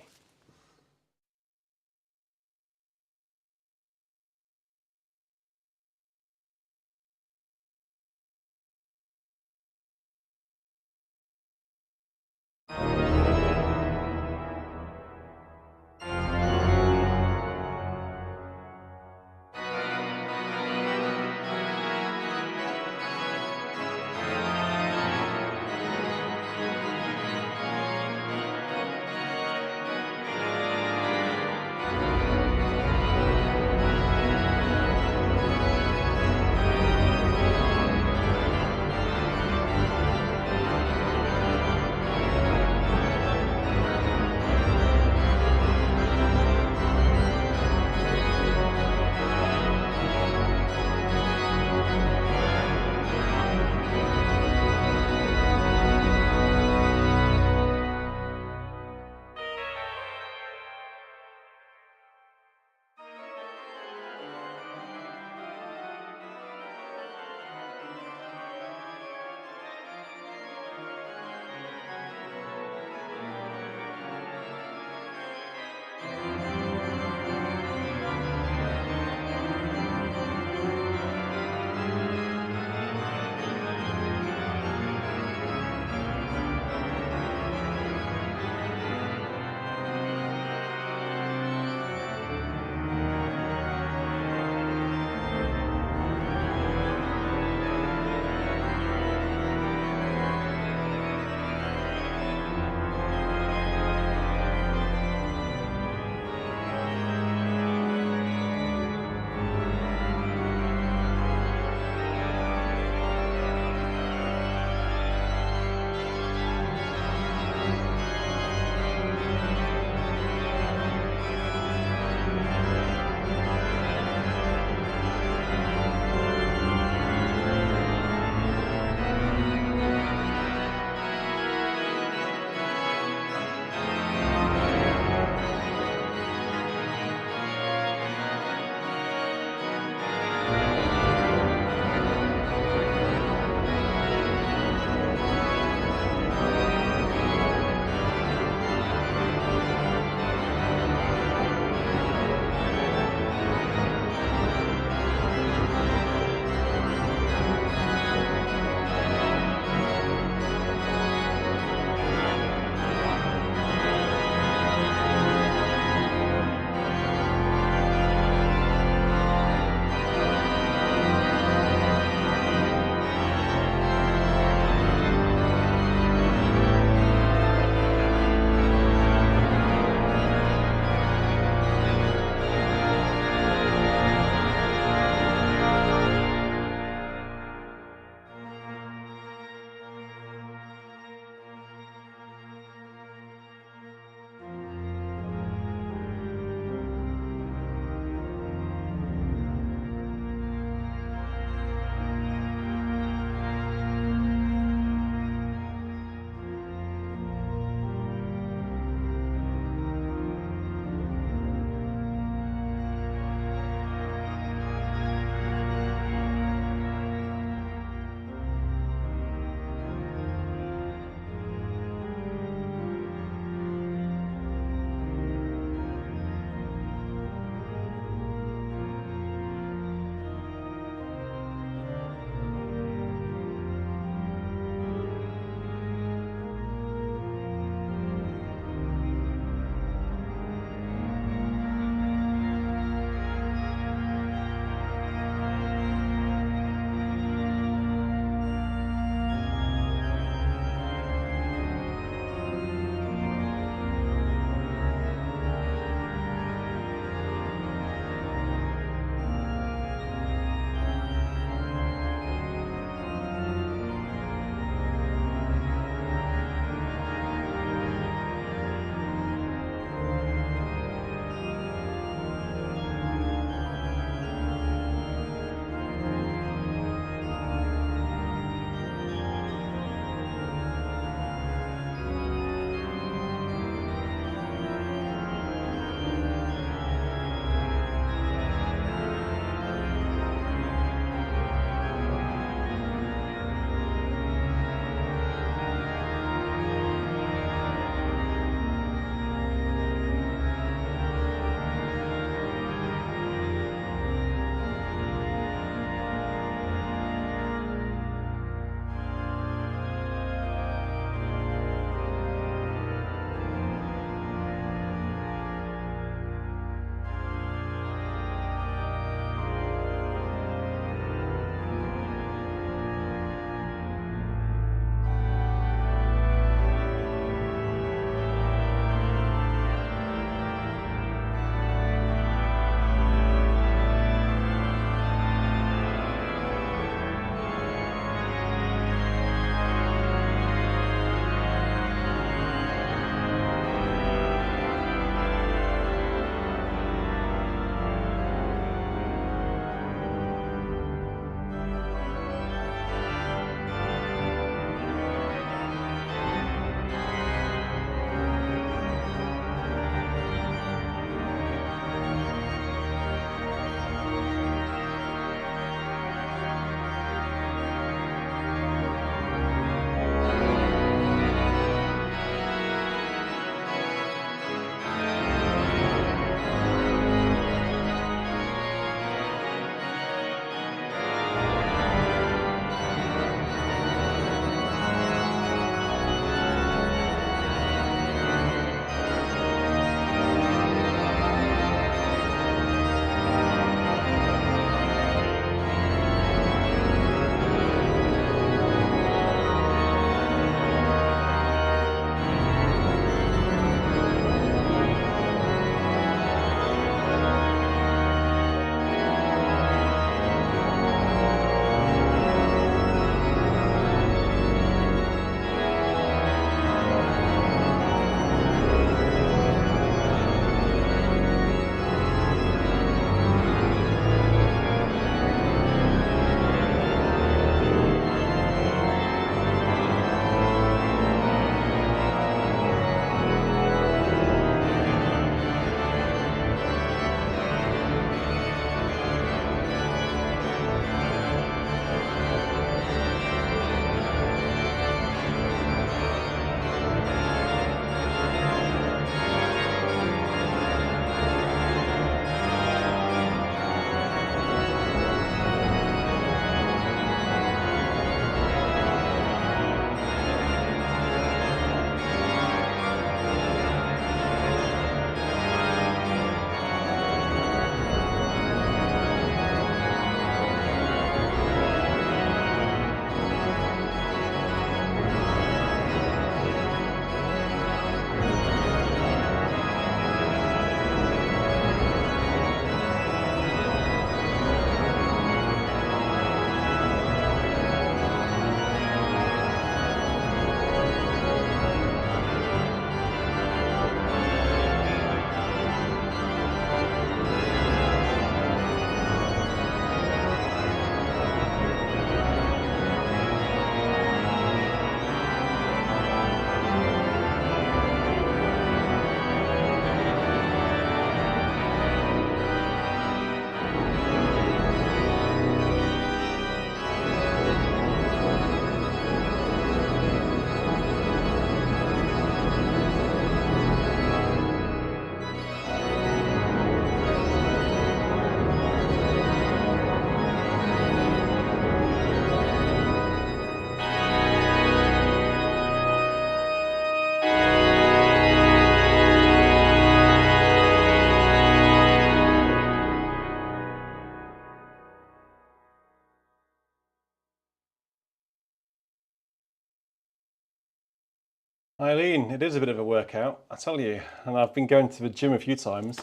[SPEAKER 1] Eileen, it is a bit of a workout, I tell you. And I've been going to the gym a few times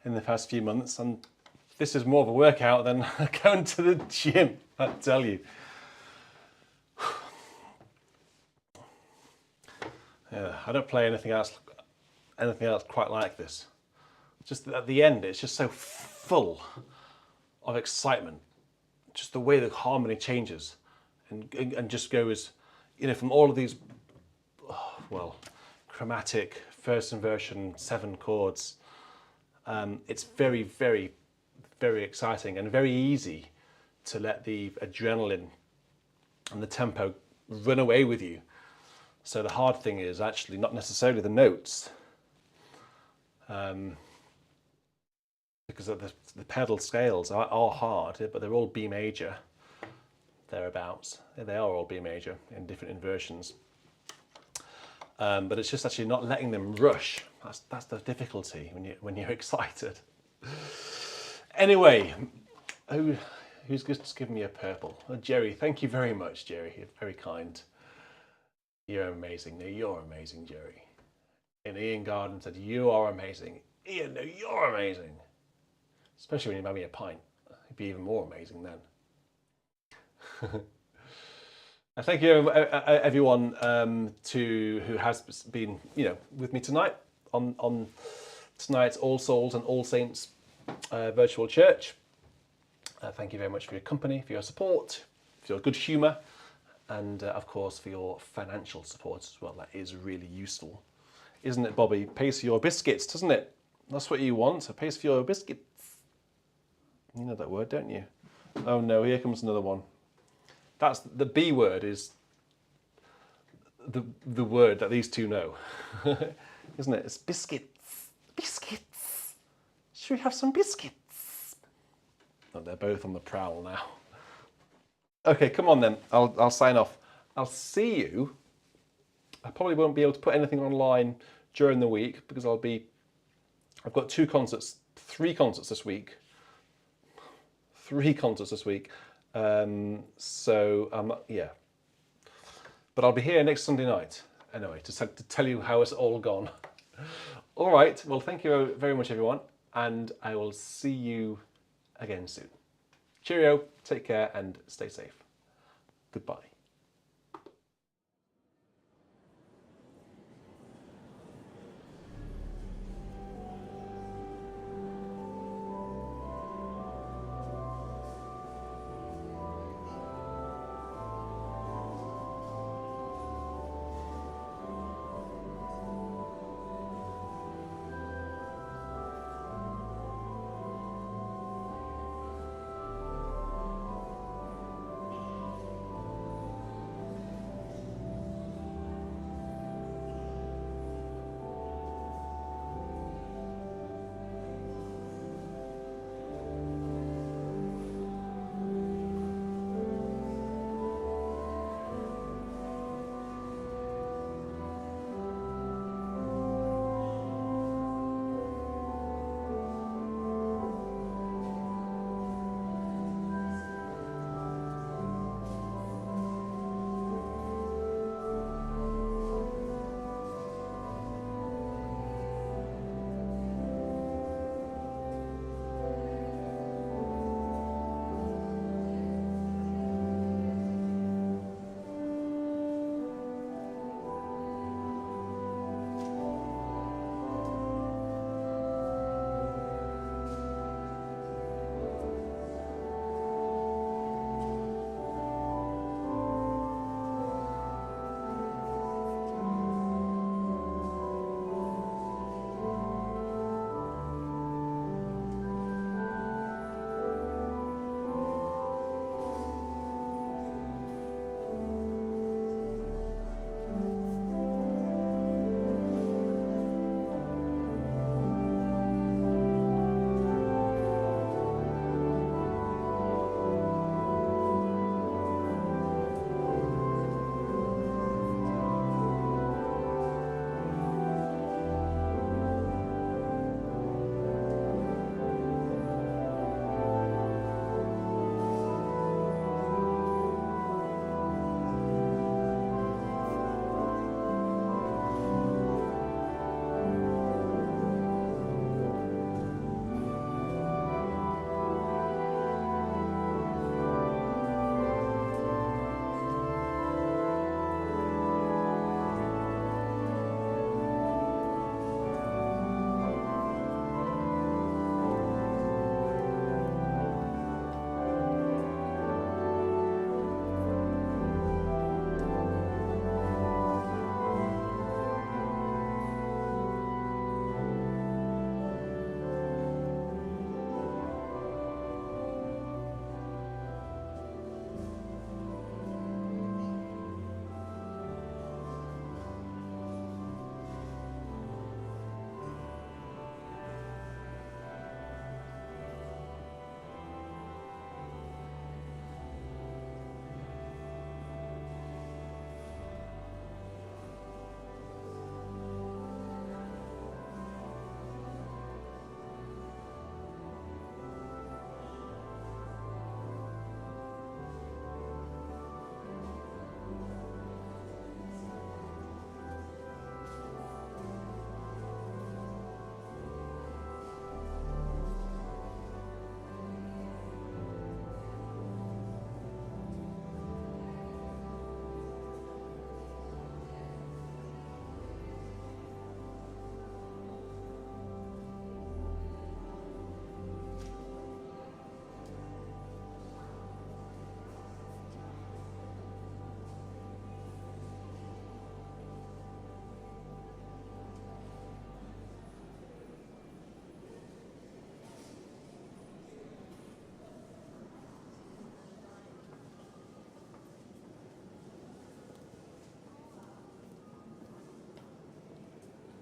[SPEAKER 1] in the past few months, and this is more of a workout than going to the gym, I tell you. Yeah, I don't play anything else quite like this. Just at the end, it's just so full of excitement. Just the way the harmony changes and just goes, you know, from all of these, well, chromatic first inversion 7 chords. It's very, very, very exciting and very easy to let the adrenaline and the tempo run away with you. So the hard thing is actually not necessarily the notes, because the pedal scales are hard, but they're all B major, thereabouts. They are all B major in different inversions. But it's just actually not letting them rush. That's the difficulty when you're excited. Anyway, who's just given me a purple? Oh, Jerry, thank you very much, Jerry. You're very kind. You're amazing. No, you're amazing, Jerry. And Ian Garden said, you are amazing. Ian, no, you're amazing. Especially when you buy me a pint. It'd be even more amazing then. Thank you, everyone, who has been, with me tonight on tonight's All Souls and All Saints virtual church. Thank you very much for your company, for your support, for your good humour, and of course for your financial support as well. That is really useful, isn't it, Bobby? Pays for your biscuits, doesn't it? That's what you want. It pays for your biscuits. You know that word, don't you? Oh no, here comes another one. That's the B word, is the word that these two know, isn't it? It's biscuits. Biscuits. Should we have some biscuits? Oh, they're both on the prowl now. Okay, come on then. I'll sign off. I'll see you. I probably won't be able to put anything online during the week because I've got 3 concerts this week. 3 concerts this week. Yeah. But I'll be here next Sunday night, anyway, to tell you how it's all gone. All right, well, thank you very much, everyone, and I will see you again soon. Cheerio, take care, and stay safe. Goodbye.